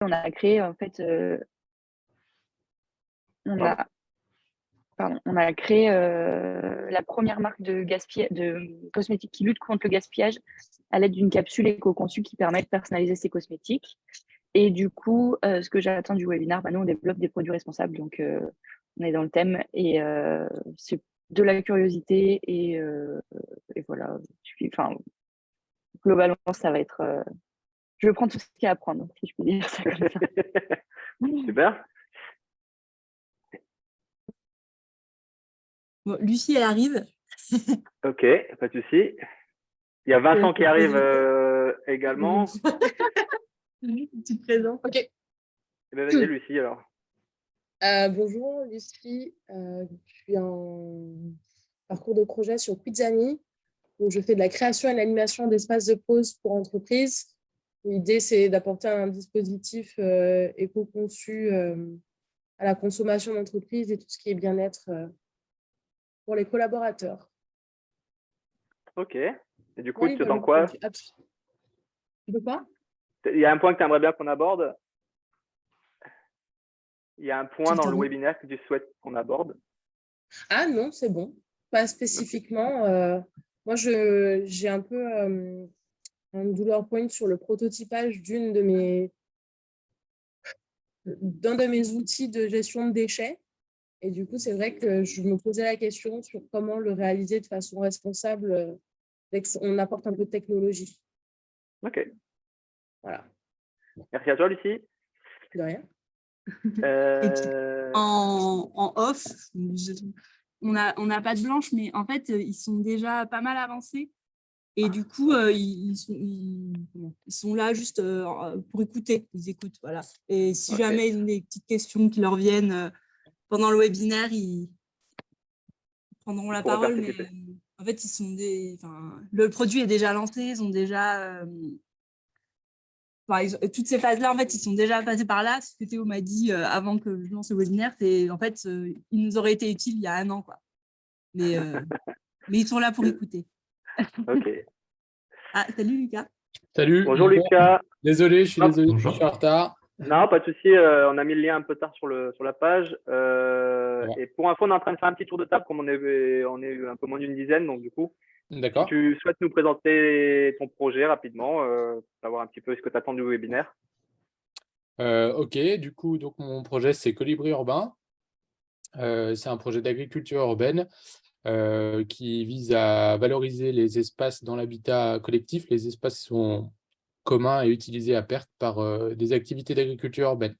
on a créé en fait, on Pardon. a on a créé, la première marque de cosmétiques qui lutte contre le gaspillage à l'aide d'une capsule éco-conçue qui permet de personnaliser ses cosmétiques. Et du coup, ce que j'attends du webinaire, nous, on développe des produits responsables, donc on est dans le thème et c'est de la curiosité et voilà. Enfin, globalement, ça va être. Je prends tout ce qu'il y a à prendre, si je peux dire ça comme ça. Super. Bon, Lucie, elle arrive. Ok, pas de souci. Il y a Vincent qui arrive également. Tu te présentes. Ok. Eh ben, vas-y, Lucie, alors. Bonjour, Lucie. Je suis en parcours de projet sur Quizami, où je fais de la création et de l'animation d'espaces de pause pour entreprises. L'idée, c'est d'apporter un dispositif éco-conçu à la consommation d'entreprise et tout ce qui est bien-être pour les collaborateurs. Ok. Et du coup, Oui, tu attends quoi? Tu veux pas? Il y a un point que tu aimerais bien qu'on aborde? Il y a un point dans le webinaire que tu souhaites qu'on aborde? Ah non, c'est bon. Pas spécifiquement. Moi, j'ai un peu un douleur point sur le prototypage d'un de mes outils de gestion de déchets. Et du coup, c'est vrai que je me posais la question sur comment le réaliser de façon responsable dès qu'on apporte un peu de technologie. Ok. Voilà. Merci à toi, Lucie. De rien. En off, on n'a pas de blanche, mais en fait, ils sont déjà pas mal avancés. Et du coup, ils sont là juste pour écouter. Ils écoutent, voilà. Et si jamais ils ont des petites questions qui leur viennent pendant le webinaire, ils prendront la parole. Mais en fait, le produit est déjà lancé. Ils ont déjà... toutes ces phases-là, en fait, ils sont déjà passés par là. Ce que Théo m'a dit avant que je lance le webinaire, c'est en fait, ils nous auraient été utiles il y a 1 an, quoi. Mais ils sont là pour écouter. Ok. Ah, salut Lucas. Salut. Bonjour Lucas. Désolé, je suis je suis en retard. Non, pas de souci. On a mis le lien un peu tard sur la page. Et pour info, on est en train de faire un petit tour de table, comme on est un peu moins d'une dizaine, donc du coup. Si tu souhaites nous présenter ton projet rapidement, savoir un petit peu ce que tu attends du webinaire. Ok, du coup, donc mon projet, c'est Colibri Urbain. C'est un projet d'agriculture urbaine qui vise à valoriser les espaces dans l'habitat collectif. Les espaces sont communs et utilisés à perte par des activités d'agriculture urbaine.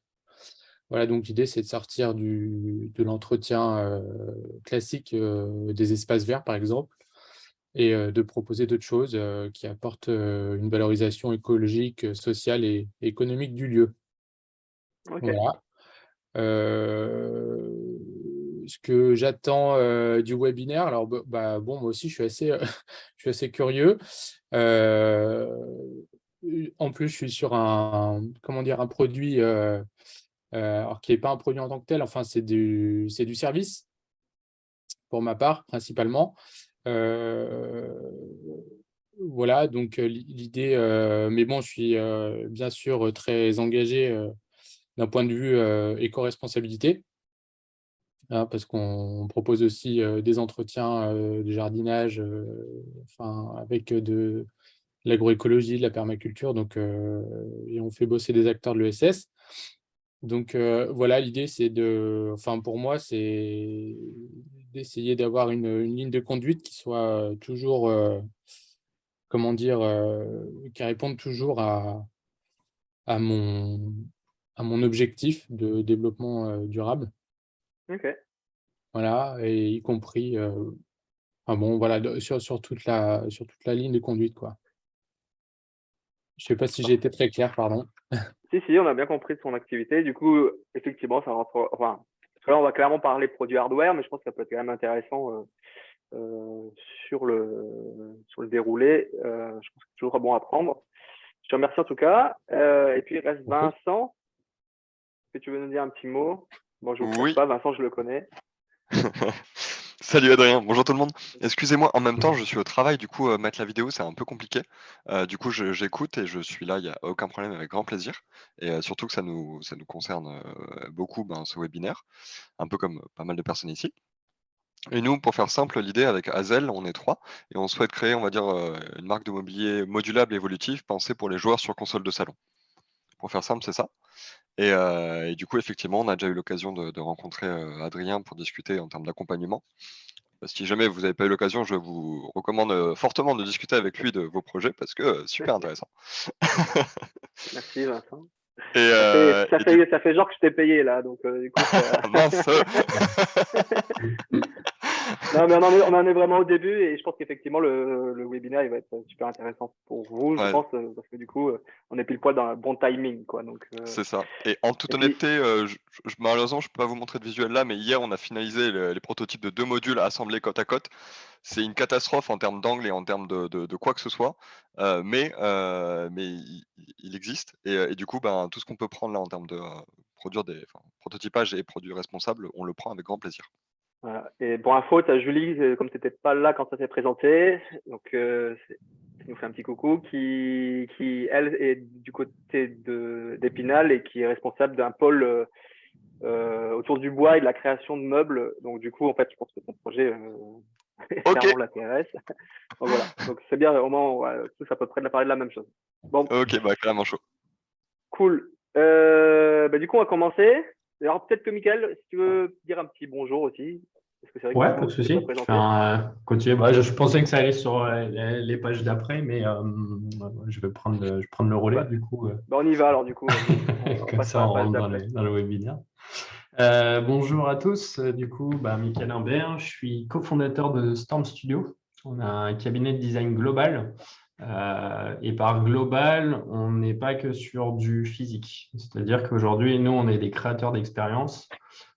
Voilà, donc l'idée, c'est de sortir de l'entretien classique des espaces verts, par exemple, et de proposer d'autres choses qui apportent une valorisation écologique, sociale et économique du lieu. Okay. Voilà. Ce que j'attends du webinaire, alors bon, moi aussi, je suis assez, je suis assez curieux. En plus, je suis sur un produit alors qui n'est pas un produit en tant que tel, enfin, c'est du service, pour ma part, principalement. Voilà, donc l'idée, mais bon, je suis bien sûr très engagé d'un point de vue éco-responsabilité, hein, parce qu'on propose aussi des entretiens de jardinage avec de l'agroécologie, de la permaculture, donc, et on fait bosser des acteurs de l'ESS. Donc voilà, l'idée, c'est pour moi, c'est d'essayer d'avoir une ligne de conduite qui soit toujours, comment dire, qui réponde toujours à mon objectif de développement durable. Ok. Voilà, et y compris, voilà, sur toute la ligne de conduite, quoi. Je ne sais pas si j'ai été très clair, pardon. Si, on a bien compris son activité. Du coup, effectivement, ça rentre. Enfin, parce que là, on va clairement parler produits hardware, mais je pense que ça peut être quand même intéressant sur le déroulé. Je pense que c'est toujours bon à prendre. Je te remercie en tout cas. Et puis, il reste Vincent. Est-ce que tu veux nous dire un petit mot? Bon, je ne vous présente pas, Vincent, je le connais. Salut Adrien, bonjour tout le monde. Excusez-moi, en même temps, je suis au travail, du coup, mettre la vidéo, c'est un peu compliqué. Du coup, j'écoute et je suis là, il n'y a aucun problème, avec grand plaisir. Et surtout que ça nous concerne beaucoup, ce webinaire, un peu comme pas mal de personnes ici. Et nous, pour faire simple, l'idée avec Hazel, on est 3, et on souhaite créer, on va dire, une marque de mobilier modulable et évolutive pensée pour les joueurs sur console de salon. Pour faire simple, c'est ça. Et du coup, effectivement, on a déjà eu l'occasion de rencontrer Adrien pour discuter en termes d'accompagnement. Si jamais vous n'avez pas eu l'occasion, je vous recommande fortement de discuter avec lui de vos projets parce que super intéressant. Merci Vincent. Et, Ça fait genre que je t'ai payé là, donc du coup. Mince. Non, mais on en est vraiment au début et je pense qu'effectivement le webinaire il va être super intéressant pour vous, je Ouais. pense, parce que du coup on est pile poil dans le bon timing, quoi. Donc. C'est ça. Et en toute Et puis- honnêteté, malheureusement, je peux pas vous montrer de visuel là, mais hier, on a finalisé les prototypes de 2 modules assemblés côte à côte. C'est une catastrophe en termes d'angle et en termes de quoi que ce soit, mais il existe. Et du coup, tout ce qu'on peut prendre là en termes de prototypage et produits responsables, on le prend avec grand plaisir. Voilà. Et pour info, tu as Julie, comme tu n'étais pas là quand ça s'est présenté, donc tu nous fait un petit coucou, qui elle est du côté d'Épinal et qui est responsable d'un pôle autour du bois et de la création de meubles. Donc du coup, en fait, je pense que ton projet clairement l'intéresse. Donc voilà, donc c'est bien, au moins, on va tous à peu près de parler de la même chose. Bon. Ok, carrément chaud. Cool. Du coup, on va commencer. Alors peut-être que Mickaël, si tu veux dire un petit bonjour aussi. Parce que c'est vrai que Ouais, pas de souci. Continuer. Je pensais que ça allait sur les pages d'après, mais je vais prendre le relais du coup. On y va alors du coup. On Comme passe ça, à la on page rentre d'après. dans le webinaire. Bonjour à tous. Du coup, Mickaël Imbert, je suis cofondateur de Storm Studio. On a un cabinet de design global. Et par global, on n'est pas que sur du physique. C'est-à-dire qu'aujourd'hui, nous, on est des créateurs d'expériences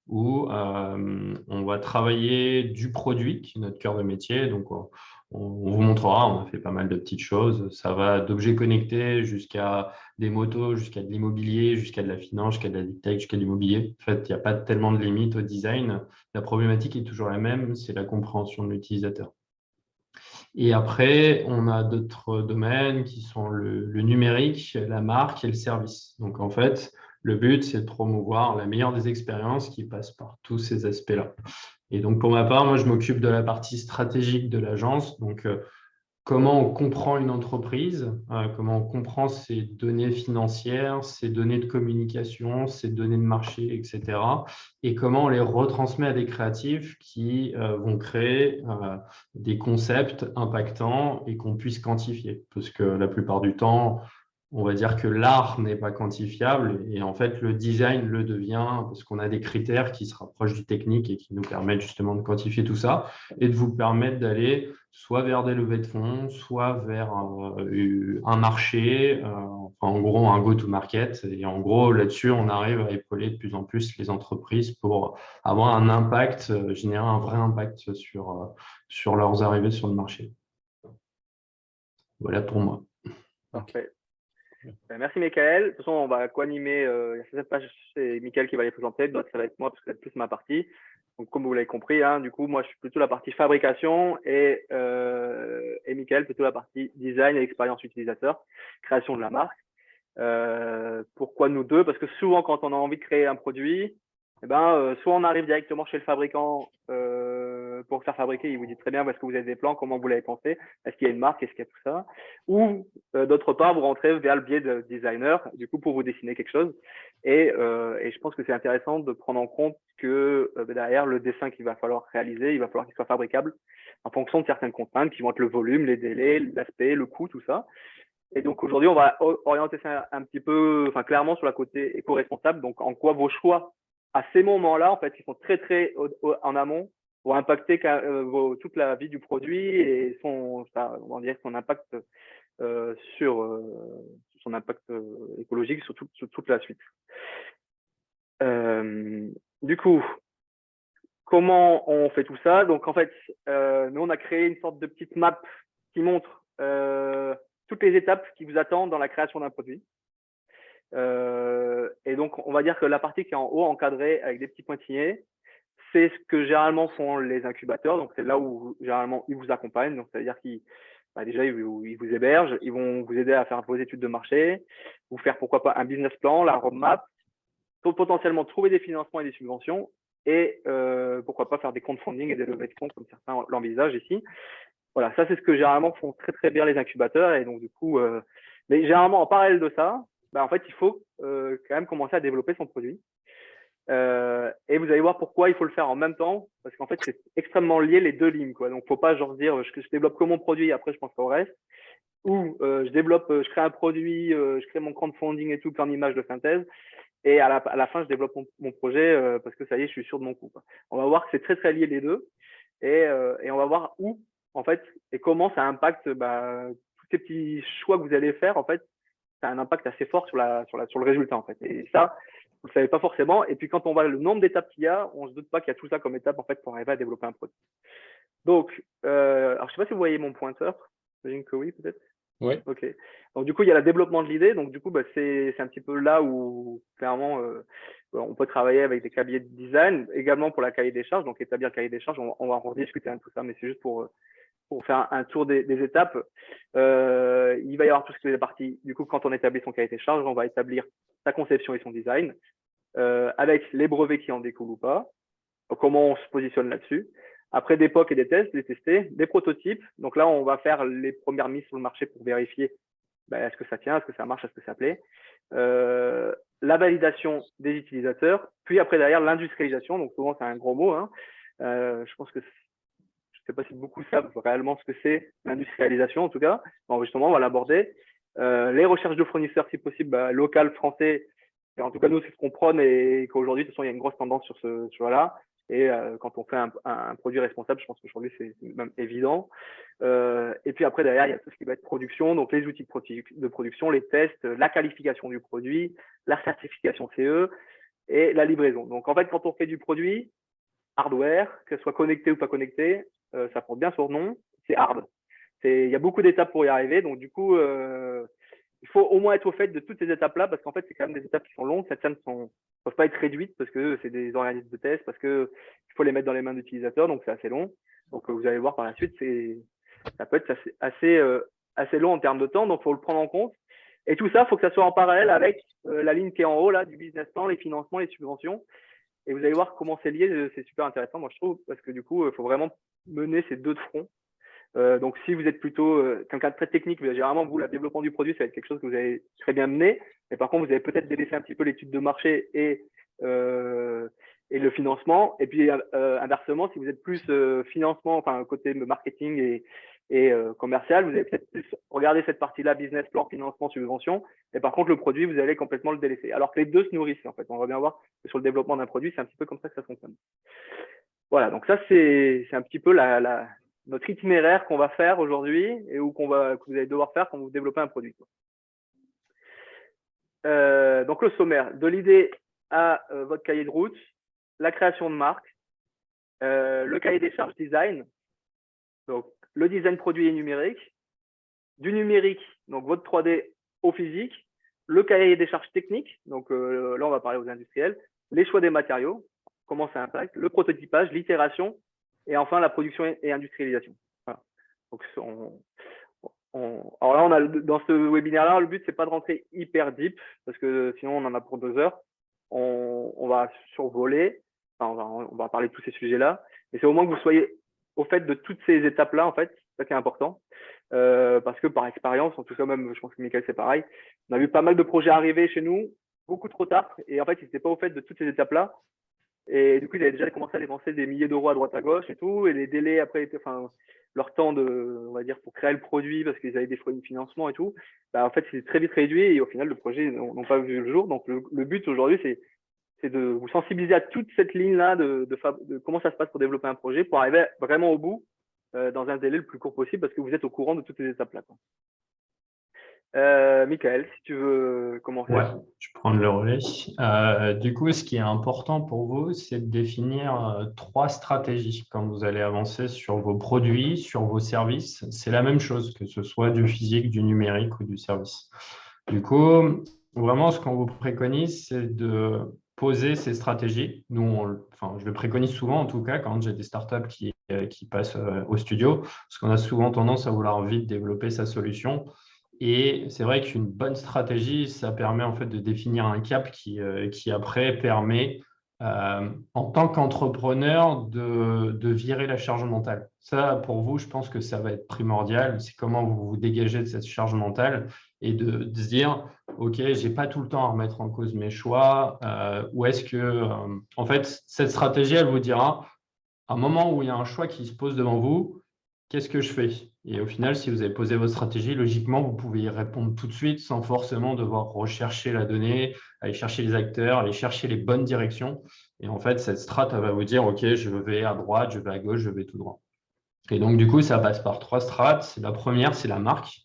où on va travailler du produit, qui est notre cœur de métier. Donc, on vous montrera, on a fait pas mal de petites choses. Ça va d'objets connectés jusqu'à des motos, jusqu'à de l'immobilier, jusqu'à de la finance, jusqu'à de la deep tech, jusqu'à de l'immobilier. En fait, il n'y a pas tellement de limites au design. La problématique est toujours la même, c'est la compréhension de l'utilisateur. Et après, on a d'autres domaines qui sont le numérique, la marque et le service. Donc, en fait, le but, c'est de promouvoir la meilleure des expériences qui passe par tous ces aspects-là. Et donc, pour ma part, moi, je m'occupe de la partie stratégique de l'agence. Donc, comment on comprend une entreprise, comment on comprend ses données financières, ses données de communication, ses données de marché, etc. Et comment on les retransmet à des créatifs qui vont créer des concepts impactants et qu'on puisse quantifier. Parce que la plupart du temps, on va dire que l'art n'est pas quantifiable et en fait, le design le devient parce qu'on a des critères qui se rapprochent du technique et qui nous permettent justement de quantifier tout ça et de vous permettre d'aller soit vers des levées de fonds, soit vers un marché, en gros un go-to-market. Et en gros, là-dessus, on arrive à épauler de plus en plus les entreprises pour avoir un impact, générer un vrai impact sur leurs arrivées sur le marché. Voilà pour moi. Parfait. Merci Mickaël. De toute façon, on va co-animer. Il y a certaines pages, c'est Mickaël qui va les présenter, d'autres ça va être moi parce que c'est plus ma partie. Donc comme vous l'avez compris, du coup, moi je suis plutôt la partie fabrication et Mickaël plutôt la partie design et expérience utilisateur, création de la marque. Pourquoi nous deux? Parce que souvent quand on a envie de créer un produit, soit on arrive directement chez le fabricant pour faire fabriquer, il vous dit très bien où est-ce que vous avez des plans, comment vous l'avez pensé, est-ce qu'il y a une marque, est-ce qu'il y a tout ça, ou d'autre part vous rentrez via le biais de designer, du coup pour vous dessiner quelque chose. Et je pense que c'est intéressant de prendre en compte que derrière le dessin qu'il va falloir réaliser, il va falloir qu'il soit fabricable en fonction de certaines contraintes qui vont être le volume, les délais, l'aspect, le coût, tout ça. Et donc aujourd'hui, on va orienter ça un petit peu, clairement sur la côté éco-responsable. Donc en quoi vos choix à ces moments-là, en fait, qui sont très très en amont, vont impacter toute la vie du produit et son impact sur son impact écologique sur toute la suite. Du coup, comment on fait tout ça? Donc en fait, nous on a créé une sorte de petite map qui montre toutes les étapes qui vous attendent dans la création d'un produit. Et donc, on va dire que la partie qui est en haut, encadrée avec des petits pointillés, c'est ce que généralement font les incubateurs. Donc, c'est là où généralement ils vous accompagnent. Donc, c'est-à-dire qu'ils déjà, ils vous hébergent, ils vont vous aider à faire vos études de marché, vous faire pourquoi pas un business plan, la roadmap, potentiellement trouver des financements et des subventions et pourquoi pas faire des crowdfunding et des levées de fonds comme certains l'envisagent ici. Voilà, ça c'est ce que généralement font très très bien les incubateurs et donc du coup, mais généralement en parallèle de ça, en fait il faut quand même commencer à développer son produit. Et vous allez voir pourquoi il faut le faire en même temps, parce qu'en fait, c'est extrêmement lié les deux lignes, quoi. Donc, faut pas genre dire je développe que mon produit et après je pense au reste, ou je crée un produit, je crée mon crowdfunding et tout en image de synthèse, et à la fin, je développe mon projet parce que ça y est, je suis sûr de mon coup, quoi. On va voir que c'est très très lié les deux, et on va voir où en fait et comment ça impacte tous ces petits choix que vous allez faire. En fait, ça a un impact assez fort sur le résultat en fait. Et ça, vous ne le savez pas forcément. Et puis, quand on voit le nombre d'étapes qu'il y a, on ne se doute pas qu'il y a tout ça comme étape en fait, pour arriver à développer un produit. Donc, alors, je ne sais pas si vous voyez mon pointeur. J'imagine que oui, peut-être. Oui. OK. Donc, du coup, il y a le développement de l'idée. Donc, du coup, c'est un petit peu là où, clairement, on peut travailler avec des cabinets de design, également pour la cahier des charges. Donc, établir le cahier des charges, on va en rediscuter de tout ça, mais c'est juste pour faire un tour des étapes. Il va y avoir tout ce qui est partie. Du coup, quand on établit son cahier des charges, on va établir sa conception et son design, avec les brevets qui en découlent ou pas, comment on se positionne là-dessus. Après des POC et des tests, des tester, des prototypes. Donc là, on va faire les premières mises sur le marché pour vérifier est-ce que ça tient, est-ce que ça marche, est-ce que ça plaît. La validation des utilisateurs, puis après derrière l'industrialisation. Donc souvent, c'est un gros mot. Hein. Je pense que je ne sais pas si beaucoup savent réellement ce que c'est l'industrialisation, en tout cas. Bon, justement, on va l'aborder. Les recherches de fournisseurs, si possible, local, français. Et en tout cas, nous, c'est ce qu'on prône et qu'aujourd'hui, de toute façon, il y a une grosse tendance sur ce choix-là. Et quand on fait un produit responsable, je pense qu'aujourd'hui, c'est même évident. Et puis après, derrière, il y a tout ce qui va être production, donc les outils de production, les tests, la qualification du produit, la certification CE et la livraison. Donc, en fait, quand on fait du produit, hardware, que ce soit connecté ou pas connecté, ça porte bien son nom, c'est hard. Il y a beaucoup d'étapes pour y arriver. Donc, du coup, il faut au moins être au fait de toutes ces étapes-là parce qu'en fait, c'est quand même des étapes qui sont longues. Certaines ne peuvent pas être réduites parce que c'est des organismes de test, parce qu'il faut les mettre dans les mains d'utilisateurs, donc c'est assez long. Donc, vous allez voir par la suite, ça peut être assez long en termes de temps, donc il faut le prendre en compte. Et tout ça, il faut que ça soit en parallèle avec la ligne qui est en haut, là, du business plan, les financements, les subventions. Et vous allez voir comment c'est lié, c'est super intéressant, moi je trouve, parce que du coup, il faut vraiment mener ces deux de front. Donc, si vous êtes plutôt quelqu'un de très technique, généralement, vous, le développement du produit, ça va être quelque chose que vous avez très bien mené. Mais par contre, vous avez peut-être délaissé un petit peu l'étude de marché et le financement. Et puis, inversement, si vous êtes plus financement, enfin, côté marketing et commercial, vous allez peut-être plus regarder cette partie-là, business plan, financement, subvention. Et par contre, le produit, vous allez complètement le délaisser. Alors que les deux se nourrissent, en fait. On va bien voir que sur le développement d'un produit, c'est un petit peu comme ça que ça fonctionne. Voilà, donc ça, c'est un petit peu notre itinéraire qu'on va faire aujourd'hui et que vous allez devoir faire quand vous développez un produit. Donc, le sommaire, de l'idée à votre cahier de route, la création de marque, le cahier des charges design, donc le design produit et numérique, du numérique, donc votre 3D au physique, le cahier des charges techniques, donc là, on va parler aux industriels, les choix des matériaux, comment ça impacte, le prototypage, l'itération, et enfin la production et industrialisation. Voilà. Donc, alors là, dans ce webinaire-là, le but, c'est pas de rentrer hyper deep, parce que sinon, on en a pour 2 heures. On va survoler, enfin, on va parler de tous ces sujets-là, mais c'est au moins que vous soyez au fait de toutes ces étapes-là, en fait, c'est ça qui est important. Parce que par expérience, en tout cas même, je pense que Michael, c'est pareil, on a vu pas mal de projets arriver chez nous, beaucoup trop tard, et en fait, ils n'étaient pas au fait de toutes ces étapes-là. Et du coup, ils avaient déjà commencé à dépenser des milliers d'euros à droite à gauche et tout. Et les délais après, leur temps on va dire, pour créer le produit parce qu'ils avaient des fruits de financement et tout, en fait, c'est très vite réduit et au final, le projet n'ont pas vu le jour. Donc, le but aujourd'hui, c'est de vous sensibiliser à toute cette ligne-là de comment ça se passe pour développer un projet pour arriver vraiment au bout dans un délai le plus court possible parce que vous êtes au courant de toutes ces étapes-là. Michael, si tu veux commencer. Ouais, je vais prendre le relais. Du coup, ce qui est important pour vous, c'est de définir 3 stratégies quand vous allez avancer sur vos produits, sur vos services. C'est la même chose, que ce soit du physique, du numérique ou du service. Du coup, vraiment, ce qu'on vous préconise, c'est de poser ces stratégies. Nous, je le préconise souvent, en tout cas, quand j'ai des startups qui passent au studio, parce qu'on a souvent tendance à vouloir vite développer sa solution. Et c'est vrai qu'une bonne stratégie, ça permet en fait de définir un cap qui après permet, en tant qu'entrepreneur, de virer la charge mentale. Ça, pour vous, je pense que ça va être primordial. C'est comment vous vous dégagez de cette charge mentale et de se dire, OK, je n'ai pas tout le temps à remettre en cause mes choix. Ou est-ce que, en fait, cette stratégie, elle vous dira, à un moment où il y a un choix qui se pose devant vous, qu'est-ce que je fais? Et au final, si vous avez posé votre stratégie, logiquement, vous pouvez y répondre tout de suite sans forcément devoir rechercher la donnée, aller chercher les acteurs, aller chercher les bonnes directions. Et en fait, cette strat, elle va vous dire, OK, je vais à droite, je vais à gauche, je vais tout droit. Et donc, du coup, ça passe par 3 strates. La première, c'est la marque.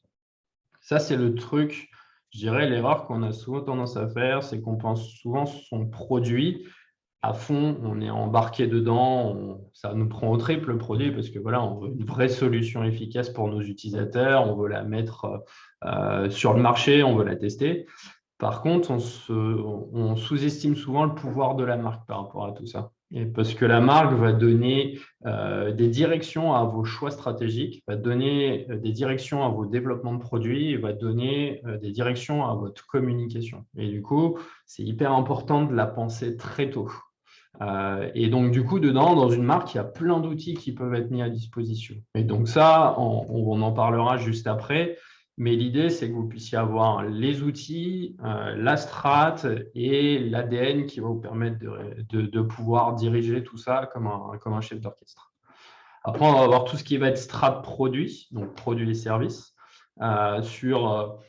Ça, c'est le truc, je dirais, l'erreur qu'on a souvent tendance à faire, c'est qu'on pense souvent son produit à fond, on est embarqué dedans, ça nous prend au triple le produit parce que voilà, on veut une vraie solution efficace pour nos utilisateurs, on veut la mettre sur le marché, on veut la tester. Par contre, on sous-estime souvent le pouvoir de la marque par rapport à tout ça. Et parce que la marque va donner des directions à vos choix stratégiques, va donner des directions à vos développements de produits, et va donner des directions à votre communication. Et du coup, c'est hyper important de la penser très tôt. Et donc, du coup, dedans, dans une marque, il y a plein d'outils qui peuvent être mis à disposition. Et donc ça, on en parlera juste après. Mais l'idée, c'est que vous puissiez avoir les outils, la strat et l'ADN qui va vous permettre de pouvoir diriger tout ça comme un chef d'orchestre. Après, on va avoir tout ce qui va être strat produit, donc produits et services, sur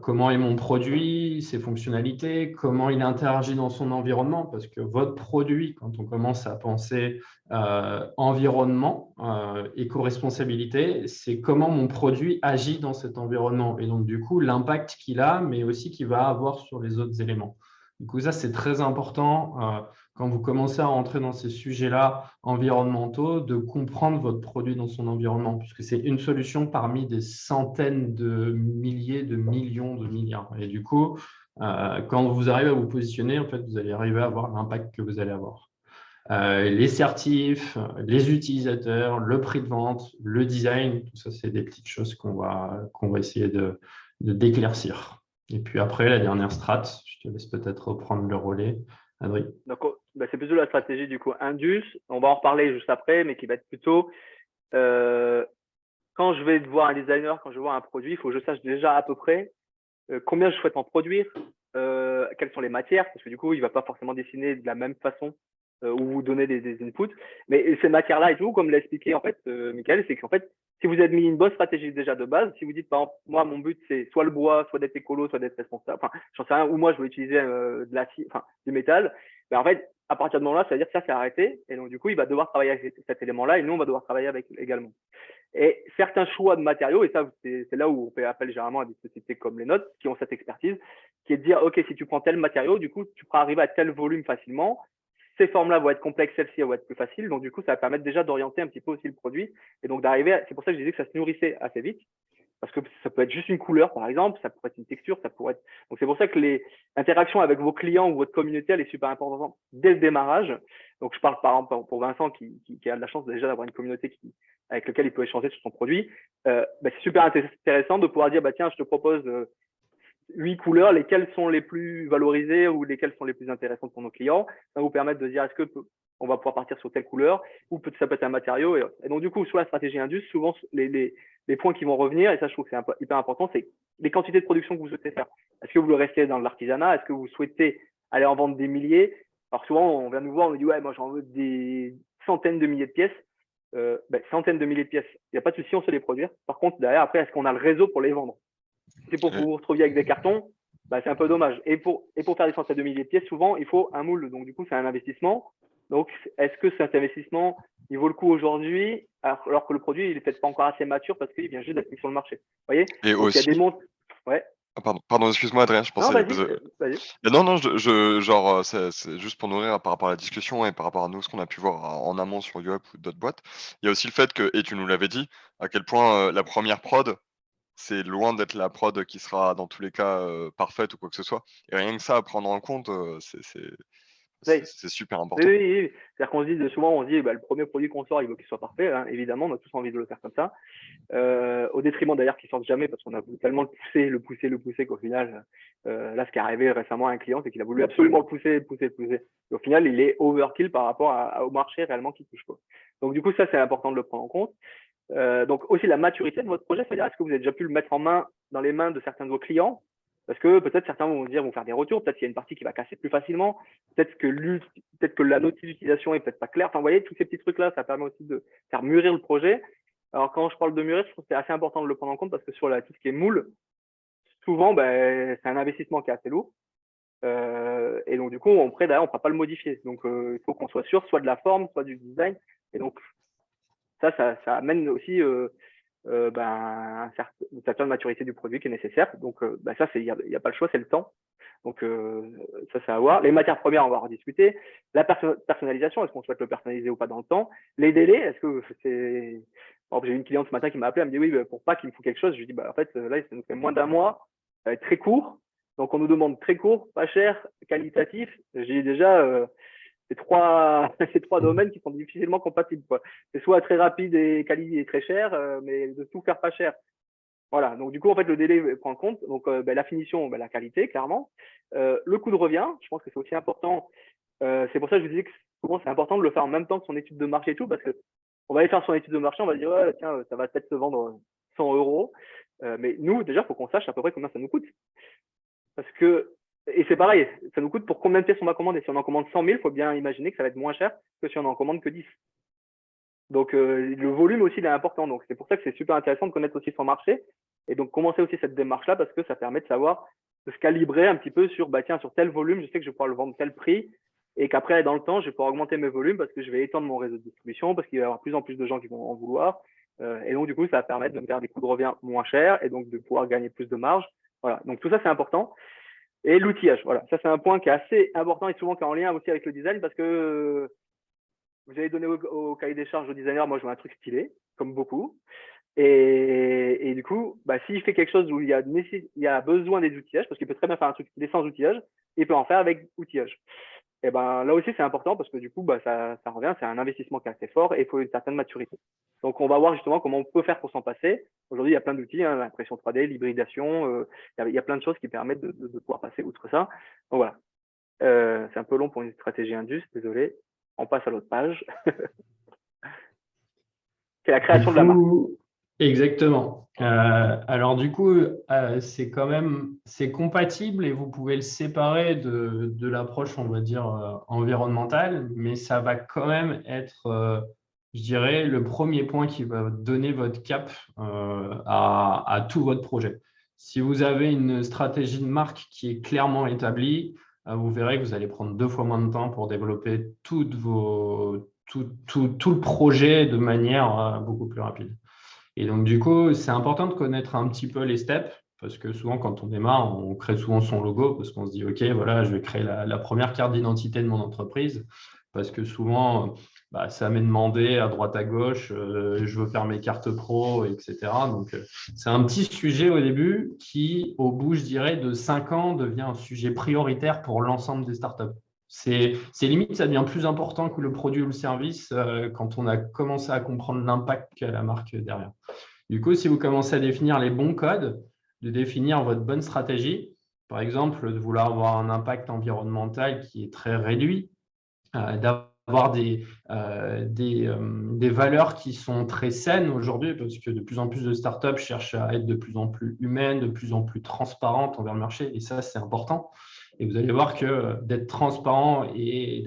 comment est mon produit, ses fonctionnalités, comment il interagit dans son environnement, parce que votre produit, quand on commence à penser environnement, éco-responsabilité, c'est comment mon produit agit dans cet environnement et donc du coup l'impact qu'il a, mais aussi qu'il va avoir sur les autres éléments. Du coup, ça, c'est très important quand vous commencez à rentrer dans ces sujets-là environnementaux, de comprendre votre produit dans son environnement, puisque c'est une solution parmi des centaines de milliers, de millions, de milliards. Et du coup, quand vous arrivez à vous positionner, en fait, vous allez arriver à avoir l'impact que vous allez avoir. Les certifs, les utilisateurs, le prix de vente, le design, tout ça, c'est des petites choses qu'on va essayer de d'éclaircir. Et puis après, la dernière strat, je te laisse peut-être reprendre le relais, Adrien. Donc, c'est plutôt la stratégie du coup Indus. On va en reparler juste après, mais qui va être plutôt quand je vais voir un designer, quand je vois un produit, il faut que je sache déjà à peu près combien je souhaite en produire, quelles sont les matières, parce que du coup, il ne va pas forcément dessiner de la même façon ou vous donner des inputs. Mais ces matières-là et tout, comme l'a expliqué en fait, Michael, c'est qu'en fait, si vous avez mis une bonne stratégie déjà de base, si vous dites par exemple, moi, mon but, c'est soit le bois, soit d'être écolo, soit d'être responsable, enfin, j'en sais rien, ou moi, je veux utiliser du métal, ben, en fait, à partir de ce moment-là, ça veut dire que ça, c'est arrêté. Et donc, du coup, il va devoir travailler avec cet élément-là et nous, on va devoir travailler avec également. Et certains choix de matériaux, et ça, c'est là où on fait appel généralement à des sociétés comme les nôtres qui ont cette expertise, qui est de dire, OK, si tu prends tel matériau, du coup, tu pourras arriver à tel volume facilement. Ces formes-là vont être complexes, celles-ci vont être plus faciles. Donc, du coup, ça va permettre déjà d'orienter un petit peu aussi le produit. Et donc, d'arriver, c'est pour ça que je disais que ça se nourrissait assez vite. Parce que ça peut être juste une couleur, par exemple, ça pourrait être une texture, ça pourrait être. Donc, c'est pour ça que l'interaction avec vos clients ou votre communauté, elle est super importante dès le démarrage. Donc, je parle par exemple pour Vincent qui a de la chance déjà d'avoir une communauté avec laquelle il peut échanger sur son produit. C'est super intéressant de pouvoir dire, tiens, je te propose 8 couleurs, lesquelles sont les plus valorisées ou lesquelles sont les plus intéressantes pour nos clients. Ça va vous permettre de dire, est-ce que on va pouvoir partir sur telle couleur ou ça peut être un matériau. Et donc, du coup, sur la stratégie Indus, souvent, les points qui vont revenir, et ça, je trouve que c'est hyper important, c'est les quantités de production que vous souhaitez faire. Est-ce que vous le restez dans l'artisanat? Est-ce que vous souhaitez aller en vendre des milliers? Alors, souvent, on vient nous voir, on nous dit, ouais, moi, j'en veux des centaines de milliers de pièces. Centaines de milliers de pièces, il n'y a pas de souci, on sait les produire. Par contre, derrière, après, est-ce qu'on a le réseau pour les vendre? Si c'est pour que vous vous retrouviez avec des cartons, c'est un peu dommage. Et pour faire des centaines de milliers de pièces, souvent, il faut un moule. Donc, du coup, c'est un investissement. Donc, est-ce que cet investissement, il vaut le coup aujourd'hui, alors que le produit, il n'est peut-être pas encore assez mature parce qu'il vient juste d'être mis sur le marché? Vous voyez? Et donc, aussi, il y a des montres. Ouais. pardon, excuse-moi Adrien, je Non, pensais. vas-y. Non, genre, c'est juste pour nourrir par rapport à la discussion et par rapport à nous, ce qu'on a pu voir en amont sur UP ou d'autres boîtes. Il y a aussi le fait que, et tu nous l'avais dit, à quel point la première prod, c'est loin d'être la prod qui sera dans tous les cas parfaite ou quoi que ce soit. Et rien que ça à prendre en compte, Oui. C'est super Oui, important. oui, oui. C'est-à-dire qu'on se dit, souvent, on se dit, le premier produit qu'on sort, il faut qu'il soit parfait. Hein. Évidemment, on a tous envie de le faire comme ça. Au détriment d'ailleurs qu'il sorte jamais parce qu'on a voulu tellement le pousser qu'au final, là, ce qui est arrivé récemment à un client, c'est qu'il a voulu absolument le pousser. Et au final, il est overkill par rapport au marché réellement qui touche, quoi. Donc, du coup, ça, c'est important de le prendre en compte. Donc, aussi la maturité de votre projet, c'est-à-dire, est-ce que vous avez déjà pu le mettre dans les mains de certains de vos clients? Parce que peut-être certains vont faire des retours, peut-être qu'il y a une partie qui va casser plus facilement, peut-être que la notice d'utilisation est peut-être pas claire. Enfin, vous voyez, tous ces petits trucs-là, ça permet aussi de faire mûrir le projet. Alors, quand je parle de mûrir, je trouve que c'est assez important de le prendre en compte parce que sur tout ce qui est moule, souvent, c'est un investissement qui est assez lourd. Et donc, du coup, après, d'ailleurs, on ne pourra pas le modifier. Donc, il faut qu'on soit sûr, soit de la forme, soit du design. Et donc, ça amène aussi une certaine maturité du produit qui est nécessaire. Donc, ça, il n'y a pas le choix, c'est le temps. Donc, ça, c'est à voir. Les matières premières, on va en rediscuter. La personnalisation, est-ce qu'on souhaite le personnaliser ou pas dans le temps? Les délais, est-ce que c'est… J'ai eu une cliente ce matin qui m'a appelé, elle me dit oui, pour Pâques, il me faut quelque chose. Je lui dis, en fait, là, ça nous fait moins d'un mois, ça va être très court. Donc, on nous demande très court, pas cher, qualitatif. J'ai déjà ces trois domaines qui sont difficilement compatibles, quoi. C'est soit très rapide et quali et très cher, mais de tout faire pas cher. Voilà, donc du coup, en fait, le délai prend en compte. Donc, la finition, la qualité, clairement. Le coût de revient, je pense que c'est aussi important. C'est pour ça que je vous disais que souvent, c'est important de le faire en même temps que son étude de marché et tout, parce que on va aller faire son étude de marché, on va dire, ouais, tiens, ça va peut-être se vendre 100 euros. Mais nous, déjà, il faut qu'on sache à peu près combien ça nous coûte. Parce que, et c'est pareil, ça nous coûte pour combien de pièces on va commander. Si on en commande 100 000, il faut bien imaginer que ça va être moins cher que si on en commande que 10. Donc, le volume aussi, il est important. Donc, c'est pour ça que c'est super intéressant de connaître aussi son marché et donc commencer aussi cette démarche-là parce que ça permet de savoir, de se calibrer un petit peu sur, tiens, sur tel volume, je sais que je vais pouvoir le vendre tel prix et qu'après, dans le temps, je vais pouvoir augmenter mes volumes parce que je vais étendre mon réseau de distribution, parce qu'il va y avoir de plus en plus de gens qui vont en vouloir. Et donc, du coup, ça va permettre de me faire des coûts de revient moins chers et donc de pouvoir gagner plus de marge. Voilà. Donc, tout ça, c'est important. Et l'outillage, voilà. Ça, c'est un point qui est assez important et souvent qui est en lien aussi avec le design parce que vous allez donner au cahier des charges au designer, moi, je veux un truc stylé, comme beaucoup. Et du coup, s'il fait quelque chose où il y a besoin des outillages, parce qu'il peut très bien faire un truc stylé sans outillage, il peut en faire avec outillage. Et là aussi, c'est important parce que du coup, ça revient, c'est un investissement qui est assez fort et il faut une certaine maturité. Donc, on va voir justement comment on peut faire pour s'en passer. Aujourd'hui, il y a plein d'outils, hein, l'impression 3D, l'hybridation, il y a plein de choses qui permettent de pouvoir passer outre ça. Donc, voilà. C'est un peu long pour une stratégie indus, désolé. On passe à l'autre page. C'est la création de la marque. Exactement. Alors du coup, c'est compatible et vous pouvez le séparer de l'approche, on va dire, environnementale, mais ça va quand même être, je dirais, le premier point qui va donner votre cap à tout votre projet. Si vous avez une stratégie de marque qui est clairement établie, vous verrez que vous allez prendre 2 fois moins de temps pour développer tout le projet de manière beaucoup plus rapide. Et donc, du coup, c'est important de connaître un petit peu les steps parce que souvent, quand on démarre, on crée souvent son logo parce qu'on se dit, OK, voilà, je vais créer la première carte d'identité de mon entreprise parce que souvent, ça m'est demandé à droite, à gauche, je veux faire mes cartes pro, etc. Donc, c'est un petit sujet au début qui, au bout, je dirais, de 5 ans, devient un sujet prioritaire pour l'ensemble des startups. C'est limite, ça devient plus important que le produit ou le service quand on a commencé à comprendre l'impact qu'a la marque derrière. Du coup, si vous commencez à définir les bons codes, de définir votre bonne stratégie, par exemple, de vouloir avoir un impact environnemental qui est très réduit, d'avoir des valeurs qui sont très saines aujourd'hui, parce que de plus en plus de startups cherchent à être de plus en plus humaines, de plus en plus transparentes envers le marché, et ça, c'est important. Et vous allez voir que d'être transparent et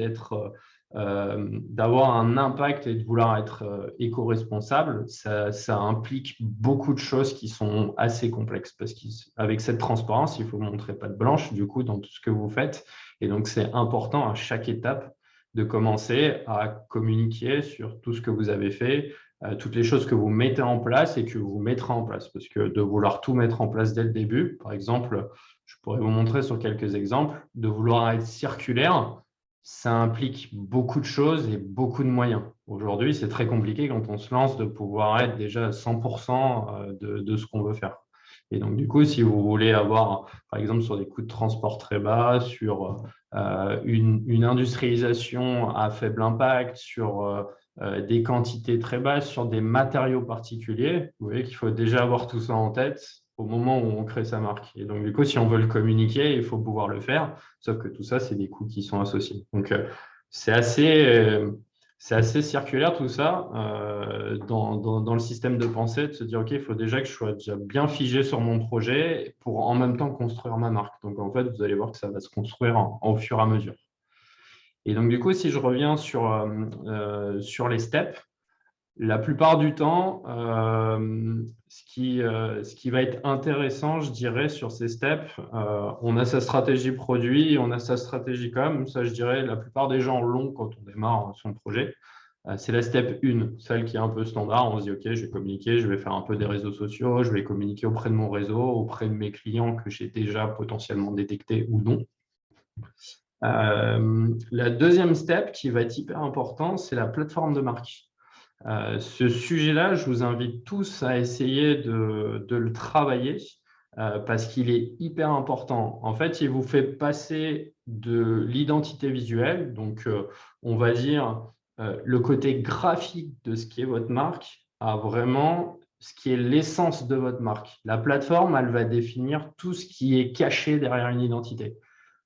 d'avoir un impact et de vouloir être éco-responsable, ça implique beaucoup de choses qui sont assez complexes parce qu'avec cette transparence, il faut montrer patte blanche du coup dans tout ce que vous faites. Et donc, c'est important à chaque étape de commencer à communiquer sur tout ce que vous avez fait, toutes les choses que vous mettez en place et que vous mettrez en place. Parce que de vouloir tout mettre en place dès le début, par exemple, je pourrais vous montrer sur quelques exemples, de vouloir être circulaire, ça implique beaucoup de choses et beaucoup de moyens. Aujourd'hui, c'est très compliqué quand on se lance de pouvoir être déjà à 100% de ce qu'on veut faire. Et donc, du coup, si vous voulez avoir, par exemple, sur des coûts de transport très bas, sur une industrialisation à faible impact, sur des quantités très basses, sur des matériaux particuliers. Vous voyez qu'il faut déjà avoir tout ça en tête au moment où on crée sa marque. Et donc, du coup, si on veut le communiquer, il faut pouvoir le faire, sauf que tout ça, c'est des coûts qui sont associés. Donc, c'est assez circulaire tout ça dans le système de pensée, de se dire, OK, il faut déjà que je sois déjà bien figé sur mon projet pour en même temps construire ma marque. Donc, en fait, vous allez voir que ça va se construire au fur et à mesure. Et donc, du coup, si je reviens sur les steps, la plupart du temps, ce qui va être intéressant, je dirais, sur ces steps, on a sa stratégie produit, on a sa stratégie com. Ça, je dirais, la plupart des gens l'ont quand on démarre son projet. C'est la step 1, celle qui est un peu standard. On se dit, OK, je vais communiquer, je vais faire un peu des réseaux sociaux, je vais communiquer auprès de mon réseau, auprès de mes clients que j'ai déjà potentiellement détectés ou non. La deuxième step qui va être hyper important, c'est la plateforme de marque. Ce sujet-là, je vous invite tous à essayer de le travailler parce qu'il est hyper important. En fait, il vous fait passer de l'identité visuelle, donc on va dire le côté graphique de ce qui est votre marque, à vraiment ce qui est l'essence de votre marque. La plateforme, elle va définir tout ce qui est caché derrière une identité.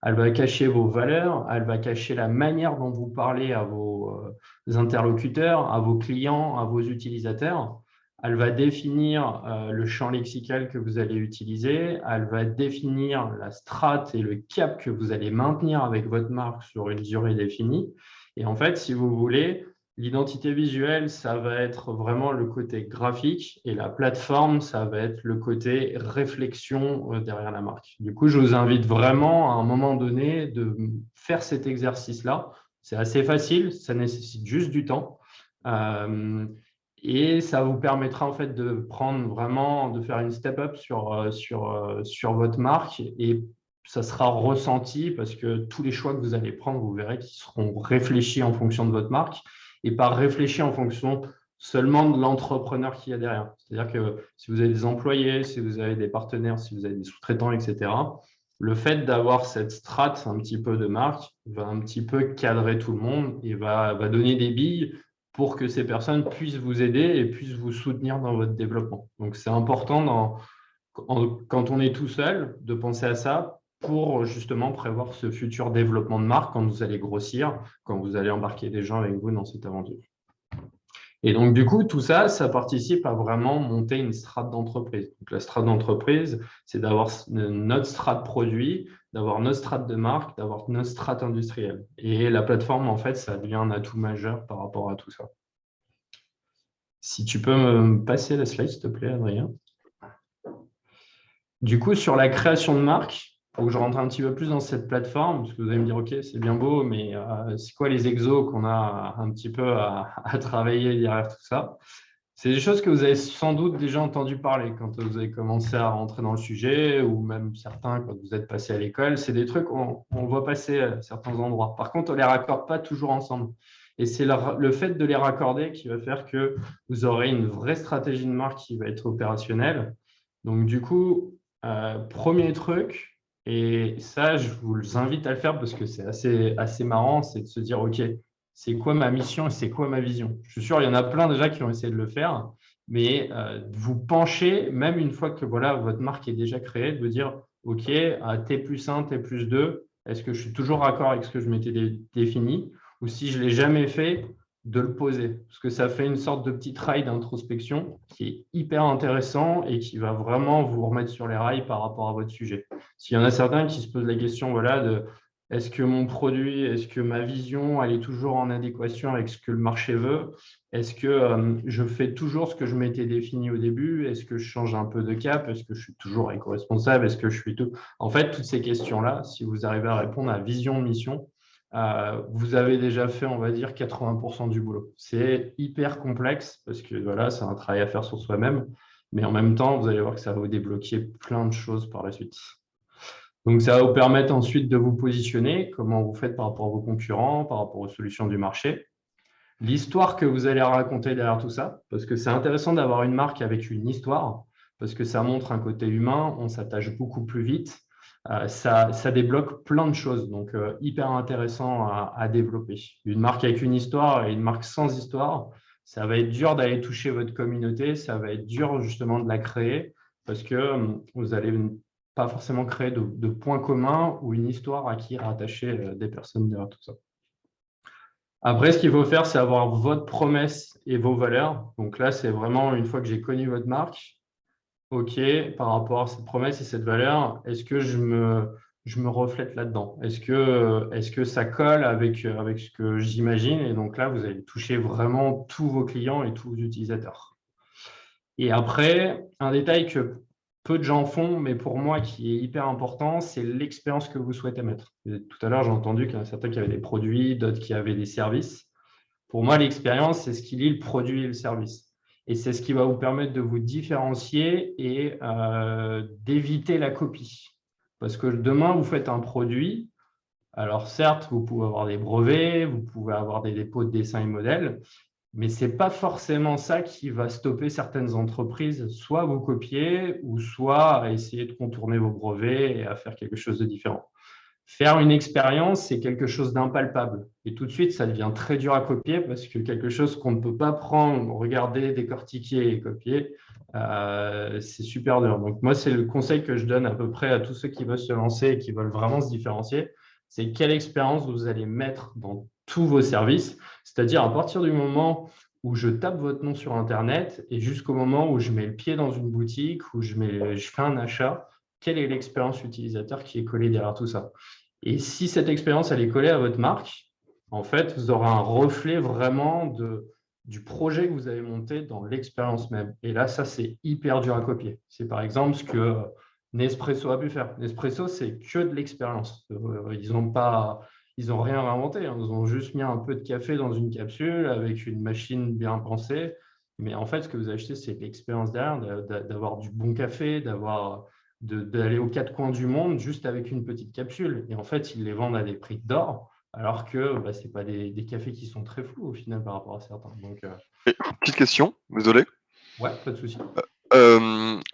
Elle va cacher vos valeurs, elle va cacher la manière dont vous parlez à vos interlocuteurs, à vos clients, à vos utilisateurs. Elle va définir le champ lexical que vous allez utiliser. Elle va définir la strate et le cap que vous allez maintenir avec votre marque sur une durée définie. Et en fait, si vous voulez, l'identité visuelle, ça va être vraiment le côté graphique et la plateforme, ça va être le côté réflexion derrière la marque. Du coup, je vous invite vraiment à un moment donné de faire cet exercice-là. C'est assez facile, ça nécessite juste du temps. Et ça vous permettra en fait de prendre vraiment, de faire une step-up sur votre marque et ça sera ressenti parce que tous les choix que vous allez prendre, vous verrez qu'ils seront réfléchis en fonction de votre marque et pas réfléchis en fonction seulement de l'entrepreneur qu'il y a derrière. C'est-à-dire que si vous avez des employés, si vous avez des partenaires, si vous avez des sous-traitants, etc., le fait d'avoir cette strate un petit peu de marque va un petit peu cadrer tout le monde et va donner des billes pour que ces personnes puissent vous aider et puissent vous soutenir dans votre développement. Donc, c'est important quand on est tout seul de penser à ça pour justement prévoir ce futur développement de marque quand vous allez grossir, quand vous allez embarquer des gens avec vous dans cette aventure. Et donc, du coup, tout ça, ça participe à vraiment monter une strate d'entreprise. Donc, la strate d'entreprise, c'est d'avoir notre strate produit, d'avoir notre strate de marque, d'avoir notre strate industrielle. Et la plateforme, en fait, ça devient un atout majeur par rapport à tout ça. Si tu peux me passer la slide, s'il te plaît, Adrien. Du coup, sur la création de marque, il faut que je rentre un petit peu plus dans cette plateforme, parce que vous allez me dire, OK, c'est bien beau, mais c'est quoi les exos qu'on a un petit peu à travailler derrière tout ça? C'est des choses que vous avez sans doute déjà entendu parler quand vous avez commencé à rentrer dans le sujet, ou même certains quand vous êtes passé à l'école. C'est des trucs qu'on voit passer à certains endroits. Par contre, on ne les raccorde pas toujours ensemble. Et c'est le fait de les raccorder qui va faire que vous aurez une vraie stratégie de marque qui va être opérationnelle. Donc, du coup, premier truc, et ça, je vous invite à le faire parce que c'est assez marrant, c'est de se dire, OK, c'est quoi ma mission et c'est quoi ma vision? Je suis sûr, il y en a plein déjà qui ont essayé de le faire, mais vous penchez, même une fois que voilà, votre marque est déjà créée, de vous dire, OK, à T+1, T+2, est-ce que je suis toujours raccord avec ce que je m'étais défini? Ou si je ne l'ai jamais fait, de le poser. Parce que ça fait une sorte de petit trail d'introspection qui est hyper intéressant et qui va vraiment vous remettre sur les rails par rapport à votre sujet. S'il y en a certains qui se posent la question, voilà, de est-ce que mon produit, est-ce que ma vision, elle est toujours en adéquation avec ce que le marché veut? Est-ce que je fais toujours ce que je m'étais défini au début? Est-ce que je change un peu de cap? Est-ce que je suis toujours éco-responsable? Est-ce que je suis tout? En fait, toutes ces questions-là, si vous arrivez à répondre à vision, mission, vous avez déjà fait, on va dire, 80% du boulot. C'est hyper complexe parce que voilà, c'est un travail à faire sur soi-même, mais en même temps, vous allez voir que ça va vous débloquer plein de choses par la suite. Donc, ça va vous permettre ensuite de vous positionner, comment vous faites par rapport à vos concurrents, par rapport aux solutions du marché. L'histoire que vous allez raconter derrière tout ça, parce que c'est intéressant d'avoir une marque avec une histoire, parce que ça montre un côté humain, on s'attache beaucoup plus vite. ça débloque plein de choses. Donc, hyper intéressant à développer. Une marque avec une histoire et une marque sans histoire, ça va être dur d'aller toucher votre communauté, ça va être dur justement de la créer parce que vous n'allez pas forcément créer de points communs ou une histoire à qui rattacher des personnes derrière tout ça. Après, ce qu'il faut faire, c'est avoir votre promesse et vos valeurs. Donc là, c'est vraiment une fois que j'ai connu votre marque, OK, par rapport à cette promesse et cette valeur, est-ce que je me reflète là-dedans? Est-ce que ça colle avec ce que j'imagine? Et donc là, vous allez toucher vraiment tous vos clients et tous vos utilisateurs. Et après, un détail que peu de gens font, mais pour moi qui est hyper important, c'est l'expérience que vous souhaitez mettre. Et tout à l'heure, j'ai entendu qu'il y en a certains qui avaient des produits, d'autres qui avaient des services. Pour moi, l'expérience, c'est ce qui lie le produit et le service. Et c'est ce qui va vous permettre de vous différencier et d'éviter la copie. Parce que demain, vous faites un produit. Alors certes, vous pouvez avoir des brevets, vous pouvez avoir des dépôts de dessins et modèles, mais ce n'est pas forcément ça qui va stopper certaines entreprises, soit à vous copier ou soit à essayer de contourner vos brevets et à faire quelque chose de différent. Faire une expérience, c'est quelque chose d'impalpable. Et tout de suite, ça devient très dur à copier parce que quelque chose qu'on ne peut pas prendre, regarder, décortiquer et copier, c'est super dur. Donc moi, c'est le conseil que je donne à peu près à tous ceux qui veulent se lancer et qui veulent vraiment se différencier. C'est quelle expérience vous allez mettre dans tous vos services. C'est-à-dire à partir du moment où je tape votre nom sur Internet et jusqu'au moment où je mets le pied dans une boutique, où je fais un achat, quelle est l'expérience utilisateur qui est collée derrière tout ça? Et si cette expérience elle est collée à votre marque, en fait, vous aurez un reflet vraiment du projet que vous avez monté dans l'expérience même. Et là, ça, c'est hyper dur à copier. C'est par exemple ce que Nespresso a pu faire. Nespresso, c'est que de l'expérience. Ils n'ont rien inventé. Ils ont juste mis un peu de café dans une capsule avec une machine bien pensée. Mais en fait, ce que vous achetez, c'est l'expérience derrière, d'avoir du bon café, d'aller aux quatre coins du monde juste avec une petite capsule. Et en fait, ils les vendent à des prix d'or, alors que ce n'est pas des cafés qui sont très flous au final par rapport à certains. Donc, petite question, désolé. Ouais, pas de souci.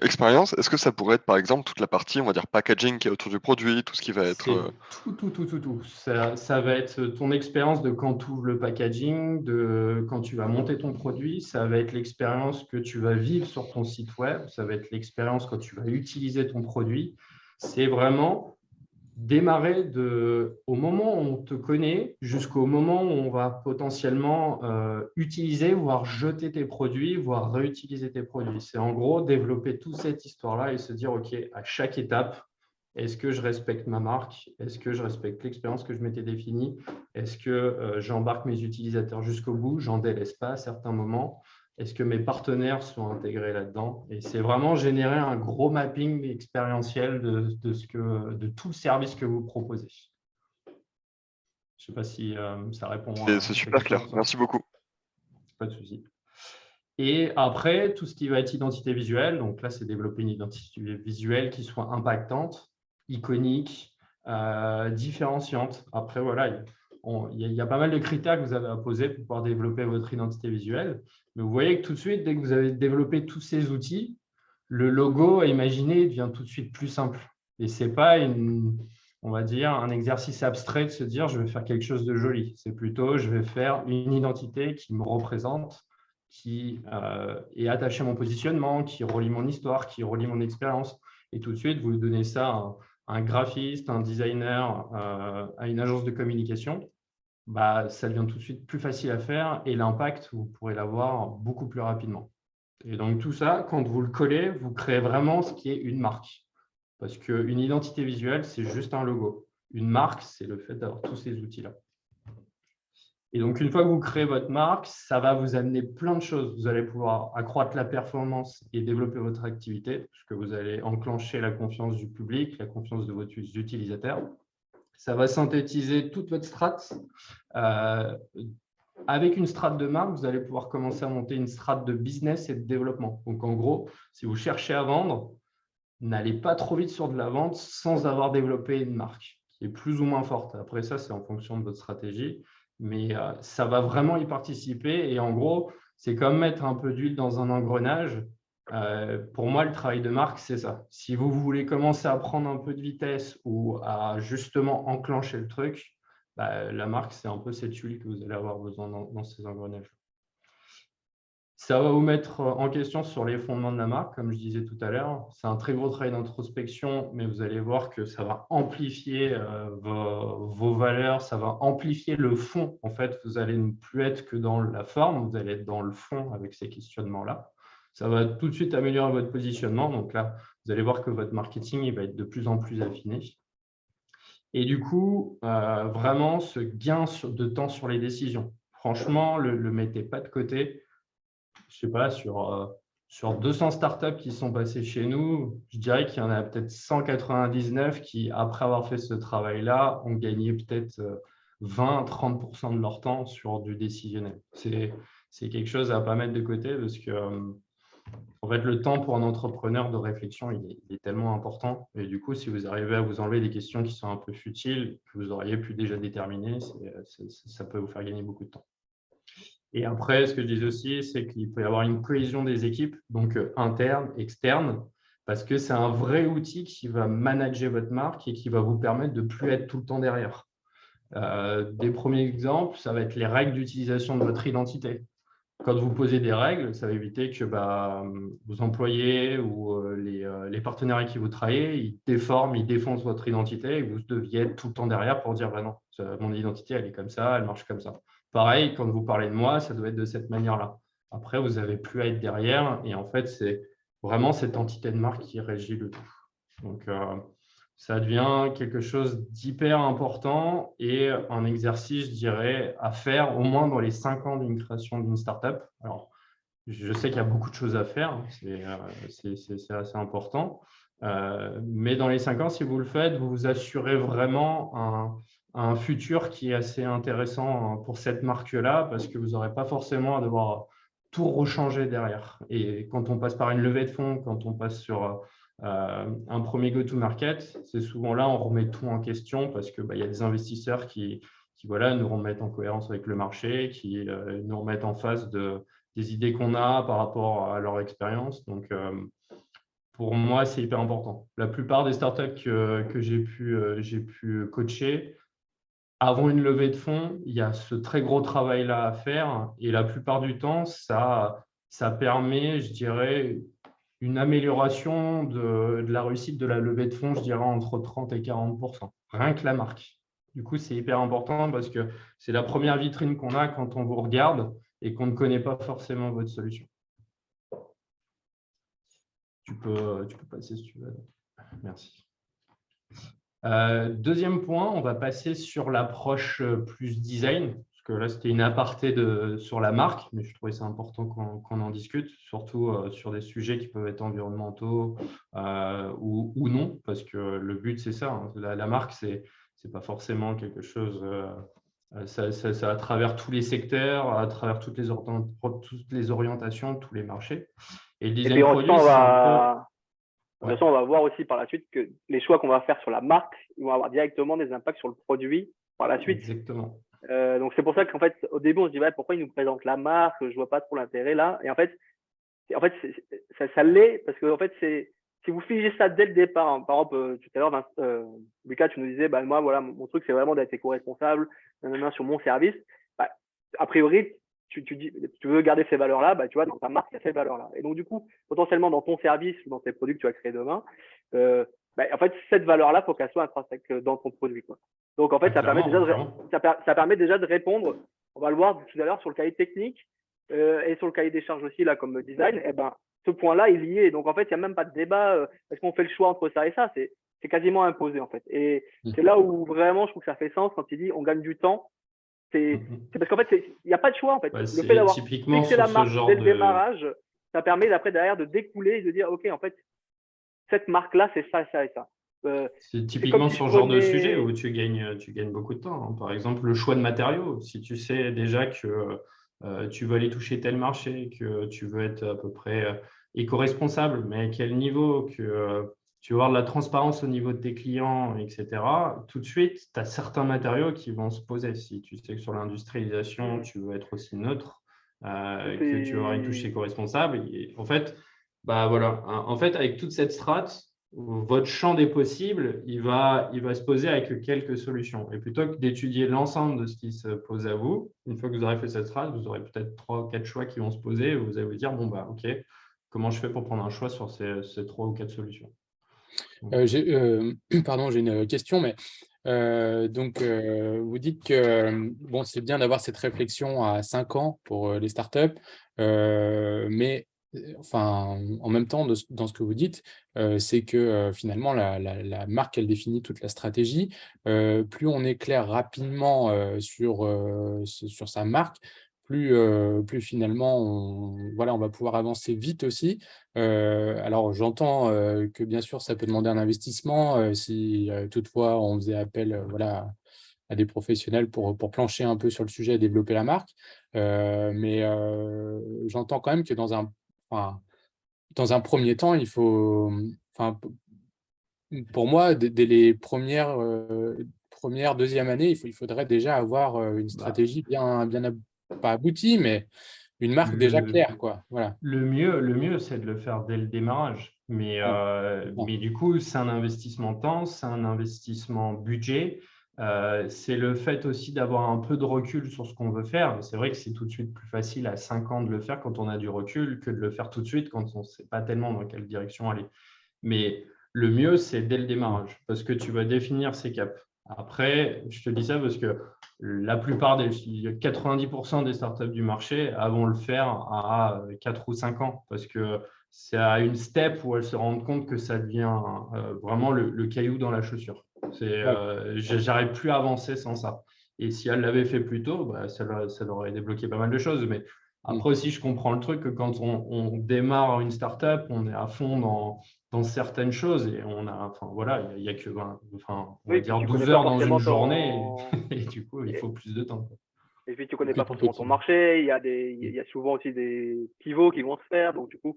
Expérience, est-ce que ça pourrait être par exemple toute la partie, on va dire, packaging qui est autour du produit, tout ce qui va être… Tout. Ça va être ton expérience de quand tu ouvres le packaging, de quand tu vas monter ton produit, ça va être l'expérience que tu vas vivre sur ton site web, ça va être l'expérience quand tu vas utiliser ton produit. C'est vraiment démarrer au moment où on te connaît jusqu'au moment où on va potentiellement utiliser, voire jeter tes produits, voire réutiliser tes produits. C'est en gros développer toute cette histoire-là et se dire, OK, à chaque étape, est-ce que je respecte ma marque? Est-ce que je respecte l'expérience que je m'étais définie? Est-ce que j'embarque mes utilisateurs jusqu'au bout? J'en délaisse pas à certains moments? Est-ce que mes partenaires sont intégrés là-dedans? Et c'est vraiment générer un gros mapping expérientiel de tout le service que vous proposez. Je ne sais pas si ça répond. C'est super clair. Merci beaucoup. Pas de souci. Et après, tout ce qui va être identité visuelle, donc là, c'est développer une identité visuelle qui soit impactante, iconique, différenciante. Après, voilà, il y a pas mal de critères que vous avez à poser pour pouvoir développer votre identité visuelle. Mais vous voyez que tout de suite, dès que vous avez développé tous ces outils, le logo à imaginer devient tout de suite plus simple. Et ce n'est pas, on va dire, un exercice abstrait de se dire je vais faire quelque chose de joli. C'est plutôt je vais faire une identité qui me représente, qui est attachée à mon positionnement, qui relie mon histoire, qui relie mon expérience. Et tout de suite, vous donnez ça à un graphiste, un designer, à une agence de communication. Ça devient tout de suite plus facile à faire et l'impact, vous pourrez l'avoir beaucoup plus rapidement. Et donc, tout ça, quand vous le collez, vous créez vraiment ce qui est une marque. Parce qu'une identité visuelle, c'est juste un logo. Une marque, c'est le fait d'avoir tous ces outils-là. Et donc, une fois que vous créez votre marque, ça va vous amener plein de choses. Vous allez pouvoir accroître la performance et développer votre activité, puisque vous allez enclencher la confiance du public, la confiance de vos utilisateurs. Ça va synthétiser toute votre strate. Avec une strate de marque, vous allez pouvoir commencer à monter une strate de business et de développement. Donc, en gros, si vous cherchez à vendre, n'allez pas trop vite sur de la vente sans avoir développé une marque qui est plus ou moins forte. Après ça, c'est en fonction de votre stratégie, mais ça va vraiment y participer. Et en gros, c'est comme mettre un peu d'huile dans un engrenage. Pour moi, le travail de marque, c'est ça. Si vous voulez commencer à prendre un peu de vitesse ou à justement enclencher le truc, la marque, c'est un peu cette huile que vous allez avoir besoin dans ces engrenages. Ça va vous mettre en question sur les fondements de la marque, comme je disais tout à l'heure. C'est un très gros travail d'introspection, mais vous allez voir que ça va amplifier vos valeurs, ça va amplifier le fond. En fait, vous allez ne plus être que dans la forme, vous allez être dans le fond avec ces questionnements-là. Ça va tout de suite améliorer votre positionnement. Donc là, vous allez voir que votre marketing il va être de plus en plus affiné. Et du coup, vraiment, ce gain de temps sur les décisions. Franchement, le mettez pas de côté. Je sais pas, sur 200 startups qui sont passées chez nous, je dirais qu'il y en a peut-être 199 qui, après avoir fait ce travail-là, ont gagné peut-être 20-30% de leur temps sur du décisionnel. C'est quelque chose à ne pas mettre de côté parce que en fait, le temps pour un entrepreneur de réflexion, il est tellement important. Et du coup, si vous arrivez à vous enlever des questions qui sont un peu futiles, que vous auriez pu déjà déterminer, ça peut vous faire gagner beaucoup de temps. Et après, ce que je dis aussi, c'est qu'il peut y avoir une cohésion des équipes, donc interne, externe, parce que c'est un vrai outil qui va manager votre marque et qui va vous permettre de ne plus être tout le temps derrière. Des premiers exemples, ça va être les règles d'utilisation de votre identité. Quand vous posez des règles, ça va éviter que vos employés ou les partenaires avec qui vous travaillez, ils déforment, ils défoncent votre identité et vous deviez être tout le temps derrière pour dire non, mon identité, elle est comme ça, elle marche comme ça. Pareil, quand vous parlez de moi, ça doit être de cette manière-là. Après, vous n'avez plus à être derrière et en fait, c'est vraiment cette entité de marque qui régit le tout. Donc, ça devient quelque chose d'hyper important et un exercice, je dirais, à faire au moins dans les 5 ans d'une création d'une startup. Alors, je sais qu'il y a beaucoup de choses à faire, c'est assez important. Mais dans les 5 ans, si vous le faites, vous vous assurez vraiment un futur qui est assez intéressant pour cette marque-là parce que vous n'aurez pas forcément à devoir tout rechanger derrière. Et quand on passe par une levée de fonds, quand on passe sur un premier go-to-market, c'est souvent là on remet tout en question parce qu'il y a des investisseurs qui nous remettent en cohérence avec le marché, qui nous remettent en face des idées qu'on a par rapport à leur expérience. Donc, pour moi, c'est hyper important. La plupart des startups que j'ai pu coacher, avant une levée de fonds, il y a ce très gros travail-là à faire et la plupart du temps, ça permet, je dirais, une amélioration de la réussite de la levée de fonds, je dirais, entre 30 et 40%, rien que la marque. Du coup, c'est hyper important parce que c'est la première vitrine qu'on a quand on vous regarde et qu'on ne connaît pas forcément votre solution. Tu peux passer si tu veux. Merci. Deuxième point, on va passer sur l'approche plus design. Parce que là, c'était une aparté sur la marque, mais je trouvais ça important qu'on en discute, surtout sur des sujets qui peuvent être environnementaux ou non, parce que le but, c'est ça. Hein. La marque, c'est pas forcément quelque chose… ça à travers tous les secteurs, à travers toutes les orientations, tous les marchés. Et le design produit, c'est un peu… De toute façon, on va voir aussi par la suite que les choix qu'on va faire sur la marque, ils vont avoir directement des impacts sur le produit par la suite. Exactement. Donc, c'est pour ça qu'en fait, au début, on se dit pourquoi ils nous présentent la marque, je vois pas trop l'intérêt là. Et en fait ça l'est parce que en fait, si vous figez ça dès le départ, hein, par exemple, tout à l'heure, Lucas, tu nous disais, moi, voilà, mon truc, c'est vraiment d'être éco-responsable sur mon service. A priori, tu veux garder ces valeurs-là, tu vois, dans ta marque, il y a ces valeurs-là. Et donc, du coup, potentiellement, dans ton service ou dans tes produits que tu vas créer demain, en fait, cette valeur-là, il faut qu'elle soit intrinsèque dans ton produit, quoi. Donc, en fait, ça permet déjà de répondre, on va le voir tout à l'heure, sur le cahier technique et sur le cahier des charges aussi, là, comme design, ce point-là, il y est. Donc, en fait, il n'y a même pas de débat. Est-ce qu'on fait le choix entre ça et ça? C'est quasiment imposé, en fait. Et c'est là où vraiment, je trouve que ça fait sens quand il dit on gagne du temps. C'est parce qu'en fait, il n'y a pas de choix, en fait. Ouais, le fait d'avoir fixé la marque dès le démarrage, ça permet d'après derrière de découler et de dire, OK, en fait, cette marque-là, c'est ça, ça et ça. C'est typiquement sur ce genre de sujet où tu gagnes beaucoup de temps. Hein. Par exemple, le choix de matériaux. Si tu sais déjà que tu veux aller toucher tel marché, que tu veux être à peu près éco-responsable, mais à quel niveau, que tu vas avoir de la transparence au niveau de tes clients, etc. Tout de suite, tu as certains matériaux qui vont se poser. Si tu sais que sur l'industrialisation, tu veux être aussi neutre, que tu vas avoir une touche éco-responsable. En fait, Bah voilà, en fait, avec toute cette strate, votre champ des possibles, il va se poser avec quelques solutions. Et plutôt que d'étudier l'ensemble de ce qui se pose à vous, une fois que vous aurez fait cette strate, vous aurez peut-être 3 ou 4 choix qui vont se poser et vous allez vous dire, bon, bah, OK, comment je fais pour prendre un choix sur ces 3 ou 4 solutions? Pardon, j'ai une question, mais donc vous dites que bon, c'est bien d'avoir cette réflexion à 5 ans pour les startups, mais enfin, en même temps, dans ce que vous dites, c'est que finalement, la marque, elle définit toute la stratégie. Plus on est clair rapidement sur sa marque, plus finalement, on va pouvoir avancer vite aussi. Alors, j'entends que bien sûr, ça peut demander un investissement si toutefois on faisait appel à des professionnels pour plancher un peu sur le sujet et développer la marque. Mais j'entends quand même que enfin, dans un premier temps, il faut, enfin, pour moi, dès les premières, deuxième année, il faudrait déjà avoir une Bah, stratégie pas aboutie, mais une marque déjà le, claire, quoi. Voilà. le mieux, c'est de le faire dès le démarrage. Ouais. Mais du coup, c'est un investissement temps, c'est un investissement budget. C'est le fait aussi d'avoir un peu de recul sur ce qu'on veut faire. C'est vrai que c'est tout de suite plus facile à 5 ans de le faire quand on a du recul que de le faire tout de suite quand on ne sait pas tellement dans quelle direction aller. Mais le mieux, c'est dès le démarrage, parce que tu vas définir ces caps. Après, je te dis ça parce que la plupart 90% des startups du marché vont le faire à 4 ou 5 ans, parce que c'est à une step où elles se rendent compte que ça devient vraiment le caillou dans la chaussure. Ouais. J'arrive plus à avancer sans ça. Et si elle l'avait fait plus tôt, bah, ça leur aurait débloqué pas mal de choses. Mais Mm. après aussi, je comprends le truc que quand on démarre une startup, on est à fond dans certaines choses et enfin voilà, il y a que 20, enfin, on va Oui, puis dire tu connais 12 pas heures dans une forcément journée ton. et du coup, il faut plus de temps, quoi. Et puis tu connais Que pas tout forcément ton petit. marché, il y a souvent aussi des pivots qui vont se faire. Donc du coup,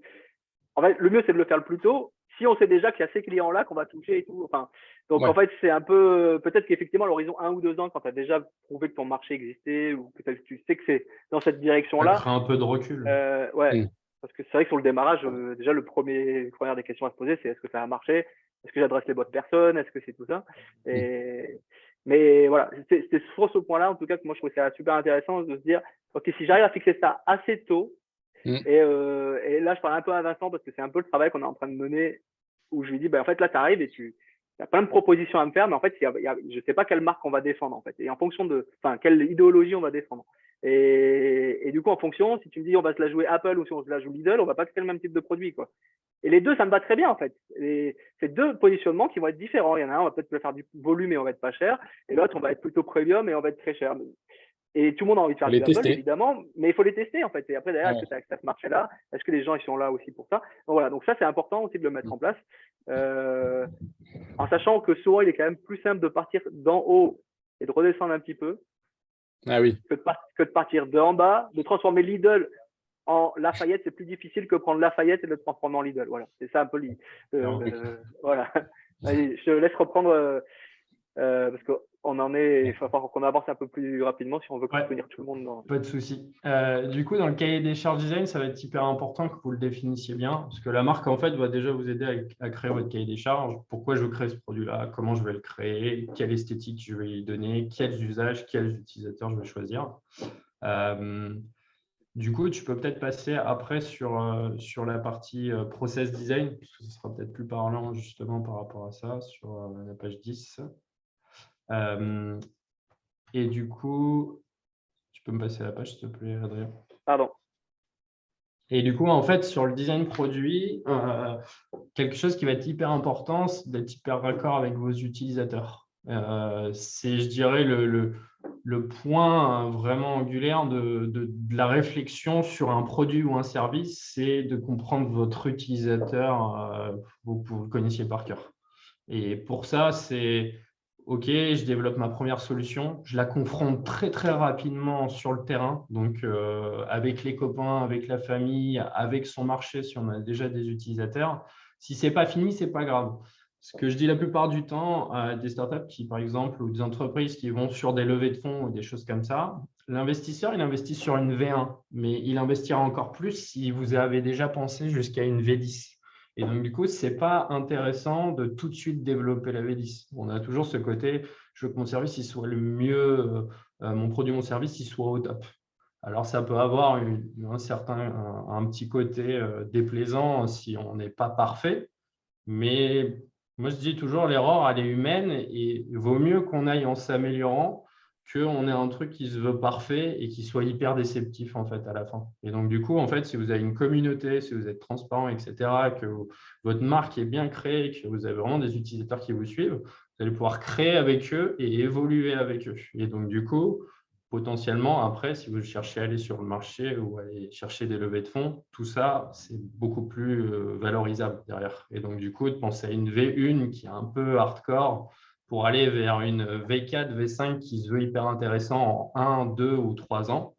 en fait, le mieux c'est de le faire le plus tôt. Si on sait déjà qu'il y a ces clients-là qu'on va toucher et tout. Enfin, donc en Ouais. fait, c'est un peu peut-être qu'effectivement à l'horizon 1 ou 2 ans, quand tu as déjà prouvé que ton marché existait ou que tu sais que c'est dans cette Ça direction-là, crée un peu de recul. ouais. Mm. Parce que c'est vrai que sur le démarrage, déjà première des questions à se poser, c'est est-ce que ça a marché? Est-ce que j'adresse les bonnes personnes? Est-ce que c'est tout ça? Mm. Mais voilà, c'est sur ce point-là, en tout cas, que moi je trouve ça super intéressant de se dire, ok, si j'arrive à fixer ça assez tôt, Mm. et là je parle un peu à Vincent parce que c'est un peu le travail qu'on est en train de mener, où je lui dis, ben, en fait là tu arrives et tu as plein de propositions à me faire, mais en fait je ne sais pas quelle marque on va défendre en fait, et en fonction enfin quelle idéologie on va défendre. Et du coup, en fonction, si tu me dis on va se la jouer Apple ou si on se la joue Lidl, on va pas créer le même type de produit, quoi. Et les deux, ça me va très bien, en fait. C'est deux positionnements qui vont être différents. Il y en a un, on va peut-être faire du volume et on va être pas cher. Et l'autre, on va être plutôt premium et on va être très cher. Et tout le monde a envie de Faut faire les du Apple, tester. évidemment, mais il faut les tester, en fait. Et après, derrière, est-ce que Ouais. tu as ce marché-là? Est-ce que les gens, ils sont là aussi pour ça? Donc voilà. Donc ça, c'est important aussi de le mettre Mm. en place. Euh, en sachant que souvent, il est quand même plus simple de partir d'en haut et de redescendre un petit peu Ah oui. que de partir d'en bas, de transformer Lidl en Lafayette, c'est plus difficile que prendre Lafayette et de le transformer en Lidl. Voilà, c'est ça un peu Alors, voilà. Allez, je te laisse reprendre parce qu'on en est, il va falloir qu'on avance un peu plus rapidement si on veut ouais, tenir tout le monde dans. pas de souci. Du coup, dans le cahier des charges design, ça va être hyper important que vous le définissiez bien, parce que la marque, en fait, va déjà vous aider à créer votre cahier des charges. Pourquoi je veux créer ce produit-là? Comment je vais le créer? Quelle esthétique je vais y donner? Quels usages? Quels utilisateurs je vais choisir? Du coup, tu peux peut-être passer après sur la partie process design, parce que ce sera peut-être plus parlant justement par rapport à ça, sur la page 10. Et du coup, tu peux me passer la page, s'il te plaît, Adrien. Pardon. Et du coup, en fait, sur le design produit, quelque chose qui va être hyper important, c'est d'être hyper raccord avec vos utilisateurs. C'est, je dirais, le point vraiment angulaire de la réflexion sur un produit ou un service, c'est de comprendre votre utilisateur, vous le connaissiez par cœur. Et pour ça, c'est OK, je développe ma première solution, je la confronte très, très rapidement sur le terrain, donc avec les copains, avec la famille, avec son marché, si on a déjà des utilisateurs. Si ce n'est pas fini, ce n'est pas grave. Ce que je dis la plupart du temps à des startups qui, par exemple, ou des entreprises qui vont sur des levées de fonds ou des choses comme ça, l'investisseur, il investit sur une V1, mais il investira encore plus si vous avez déjà pensé jusqu'à une V10. Et donc, du coup, ce n'est pas intéressant de tout de suite développer la V10. On a toujours ce côté, je veux que mon service il soit le mieux, mon produit, mon service, il soit au top. Alors, ça peut avoir un petit côté déplaisant si on n'est pas parfait, mais moi, je dis toujours, l'erreur, elle est humaine et il vaut mieux qu'on aille en s'améliorant qu'on ait un truc qui se veut parfait et qui soit hyper déceptif en fait à la fin. Et donc, du coup, en fait, si vous avez une communauté, si vous êtes transparent, etc., que votre marque est bien créée, que vous avez vraiment des utilisateurs qui vous suivent, vous allez pouvoir créer avec eux et évoluer avec eux. Et donc, du coup, potentiellement, après, si vous cherchez à aller sur le marché ou aller chercher des levées de fonds, tout ça, c'est beaucoup plus valorisable derrière. Et donc, du coup, de penser à une V1 qui est un peu hardcore pour aller vers une V4, V5 qui se veut hyper intéressant en 1, 2 ou 3 ans,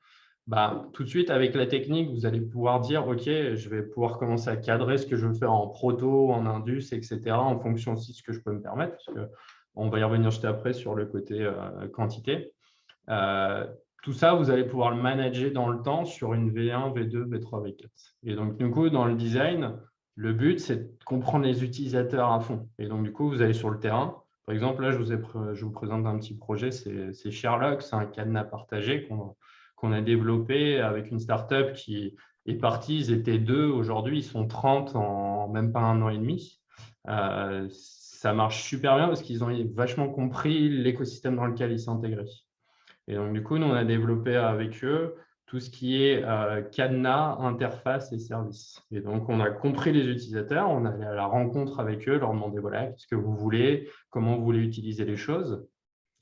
bah, tout de suite, avec la technique, vous allez pouvoir dire, OK, je vais pouvoir commencer à cadrer ce que je veux faire en proto, en indus, etc., en fonction aussi de ce que je peux me permettre, parce qu'on va y revenir juste après sur le côté quantité. Tout ça, vous allez pouvoir le manager dans le temps sur une V1, V2, V3, V4. Et donc, du coup, dans le design, le but, c'est de comprendre les utilisateurs à fond. Et donc, du coup, vous allez sur le terrain. Par exemple, là, je vous présente un petit projet, c'est Sherlock, c'est un cadenas partagé qu'on a développé avec une startup qui est partie. Ils étaient 2, aujourd'hui, ils sont 30 en même pas 1 an et demi. Ça marche super bien parce qu'ils ont vachement compris l'écosystème dans lequel ils s'intégraient. Et donc, du coup, nous, on a développé avec eux tout ce qui est cadenas, interface et services. Et donc, on a compris les utilisateurs, on allait à la rencontre avec eux, leur demander, voilà, qu'est-ce que vous voulez, comment vous voulez utiliser les choses.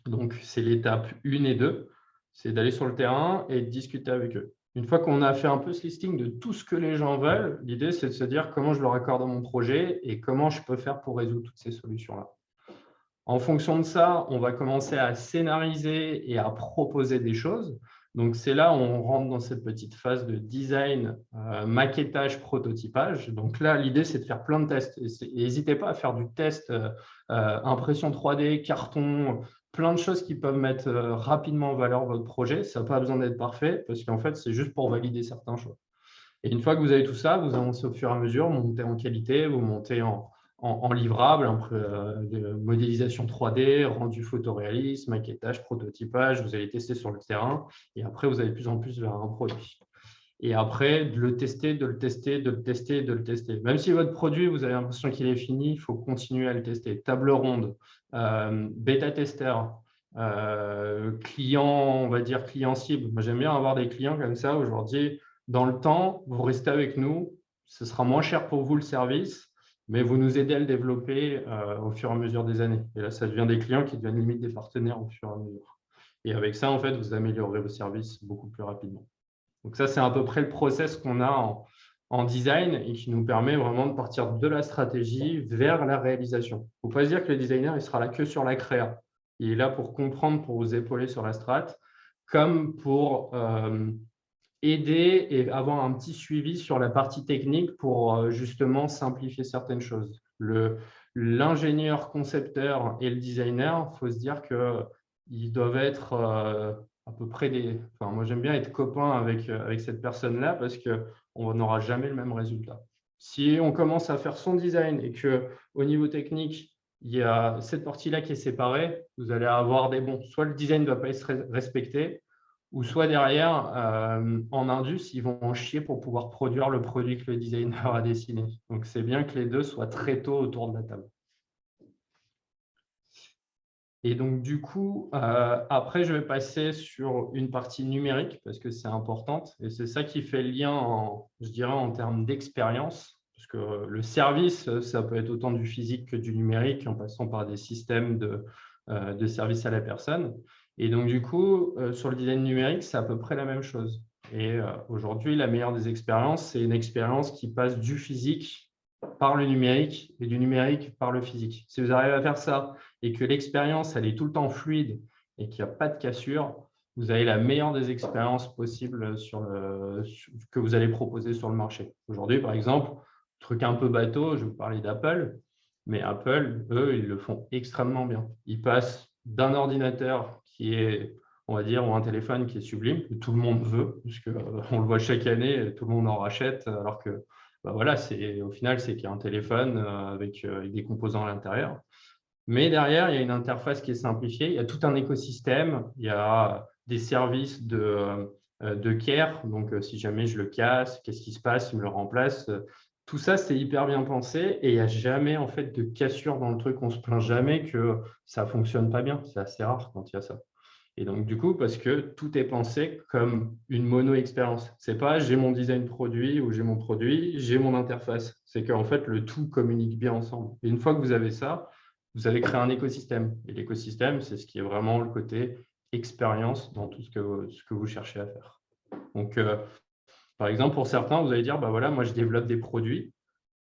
Donc, c'est l'étape 1 et 2, c'est d'aller sur le terrain et de discuter avec eux. Une fois qu'on a fait un peu ce listing de tout ce que les gens veulent, l'idée, c'est de se dire comment je leur accorde mon projet et comment je peux faire pour résoudre toutes ces solutions-là. En fonction de ça, on va commencer à scénariser et à proposer des choses. Donc, c'est là où on rentre dans cette petite phase de design, maquettage, prototypage. Donc là, l'idée, c'est de faire plein de tests. Et n'hésitez pas à faire du test impression 3D, carton, plein de choses qui peuvent mettre rapidement en valeur votre projet. Ça n'a pas besoin d'être parfait parce qu'en fait, c'est juste pour valider certains choix. Et une fois que vous avez tout ça, vous avancez au fur et à mesure, vous montez en qualité, vous montez en livrable, de modélisation 3D, rendu photoréaliste, maquettage, prototypage, vous allez tester sur le terrain et après, vous allez de plus en plus vers un produit. Et après, de le tester, de le tester, de le tester, de le tester. Même si votre produit, vous avez l'impression qu'il est fini, il faut continuer à le tester. Table ronde, bêta-testeur, client, on va dire client cible. Moi, j'aime bien avoir des clients comme ça aujourd'hui. Dans le temps, vous restez avec nous, ce sera moins cher pour vous le service, mais vous nous aidez à le développer au fur et à mesure des années. Et là, ça devient des clients qui deviennent limite des partenaires au fur et à mesure. Et avec ça, en fait, vous améliorerez vos services beaucoup plus rapidement. Donc ça, c'est à peu près le process qu'on a en design et qui nous permet vraiment de partir de la stratégie vers la réalisation. Il ne faut pas se dire que le designer, il sera là que sur la créa. Il est là pour comprendre, pour vous épauler sur la strat, comme pour aider et avoir un petit suivi sur la partie technique pour justement simplifier certaines choses. L'ingénieur concepteur et le designer, il faut se dire qu'ils doivent être à peu près des… Enfin, moi, j'aime bien être copain avec cette personne-là parce qu'on n'aura jamais le même résultat. Si on commence à faire son design et qu'au niveau technique, il y a cette partie-là qui est séparée, vous allez avoir des bons. Soit le design ne va pas être respecté, ou soit derrière, en Indus, ils vont en chier pour pouvoir produire le produit que le designer a dessiné. Donc, c'est bien que les deux soient très tôt autour de la table. Et donc, du coup, après, je vais passer sur une partie numérique parce que c'est importante. Et c'est ça qui fait le lien, je dirais, en termes d'expérience. Parce que le service, ça peut être autant du physique que du numérique en passant par des systèmes de service à la personne. Et donc, du coup, sur le design numérique, c'est à peu près la même chose. Et aujourd'hui, la meilleure des expériences, c'est une expérience qui passe du physique par le numérique et du numérique par le physique. Si vous arrivez à faire ça et que l'expérience, elle est tout le temps fluide et qu'il n'y a pas de cassure, vous avez la meilleure des expériences possibles que vous allez proposer sur le marché. Aujourd'hui, par exemple, truc un peu bateau, je vais vous parler d'Apple. Mais Apple, eux, ils le font extrêmement bien. Ils passent d'un ordinateur qui est, on va dire, ou un téléphone qui est sublime, que tout le monde veut, puisqu'on le voit chaque année, tout le monde en rachète, alors que bah voilà, au final, c'est qu'il y a un téléphone avec des composants à l'intérieur. Mais derrière, il y a une interface qui est simplifiée, il y a tout un écosystème, il y a des services de care, donc si jamais je le casse, qu'est-ce qui se passe, il me le remplace. Tout ça, c'est hyper bien pensé et il n'y a jamais en fait de cassure dans le truc. On ne se plaint jamais que ça ne fonctionne pas bien. C'est assez rare quand il y a ça. Et donc, du coup, parce que tout est pensé comme une mono-expérience. C'est pas j'ai mon design produit ou j'ai mon produit, j'ai mon interface. C'est qu'en fait, le tout communique bien ensemble. Et une fois que vous avez ça, vous avez créé un écosystème. Et l'écosystème, c'est ce qui est vraiment le côté expérience dans tout ce que vous cherchez à faire. Donc, par exemple, pour certains, vous allez dire, bah voilà, moi, je développe des produits.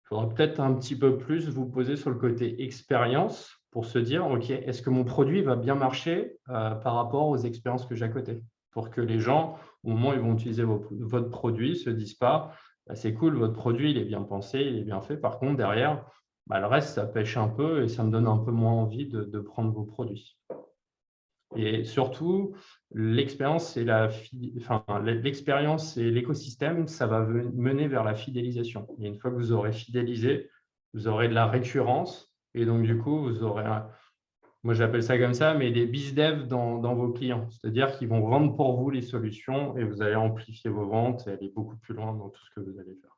Il faudra peut-être un petit peu plus vous poser sur le côté expérience pour se dire, OK, est-ce que mon produit va bien marcher par rapport aux expériences que j'ai à côté? Pour que les gens, au moment où ils vont utiliser votre produit, ne se disent pas, bah, c'est cool, votre produit, il est bien pensé, il est bien fait. Par contre, derrière, bah, le reste, ça pêche un peu et ça me donne un peu moins envie de prendre vos produits. Et surtout, l'expérience et l'expérience et l'écosystème, ça va mener vers la fidélisation. Et une fois que vous aurez fidélisé, vous aurez de la récurrence. Et donc, du coup, vous aurez, moi j'appelle ça comme ça, mais des BizDev dans vos clients. C'est-à-dire qu'ils vont vendre pour vous les solutions et vous allez amplifier vos ventes et aller beaucoup plus loin dans tout ce que vous allez faire.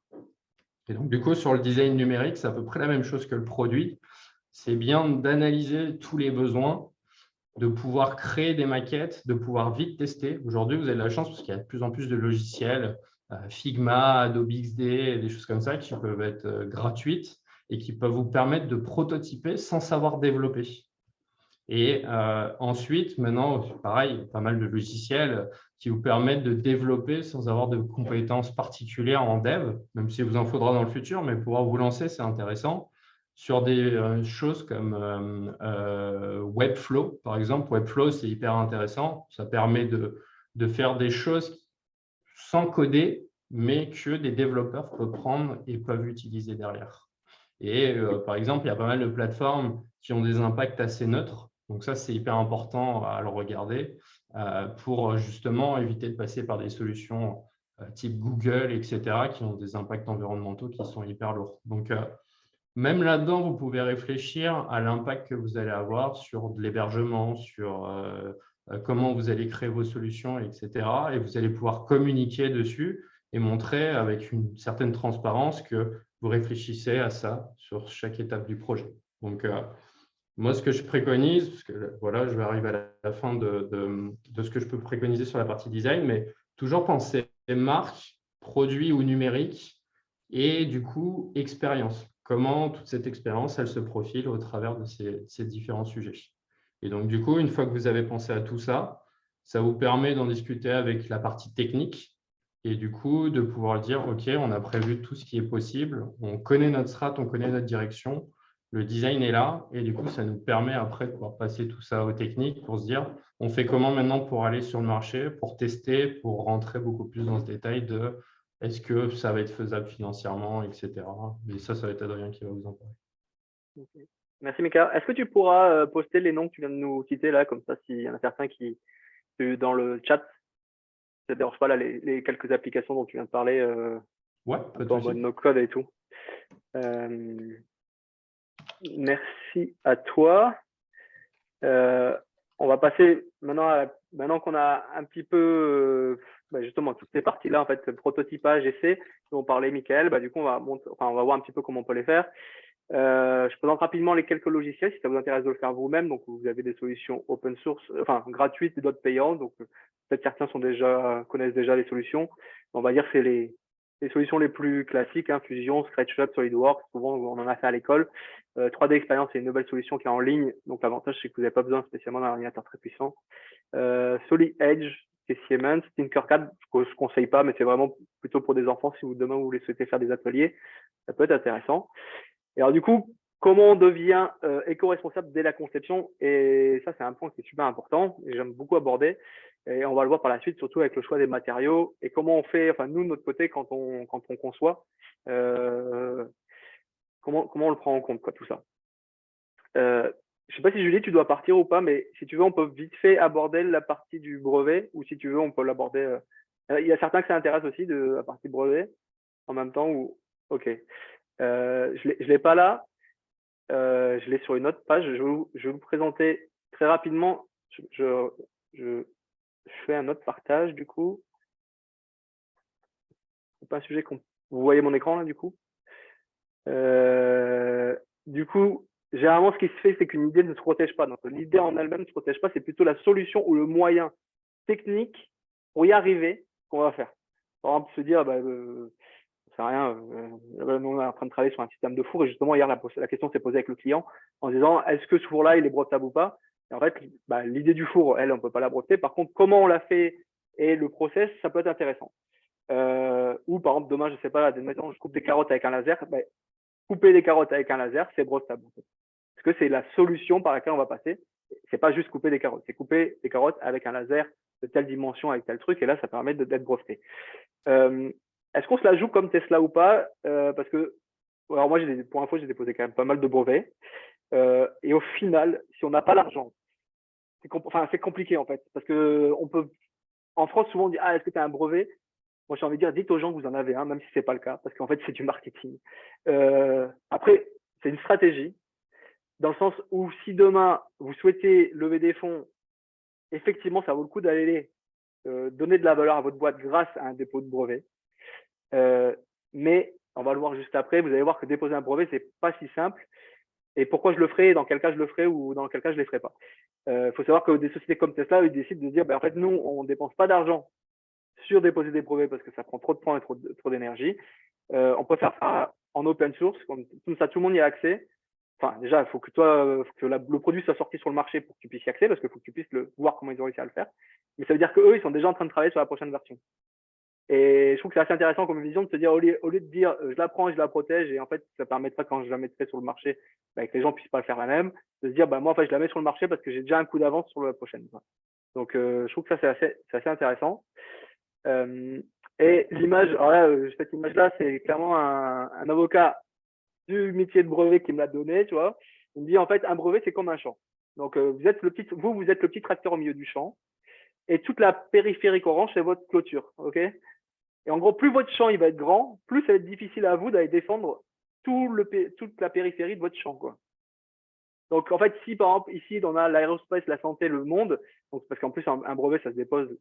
Et donc, du coup, sur le design numérique, c'est à peu près la même chose que le produit. C'est bien d'analyser tous les besoins, de pouvoir créer des maquettes, de pouvoir vite tester. Aujourd'hui, vous avez de la chance parce qu'il y a de plus en plus de logiciels, Figma, Adobe XD, des choses comme ça qui peuvent être gratuites et qui peuvent vous permettre de prototyper sans savoir développer. Et ensuite, maintenant, pareil, il y a pas mal de logiciels qui vous permettent de développer sans avoir de compétences particulières en dev, même si vous en faudra dans le futur, mais pouvoir vous lancer, c'est intéressant. Sur des choses comme Webflow, par exemple. Webflow, c'est hyper intéressant. Ça permet de faire des choses sans coder, mais que des développeurs peuvent prendre et peuvent utiliser derrière. Et par exemple, il y a pas mal de plateformes qui ont des impacts assez neutres. Donc ça, c'est hyper important à le regarder pour justement éviter de passer par des solutions type Google, etc., qui ont des impacts environnementaux qui sont hyper lourds. Donc, même là-dedans, vous pouvez réfléchir à l'impact que vous allez avoir sur de l'hébergement, sur comment vous allez créer vos solutions, etc. Et vous allez pouvoir communiquer dessus et montrer avec une certaine transparence que vous réfléchissez à ça sur chaque étape du projet. Donc, moi, ce que je préconise, parce que voilà, je vais arriver à la fin de ce que je peux préconiser sur la partie design, mais toujours penser marque, produit ou numérique et du coup, expérience. Comment toute cette expérience, elle se profile au travers de ces différents sujets. Et donc, du coup, une fois que vous avez pensé à tout ça, ça vous permet d'en discuter avec la partie technique et du coup, de pouvoir dire, OK, on a prévu tout ce qui est possible, on connaît notre strat, on connaît notre direction, le design est là et du coup, ça nous permet après de pouvoir passer tout ça aux techniques pour se dire, on fait comment maintenant pour aller sur le marché, pour tester, pour rentrer beaucoup plus dans ce détail de est-ce que ça va être faisable financièrement, etc. Et ça va être Adrien qui va vous en parler. Okay. Merci Mika. Est-ce que tu pourras poster les noms que tu viens de nous citer là, comme ça, s'il y en a certains qui dans le chat, ça ne dérange pas là, les quelques applications dont tu viens de parler, ouais, un peu en mode no code et tout. Merci à toi. On va passer maintenant qu'on a un petit peu justement toutes ces parties-là, en fait, prototypage, essai, dont parlait Michael, du coup, on va voir un petit peu comment on peut les faire. Je présente rapidement les quelques logiciels si ça vous intéresse de le faire vous-même. Donc, vous avez des solutions open source, enfin gratuites et d'autres payantes. Donc, peut-être certains connaissent déjà les solutions. On va dire que c'est les solutions les plus classiques, hein, Fusion, SketchUp, SolidWorks. Souvent, on en a fait à l'école. 3D Experience, c'est une nouvelle solution qui est en ligne. Donc, l'avantage, c'est que vous n'avez pas besoin spécialement d'un ordinateur très puissant. Solid Edge, c'est Siemens. Tinkercad, je ne conseille pas, mais c'est vraiment plutôt pour des enfants. Si demain, vous voulez souhaiter faire des ateliers, ça peut être intéressant. Et alors, du coup, comment on devient éco-responsable dès la conception? Et ça, c'est un point qui est super important et j'aime beaucoup aborder. Et on va le voir par la suite, surtout avec le choix des matériaux et comment on fait, enfin, nous, de notre côté, quand on conçoit, comment on le prend en compte, quoi, tout ça. Je sais pas si Julie, tu dois partir ou pas, mais si tu veux, on peut vite fait aborder la partie du brevet, ou si tu veux, on peut l'aborder. Il y a certains que ça intéresse aussi, la partie brevet, en même temps. Ok. Je l'ai pas là. Je l'ai sur une autre page. Je vais vous présenter très rapidement. Je fais un autre partage, du coup. C'est pas un sujet qu'on. Vous voyez mon écran, là, du coup. Du coup, généralement, ce qui se fait, c'est qu'une idée ne se protège pas. Donc, l'idée en elle-même ne se protège pas, c'est plutôt la solution ou le moyen technique pour y arriver qu'on va faire. Par exemple, se dire, c'est rien, nous, on est en train de travailler sur un système de four et justement, hier, la question s'est posée avec le client en disant, est-ce que ce four-là, il est brevetable ou pas? Et en fait, l'idée du four, elle, on ne peut pas la breveter. Par contre, comment on l'a fait et le process, ça peut être intéressant. Ou par exemple, demain, je sais pas, admettons, je coupe des carottes avec un laser, couper des carottes avec un laser, c'est brevetable. Parce que c'est la solution par laquelle on va passer. C'est pas juste couper des carottes, c'est couper des carottes avec un laser de telle dimension, avec tel truc, et là, ça permet d'être breveté. Est-ce qu'on se la joue comme Tesla ou pas? Parce que, alors moi, pour info, j'ai déposé quand même pas mal de brevets. Et au final, si on n'a pas l'argent, c'est compliqué en fait. Parce que en France, souvent on dit, ah, est-ce que tu as un brevet? Moi, j'ai envie de dire, dites aux gens que vous en avez un, même si c'est pas le cas, parce qu'en fait, c'est du marketing. Après, c'est une stratégie, dans le sens où si demain, vous souhaitez lever des fonds, effectivement, ça vaut le coup d'aller donner de la valeur à votre boîte grâce à un dépôt de brevet. Mais, on va le voir juste après, vous allez voir que déposer un brevet, c'est pas si simple. Et pourquoi je le ferai, dans quel cas je le ferai ou dans quel cas je ne le ferai pas. Faut savoir que des sociétés comme Tesla, ils décident de dire, en fait, nous, on ne dépense pas d'argent sur déposer des brevets parce que ça prend trop de temps et trop d'énergie. On peut faire ça en open source, comme ça, tout le monde y a accès. Enfin, déjà, il faut que le produit soit sorti sur le marché pour que tu puisses y accéder, parce qu'il faut que tu puisses voir comment ils ont réussi à le faire. Mais ça veut dire qu'eux, ils sont déjà en train de travailler sur la prochaine version. Et je trouve que c'est assez intéressant comme vision de se dire, au lieu de dire, je la prends et je la protège, et en fait, ça permettra quand je la mettrai sur le marché, que les gens puissent pas faire la même, de se dire, moi, en fait, je la mets sur le marché parce que j'ai déjà un coup d'avance sur la prochaine. Donc, je trouve que ça, c'est assez intéressant. Et l'image, alors là, cette image-là, c'est clairement un avocat du métier de brevet qui me l'a donné, tu vois. Il me dit, en fait, un brevet, c'est comme un champ. Donc, vous êtes le petit tracteur au milieu du champ, et toute la périphérique orange, c'est votre clôture, ok? Et en gros, plus votre champ il va être grand, plus ça va être difficile à vous d'aller défendre toute la périphérie de votre champ, quoi. Donc, en fait, si par exemple, ici, on a l'aérospace, la santé, le monde, donc, parce qu'en plus, un brevet, ça se dépose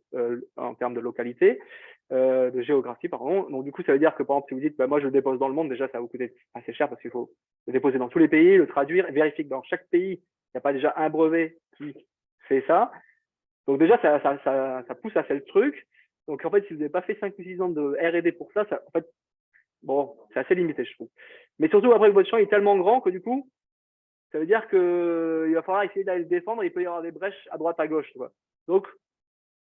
en termes de localité, de géographie, pardon. Donc, du coup, ça veut dire que, par exemple, si vous dites, moi, je le dépose dans le monde, déjà, ça va vous coûter assez cher parce qu'il faut le déposer dans tous les pays, le traduire, et vérifier que dans chaque pays, il n'y a pas déjà un brevet qui fait ça. Donc, déjà, ça pousse à faire le truc. Donc, en fait, si vous n'avez pas fait 5 ou 6 ans de R&D pour ça, en fait, bon, c'est assez limité, je trouve. Mais surtout, après, votre champ est tellement grand que du coup, ça veut dire qu'il va falloir essayer d'aller le défendre. Il peut y avoir des brèches à droite, à gauche, tu vois. Donc,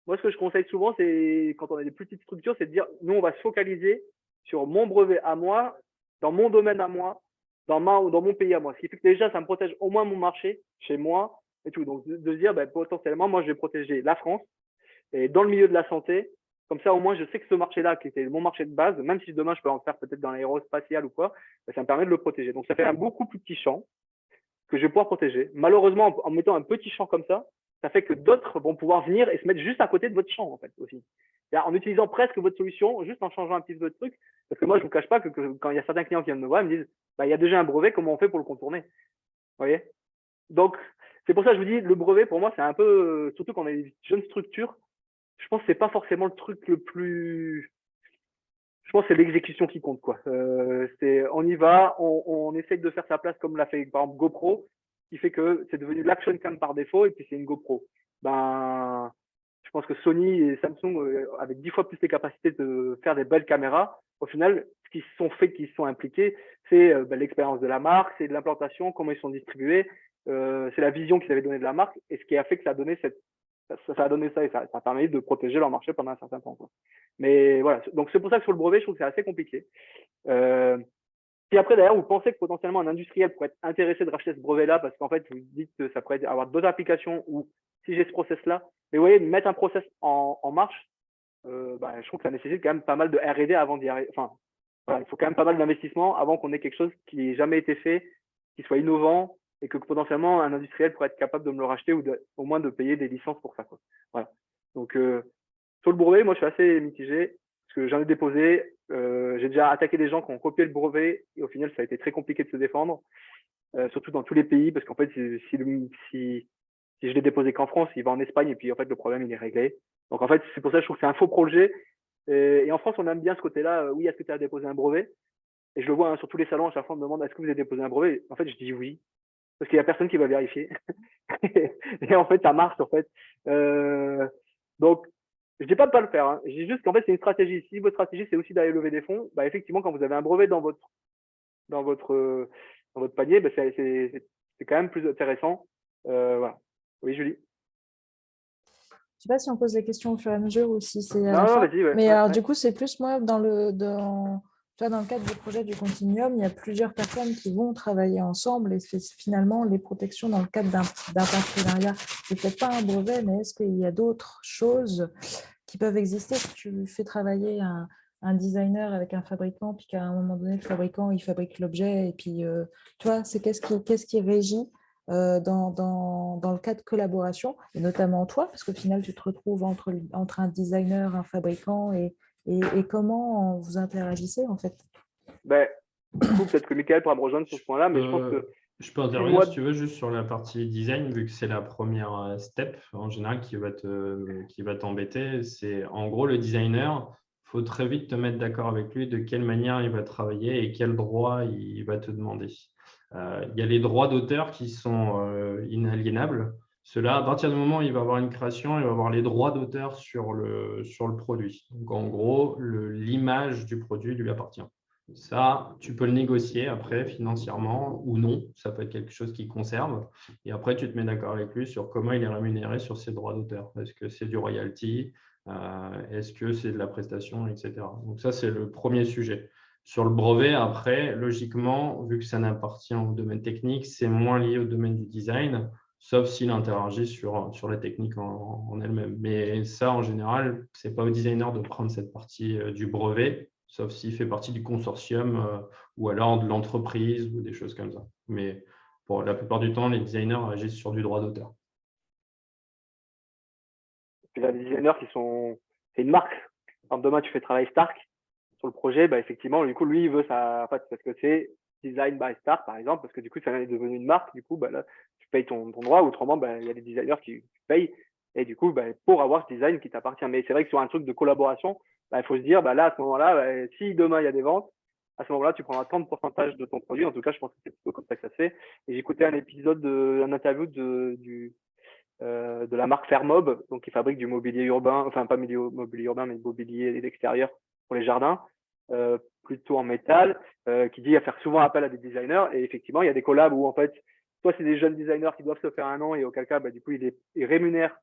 moi, ce que je conseille souvent, c'est quand on a des plus petites structures, c'est de dire, nous, on va se focaliser sur mon brevet à moi, dans mon domaine à moi, dans mon pays à moi. Ce qui fait que déjà, ça me protège au moins mon marché, chez moi, et tout. Donc, de se dire, potentiellement, moi, je vais protéger la France et dans le milieu de la santé. Comme ça, au moins, je sais que ce marché-là, qui était mon marché de base, même si demain, je peux en faire peut-être dans l'aérospatial ou quoi, ça me permet de le protéger. Donc, ça fait un beaucoup plus petit champ que je vais pouvoir protéger. Malheureusement, en mettant un petit champ comme ça fait que d'autres vont pouvoir venir et se mettre juste à côté de votre champ, en fait, aussi. En utilisant presque votre solution, juste en changeant un petit peu de truc. Parce que moi, je ne vous cache pas que quand il y a certains clients qui viennent me voir, ils me disent, il y a déjà un brevet, comment on fait pour le contourner? Vous voyez? Donc, c'est pour ça que je vous dis, le brevet, pour moi, c'est un peu, surtout quand on a des jeunes structures, je pense que c'est pas forcément le truc le plus. Je pense que c'est l'exécution qui compte, quoi. On y va, on essaye de faire sa place comme l'a fait par exemple GoPro, qui fait que c'est devenu l'action cam par défaut et puis c'est une GoPro. Je pense que Sony et Samsung, avec 10 fois plus les capacités de faire des belles caméras, au final, ce qu'ils se sont fait, qu'ils se sont impliqués, c'est l'expérience de la marque, c'est de l'implantation, comment ils sont distribués, c'est la vision qu'ils avaient donnée de la marque et ce qui a fait que ça a donné ça a donné ça et ça a permis de protéger leur marché pendant un certain temps, quoi. Mais voilà, donc c'est pour ça que sur le brevet, je trouve que c'est assez compliqué. Si après, d'ailleurs, vous pensez que potentiellement un industriel pourrait être intéressé de racheter ce brevet-là, parce qu'en fait, vous dites que ça pourrait avoir d'autres applications ou si j'ai ce process-là, mais vous voyez, mettre un process en marche, je trouve que ça nécessite quand même pas mal de R&D avant d'y arriver. Enfin, voilà, il faut quand même pas mal d'investissement avant qu'on ait quelque chose qui n'ait jamais été fait, qui soit innovant et que potentiellement un industriel pourrait être capable de me le racheter ou au moins de payer des licences pour ça, quoi. Voilà. Donc, sur le brevet, moi, je suis assez mitigé parce que j'en ai déposé. J'ai déjà attaqué des gens qui ont copié le brevet et au final, ça a été très compliqué de se défendre, surtout dans tous les pays parce qu'en fait, si je l'ai déposé qu'en France, il va en Espagne et puis en fait, le problème, il est réglé. Donc, en fait, c'est pour ça que je trouve que c'est un faux projet. Et en France, on aime bien ce côté-là. Oui, est-ce que tu as déposé un brevet? Et je le vois hein, sur tous les salons, à chaque fois, on me demande est-ce que vous avez déposé un brevet? En fait, je dis oui, parce qu'il n'y a personne qui va vérifier. Et en fait, ça marche, en fait. Donc, je dis pas de pas le faire. Hein. Je dis juste qu'en fait, c'est une stratégie. Si votre stratégie, c'est aussi d'aller lever des fonds, bah, effectivement, quand vous avez un brevet dans votre panier, bah, c'est quand même plus intéressant. Voilà. Oui, Julie. Je sais pas si on pose des questions au fur et à mesure ou si c'est à Non, la fin. vas-y. Ouais, Mais ouais, alors, ouais. du coup, c'est plus moi, tu vois, dans le cadre du projet du Continuum, il y a plusieurs personnes qui vont travailler ensemble et finalement, les protections dans le cadre d'un partenariat, c'est peut-être pas un brevet, mais est-ce qu'il y a d'autres choses qui peuvent exister si tu fais travailler un designer avec un fabricant, puis qu'à un moment donné, le fabricant, il fabrique l'objet, et puis, tu vois, c'est qu'est-ce qui régit dans le cas de collaboration, et notamment toi, parce qu'au final, tu te retrouves entre un designer, un fabricant, et comment vous interagissez, en fait. Ben, du coup, peut-être que Michael pourra me rejoindre sur ce point-là, mais je pense que je peux intervenir si tu veux, juste sur la partie design, vu que c'est la première step en général qui va t'embêter. C'est en gros le designer, il faut très vite te mettre d'accord avec lui de quelle manière il va travailler et quel droit il va te demander. Il y a les droits d'auteur qui sont inaliénables. Cela, à partir du moment où il va avoir une création, il va avoir les droits d'auteur sur le produit. Donc en gros, l'image du produit lui appartient. Ça, tu peux le négocier après financièrement ou non. Ça peut être quelque chose qui conserve. Et après, tu te mets d'accord avec lui sur comment il est rémunéré sur ses droits d'auteur. Est-ce que c'est du royalty? Est-ce que c'est de la prestation, etc. Donc ça, c'est le premier sujet. Sur le brevet, après, logiquement, vu que ça n'appartient au domaine technique, c'est moins lié au domaine du design, sauf s'il interagit sur la technique en elle-même. Mais ça, en général, ce n'est pas au designer de prendre cette partie du brevet, sauf s'il fait partie du consortium ou alors de l'entreprise ou des choses comme ça. Mais pour la plupart du temps, les designers agissent sur du droit d'auteur. il y a des designers c'est une marque. Quand demain, tu fais travailler Stark sur le projet, bah, effectivement, du coup, lui, il veut ça, en fait, parce que c'est Design by Stark, par exemple, parce que du coup, ça est devenu une marque. Du coup, bah, là, tu payes ton droit. Autrement, bah, il y a des designers qui payent. Et du coup, bah, pour avoir ce design qui t'appartient. Mais c'est vrai que sur un truc de collaboration, bah, il faut se dire, bah, là, à ce moment-là, bah, si demain, il y a des ventes, à ce moment-là, tu prendras tant de pourcentage de ton produit. En tout cas, je pense que c'est plutôt comme ça que ça se fait. Et j'ai écouté un épisode, un interview de la marque Fermob, donc qui fabrique du mobilier urbain, enfin pas mobilier urbain, mais mobilier d'extérieur pour les jardins, plutôt en métal, qui dit à faire souvent appel à des designers. Et effectivement, il y a des collabs où en fait, soit c'est des jeunes designers qui doivent se faire un nom et auquel cas, bah, du coup, ils rémunèrent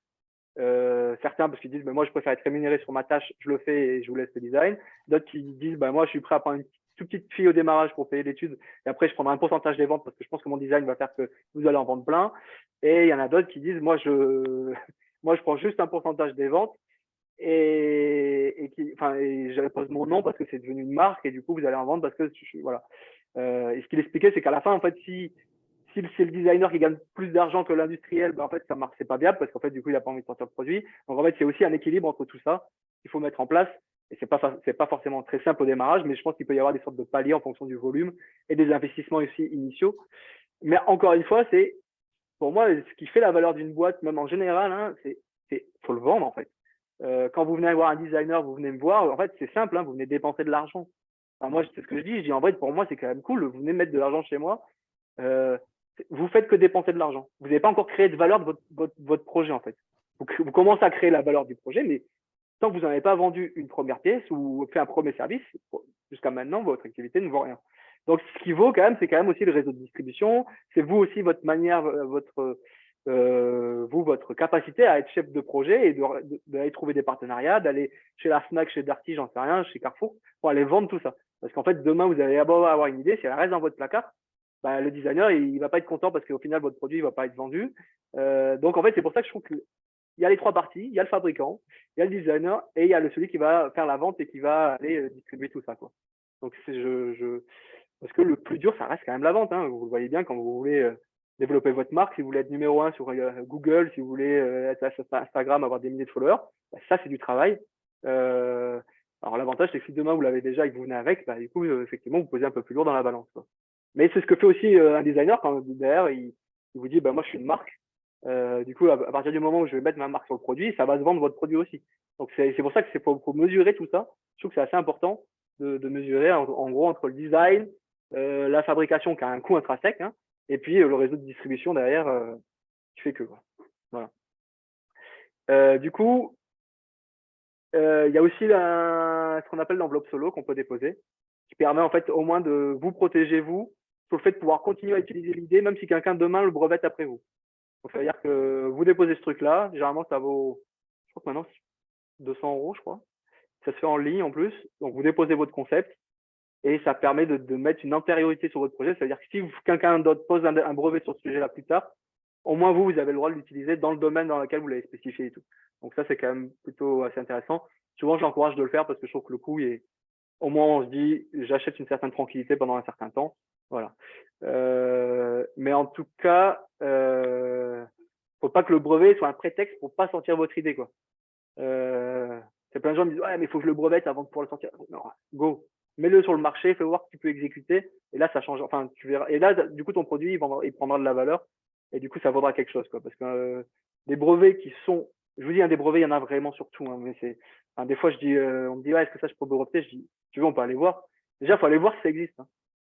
certains parce qu'ils disent bah, moi je préfère être rémunéré sur ma tâche, je le fais et je vous laisse le design. D'autres qui disent bah, moi je suis prêt à prendre une toute petite fille au démarrage pour payer l'étude et après je prendrai un pourcentage des ventes parce que je pense que mon design va faire que vous allez en vendre plein. Et il y en a d'autres qui disent moi je prends juste un pourcentage des ventes et je pose mon nom parce que c'est devenu une marque et du coup vous allez en vendre parce que voilà. Et ce qu'il expliquait c'est qu'à la fin en fait si c'est le designer qui gagne plus d'argent que l'industriel, ben en fait, ça marche, c'est pas viable parce qu'en fait, du coup, il n'a pas envie de sortir le produit. Donc, en fait, c'est aussi un équilibre entre tout ça qu'il faut mettre en place. Et c'est pas forcément très simple au démarrage, mais je pense qu'il peut y avoir des sortes de paliers en fonction du volume et des investissements aussi initiaux. Mais encore une fois, c'est, pour moi, ce qui fait la valeur d'une boîte, même en général, hein, faut le vendre, en fait. Quand vous venez voir un designer, vous venez me voir, en fait, c'est simple, hein, vous venez dépenser de l'argent. Enfin, moi, c'est ce que je dis en vrai, pour moi, c'est quand même cool, vous venez mettre de l'argent chez moi. Vous faites que dépenser de l'argent. Vous n'avez pas encore créé de valeur de votre projet, en fait. Vous commencez à créer la valeur du projet, mais tant que vous n'en avez pas vendu une première pièce ou fait un premier service, jusqu'à maintenant, votre activité ne vaut rien. Donc, ce qui vaut quand même, c'est quand même aussi le réseau de distribution. C'est vous aussi votre manière, votre capacité à être chef de projet et d'aller trouver des partenariats, d'aller chez la Fnac, chez Darty, j'en sais rien, chez Carrefour, pour aller vendre tout ça. Parce qu'en fait, demain, vous allez avoir une idée, si elle reste dans votre placard, bah, le designer, il va pas être content parce qu'au final, votre produit, il va pas être vendu. Donc, en fait, c'est pour ça que je trouve qu'il y a les trois parties. Il y a le fabricant, il y a le designer et il y a celui qui va faire la vente et qui va aller distribuer tout ça, quoi. Donc, parce que le plus dur, ça reste quand même la vente, hein. Vous le voyez bien quand vous voulez développer votre marque, si vous voulez être numéro 1 sur Google, si vous voulez être sur Instagram, avoir des milliers de followers, bah, ça, c'est du travail. Alors, l'avantage, c'est que si demain, vous l'avez déjà et que vous venez avec, bah, du coup, effectivement, vous posez un peu plus lourd dans la balance, quoi. Mais c'est ce que fait aussi un designer quand derrière, il vous dit, bah, moi, je suis une marque. Du coup, à partir du moment où je vais mettre ma marque sur le produit, ça va se vendre votre produit aussi. Donc, c'est pour ça que c'est faut mesurer tout ça. Je trouve que c'est assez important de mesurer, en gros, entre le design, la fabrication qui a un coût intrinsèque, hein, et puis le réseau de distribution derrière qui fait que, quoi. Voilà. Du coup, il y a aussi ce qu'on appelle l'enveloppe solo qu'on peut déposer, qui permet en fait au moins de vous protéger, vous, sur le fait de pouvoir continuer à utiliser l'idée, même si quelqu'un demain le brevette après vous. Donc, ça veut dire que vous déposez ce truc-là, généralement ça vaut, je crois que maintenant, 200 €, je crois. Ça se fait en ligne en plus. Donc, vous déposez votre concept et ça permet de mettre une antériorité sur votre projet. Ça veut dire que si quelqu'un d'autre pose un brevet sur ce sujet-là plus tard, au moins vous avez le droit de l'utiliser dans le domaine dans lequel vous l'avez spécifié et tout. Donc ça, c'est quand même plutôt assez intéressant. Souvent, j'encourage de le faire parce que je trouve que le coût est, au moins on se dit, j'achète une certaine tranquillité pendant un certain temps. Voilà. Mais en tout cas, faut pas que le brevet soit un prétexte pour pas sortir votre idée, quoi. C'est plein de gens qui me disent, ouais, mais il faut que je le brevette avant de pouvoir le sortir. Non, go. Mets-le sur le marché, fais voir que tu peux exécuter. Et là, ça change. Enfin, tu verras. Et là, du coup, ton produit, il prendra de la valeur. Et du coup, ça vaudra quelque chose, quoi. Parce que des brevets qui sont, je vous dis, des brevets, il y en a vraiment sur tout, hein, mais c'est, enfin, des fois, je dis, on me dit, ouais, est-ce que ça, je peux breveter? Je dis, tu veux, on peut aller voir. Déjà, il faut aller voir si ça existe, hein.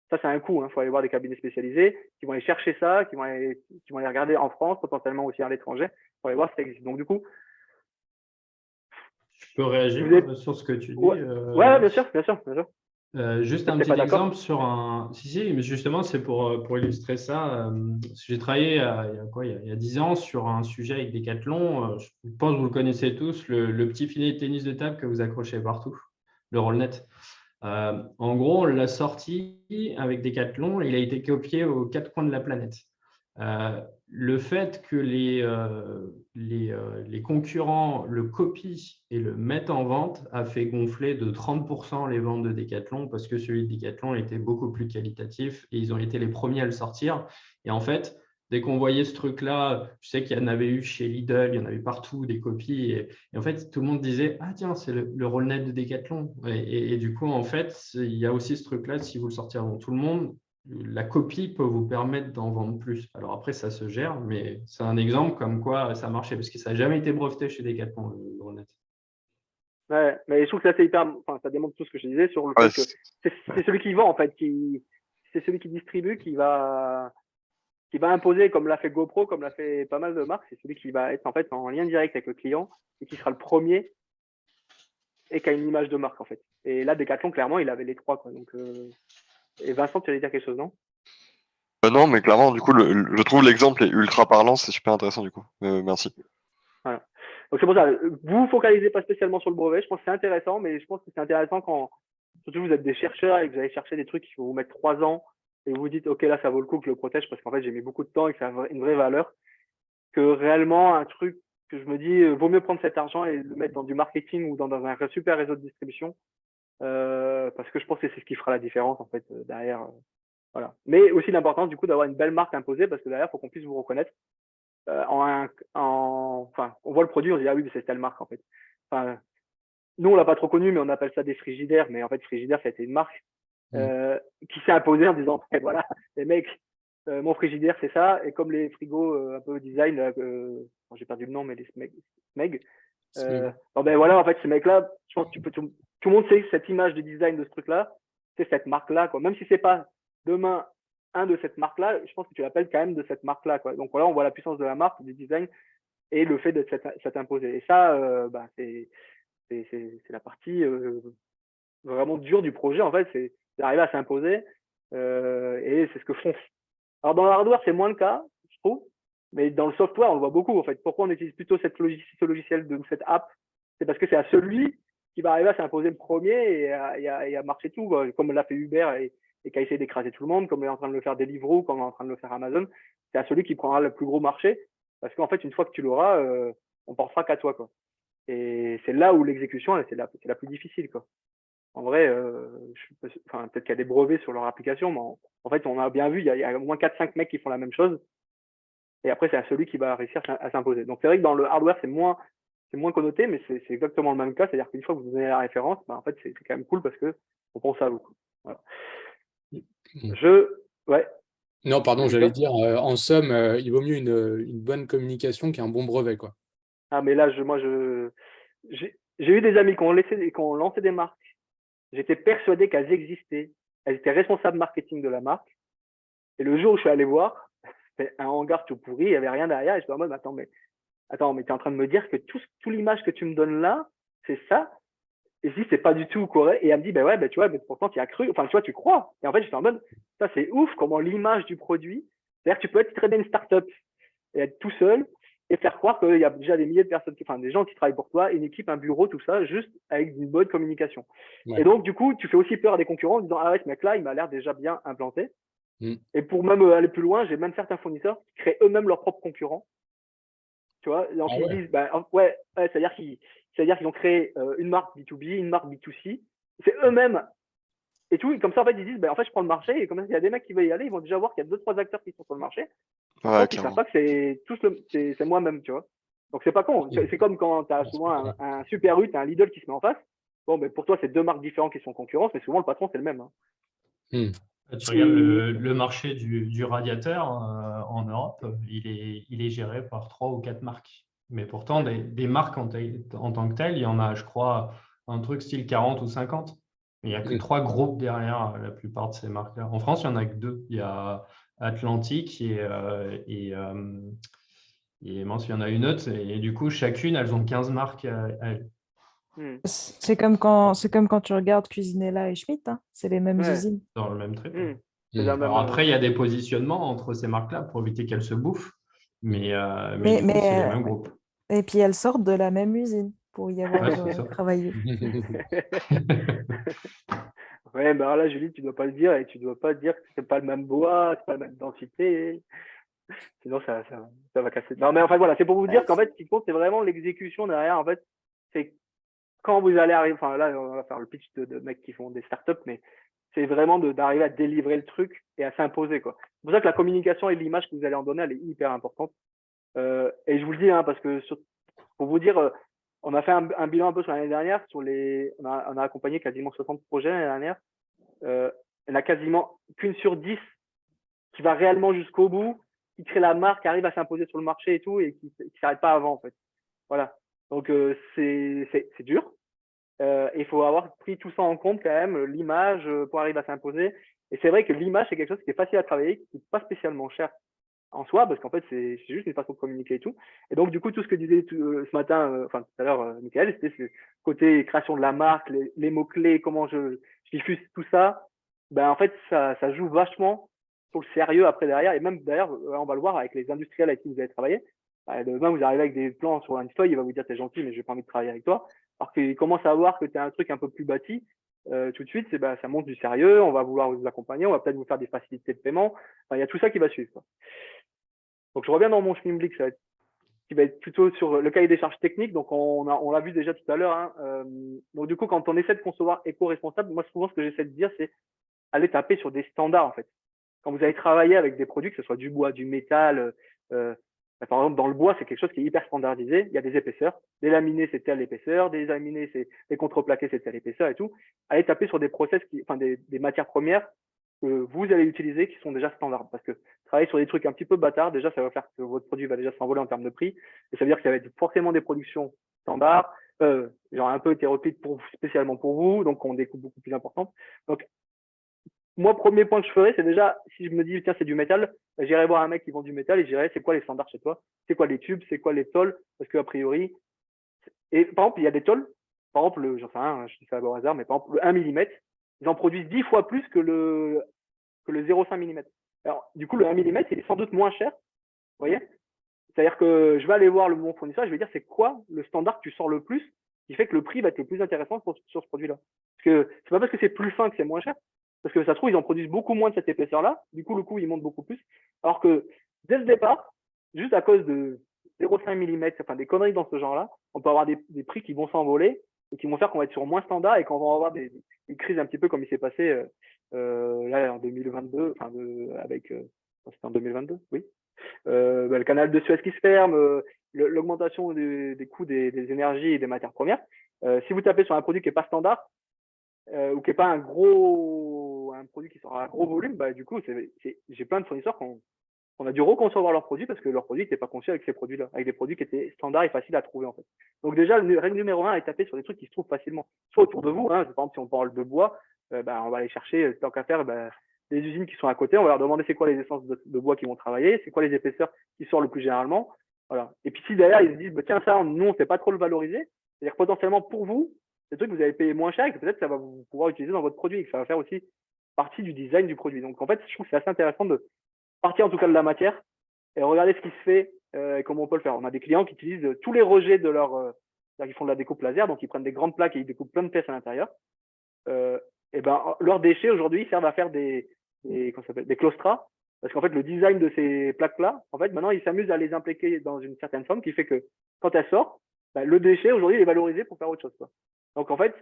Ça, c'est un coût, hein. Faut aller voir des cabinets spécialisés qui vont aller chercher ça, qui vont aller regarder en France, potentiellement aussi à l'étranger. Faut aller voir si ça existe. Donc, du coup, Je peux réagir sur ce que tu dis. Ouais, bien sûr, bien sûr, bien sûr. Juste un T'es petit pas d'accord? exemple sur un. Si, mais justement, c'est pour illustrer ça. J'ai travaillé il y a 10 ans sur un sujet avec Decathlon. Je pense que vous le connaissez tous, le petit filet de tennis de table que vous accrochez partout, le Rollnet. En gros, on l'a sorti avec Decathlon, il a été copié aux 4 coins de la planète. Le fait que les concurrents le copient et le mettent en vente a fait gonfler de 30% les ventes de Decathlon parce que celui de Decathlon était beaucoup plus qualitatif et ils ont été les premiers à le sortir. Et en fait, dès qu'on voyait ce truc-là, je sais qu'il y en avait eu chez Lidl, il y en avait partout des copies. Et en fait, tout le monde disait « Ah tiens, c'est le Rollnet de Decathlon ». Et du coup, en fait, il y a aussi ce truc-là, si vous le sortez avant tout le monde, la copie peut vous permettre d'en vendre plus. Alors après, ça se gère, mais c'est un exemple comme quoi ça marchait, parce que ça n'a jamais été breveté chez Decathlon, le Rollnet. Ouais, mais je trouve que ça, c'est hyper, enfin, ça démontre tout ce que je disais sur le Ouais, fait que c'est celui qui vend, en fait, c'est celui qui distribue qui va imposer, comme l'a fait GoPro, comme l'a fait pas mal de marques, c'est celui qui va être, en fait, en lien direct avec le client et qui sera le premier et qui a une image de marque, en fait. Et là, Decathlon, clairement, il avait les trois, quoi. Donc, et Vincent, tu allais dire quelque chose, non? Non, mais clairement, du coup, je trouve l'exemple est ultra parlant, c'est super intéressant, du coup. Merci. Voilà. Donc, c'est pour ça, vous focalisez pas spécialement sur le brevet. Je pense que c'est intéressant, mais je pense que c'est intéressant quand, surtout, vous êtes des chercheurs et que vous allez chercher des trucs qui vont vous mettre 3 ans et vous vous dites, OK, là, ça vaut le coup que je le protège parce qu'en fait, j'ai mis beaucoup de temps et que ça a une vraie valeur, que réellement, un truc que je me dis, vaut mieux prendre cet argent et le mettre dans du marketing ou dans un super réseau de distribution, parce que je pense que c'est ce qui fera la différence, en fait, derrière. Voilà. Mais aussi l'importance, du coup, d'avoir une belle marque imposée parce que derrière, il faut qu'on puisse vous reconnaître. Enfin, on voit le produit, on se dit, ah oui, mais c'est telle marque, en fait. Enfin, nous, on l'a pas trop connu, mais on appelle ça des frigidaires. Mais en fait, frigidaire, ça a été une marque qui s'est imposée en disant, eh, voilà, les mecs, mon frigidaire, c'est ça. Et comme les frigos un peu design, j'ai perdu le nom, mais les Smeg. Ben voilà, en fait, ce mec-là, je pense que tout le monde sait que cette image de design de ce truc-là, c'est cette marque-là, quoi. Même si c'est pas demain un de cette marque-là, je pense que tu l'appelles quand même de cette marque-là, quoi. Donc voilà, on voit la puissance de la marque, du design et le fait d'être s'être imposé. Et ça, c'est la partie vraiment dure du projet, en fait, c'est d'arriver à s'imposer et c'est ce que font. Alors dans le hardware, c'est moins le cas, je trouve, mais dans le software, on le voit beaucoup, en fait. Pourquoi on utilise plutôt ce logiciel, cette app? C'est parce que c'est à celui qui va arriver à s'imposer le premier et à marcher tout, quoi. Comme l'a fait Uber et qui a essayé d'écraser tout le monde, comme est en train de le faire Deliveroo, comme est en train de le faire Amazon. C'est à celui qui prendra le plus gros marché, parce qu'en fait, une fois que tu l'auras, on pensera qu'à toi, quoi. Et c'est là où l'exécution, c'est la plus difficile, quoi. En vrai, peut-être qu'il y a des brevets sur leur application, mais en fait, on a bien vu, il y a au moins 4-5 mecs qui font la même chose. Et après, c'est celui qui va réussir à s'imposer. Donc, c'est vrai que dans le hardware, c'est moins connoté, mais c'est exactement le même cas. C'est-à-dire qu'une fois que vous donnez la référence, en fait, c'est quand même cool parce qu'on pense à vous. Voilà. Ouais. Non, pardon, j'allais dire, en somme, il vaut mieux une bonne communication qu'un bon brevet, quoi. Ah, mais là, j'ai eu des amis qui ont lancé des marques. J'étais persuadé qu'elles existaient. Elles étaient responsables marketing de la marque. Et le jour où je suis allé voir, c'était un hangar tout pourri, il n'y avait rien derrière. Et je suis en mode, attends, mais tu es en train de me dire que tout l'image que tu me donnes là, c'est ça. Et je dis, c'est pas du tout correct. Et elle me dit, ben ouais, ben tu vois, mais pourtant tu y as cru. Enfin, tu vois, tu crois. Et en fait, j'étais en mode, ça c'est ouf comment l'image du produit. C'est-à-dire que tu peux être très bien une start-up et être tout seul et faire croire qu'il y a déjà des milliers de personnes, enfin des gens qui travaillent pour toi, une équipe, un bureau, tout ça, juste avec une bonne communication. Ouais. Et donc, du coup, tu fais aussi peur à des concurrents en disant, ah ouais, ce mec-là, il m'a l'air déjà bien implanté. Mm. Et pour même aller plus loin, j'ai même certains fournisseurs qui créent eux-mêmes leurs propres concurrents. Tu vois, donc Ah ils ouais. disent, ouais, c'est-à-dire qu'ils ont créé une marque B2B, une marque B2C. C'est eux-mêmes et tout. Et comme ça, en fait, ils disent, en fait, je prends le marché. Et comme ça, il y a des mecs qui veulent y aller, ils vont déjà voir qu'il y a 2-3 acteurs qui sont sur le marché. Ouais, Ils ne savent clairement. pas que c'est moi-même, tu vois. Donc, c'est pas con. C'est comme quand tu as souvent un Super U, tu as un Lidl qui se met en face. Bon, mais pour toi, c'est deux marques différentes qui sont en concurrence, mais souvent, le patron, c'est le même. Hein. Mm. Tu regardes le marché du radiateur en Europe, il est géré par 3 ou 4 marques. Mais pourtant, des marques en tant que telles, il y en a, je crois, un truc style 40 ou 50. Il n'y a que 3 groupes derrière la plupart de ces marques-là. En France, il n'y en a que 2. Il y a Atlantique et mince, il y en a une autre. Et du coup, chacune, elles ont 15 marques à elles. C'est comme quand tu regardes Cuisinella et Schmitt, hein. C'est les mêmes Ouais. usines. Dans le même trip. C'est la même, Alors après, il y a des positionnements entre ces marques-là pour éviter qu'elles se bouffent. Mais Mais, du coup, c'est les mais, mêmes groupes. et puis elles sortent de la même usine pour y avoir Ouais, c'est ça. travaillé. Ouais, ben alors là, Julie, tu dois pas le dire et tu dois pas dire que c'est pas le même bois, c'est pas la même densité. Sinon, ça va casser. Non, mais enfin, voilà, c'est pour vous dire qu'en fait, ce qui compte, c'est vraiment l'exécution derrière. En fait, c'est quand vous allez arriver, enfin là, on va faire le pitch de mecs qui font des startups, mais c'est vraiment d'arriver à délivrer le truc et à s'imposer, quoi. C'est pour ça que la communication et l'image que vous allez en donner, elle est hyper importante. Et je vous le dis, hein, parce que pour vous dire, on a fait un bilan un peu sur l'année dernière, on a accompagné quasiment 60 projets l'année dernière. Il n'y en a quasiment qu'une sur 10 qui va réellement jusqu'au bout, qui crée la marque, qui arrive à s'imposer sur le marché et tout, et qui ne s'arrête pas avant, en fait. Voilà. Donc, c'est dur. Il faut avoir pris tout ça en compte quand même, l'image pour arriver à s'imposer. Et c'est vrai que l'image, c'est quelque chose qui est facile à travailler, qui n'est pas spécialement cher en soi, parce qu'en fait, c'est juste une façon de communiquer et tout. Et donc, du coup, tout ce que disait ce matin, enfin tout à l'heure, Michael, c'était ce côté création de la marque, les mots-clés, comment je diffuse tout ça. Ben, en fait, ça joue vachement sur le sérieux après derrière. Et même d'ailleurs, on va le voir avec les industriels avec qui vous allez travailler. Demain, vous arrivez avec des plans sur une feuille, il va vous dire, t'es gentil, mais j'ai pas envie de travailler avec toi. Alors qu'il commence à voir que tu as un truc un peu plus bâti, tout de suite, ça montre du sérieux, on va vouloir vous accompagner, on va peut-être vous faire des facilités de paiement. Enfin, il y a tout ça qui va suivre, quoi. Donc, je reviens dans mon schmilblick, qui va être plutôt sur le cahier des charges techniques. Donc, on l'a vu déjà tout à l'heure. Hein. Donc, du coup, quand on essaie de concevoir éco-responsable, moi, souvent, ce que j'essaie de dire, c'est aller taper sur des standards, en fait. Quand vous allez travailler avec des produits, que ce soit du bois, du métal, par exemple, dans le bois, c'est quelque chose qui est hyper standardisé. Il y a des épaisseurs. Des laminés, c'est telle épaisseur. Des laminés, c'est des contreplaqués, c'est telle épaisseur et tout. Allez taper sur des process, des matières premières que vous allez utiliser qui sont déjà standards. Parce que travailler sur des trucs un petit peu bâtards, déjà, ça va faire que votre produit va déjà s'envoler en termes de prix. Et ça veut dire que ça va être forcément des productions standards, genre un peu hétéroclites spécialement pour vous, donc on découpe beaucoup plus important. Donc, moi, premier point que je ferais, c'est déjà, si je me dis, tiens, c'est du métal, j'irai voir un mec qui vend du métal et j'irai, c'est quoi les standards chez toi? C'est quoi les tubes? C'est quoi les tôles? Parce que, a priori, et par exemple, il y a des tôles, par exemple, j'en sais rien, je dis ça au hasard, mais par exemple, le 1 mm, ils en produisent 10 fois plus que le 0,5 mm. Alors, du coup, le 1 mm, il est sans doute moins cher, vous voyez? C'est-à-dire que je vais aller voir mon fournisseur, je vais dire, c'est quoi le standard que tu sors le plus, qui fait que le prix va être le plus intéressant sur ce produit-là. Parce que c'est pas parce que c'est plus fin que c'est moins cher, parce que ça se trouve, ils en produisent beaucoup moins de cette épaisseur-là, du coup, le coût, il monte beaucoup plus. Alors que, dès le départ, juste à cause de 0,5 mm, enfin des conneries dans ce genre-là, on peut avoir des prix qui vont s'envoler et qui vont faire qu'on va être sur moins standard et qu'on va avoir des crises un petit peu comme il s'est passé là en 2022, enfin c'était en 2022, oui. le canal de Suez qui se ferme, l'augmentation des coûts des énergies et des matières premières. Si vous tapez sur un produit qui n'est pas standard ou qui n'est pas un produit qui sera à gros volume, bah, du coup, j'ai plein de fournisseurs on a dû reconcevoir leurs produits parce que leurs produits n'étaient pas conçus avec ces produits-là, avec des produits qui étaient standards et faciles à trouver en fait. Donc déjà, la règle numéro 1 est taper sur des trucs qui se trouvent facilement, soit autour de vous, hein, par exemple si on parle de bois, on va aller chercher, tant qu'à faire, les usines qui sont à côté, on va leur demander c'est quoi les essences de bois qui vont travailler, c'est quoi les épaisseurs qui sortent le plus généralement. Voilà. Et puis si derrière ils se disent, tiens ça, nous on ne sait pas trop le valoriser, c'est-à-dire potentiellement pour vous, c'est des trucs que vous avez payé moins cher et que peut-être ça va vous pouvoir utiliser dans votre produit et que ça va faire aussi partie du design du produit. Donc en fait, je trouve que c'est assez intéressant de partir en tout cas de la matière et regarder ce qui se fait et comment on peut le faire. On a des clients qui utilisent tous les rejets de ils font de la découpe laser, donc ils prennent des grandes plaques et ils découpent plein de pièces à l'intérieur. Leurs déchets aujourd'hui servent à faire des claustras, parce qu'en fait le design de ces plaques-là, en fait maintenant ils s'amusent à les impliquer dans une certaine forme qui fait que quand elles sortent, le déchet aujourd'hui est valorisé pour faire autre chose, quoi. Donc en fait,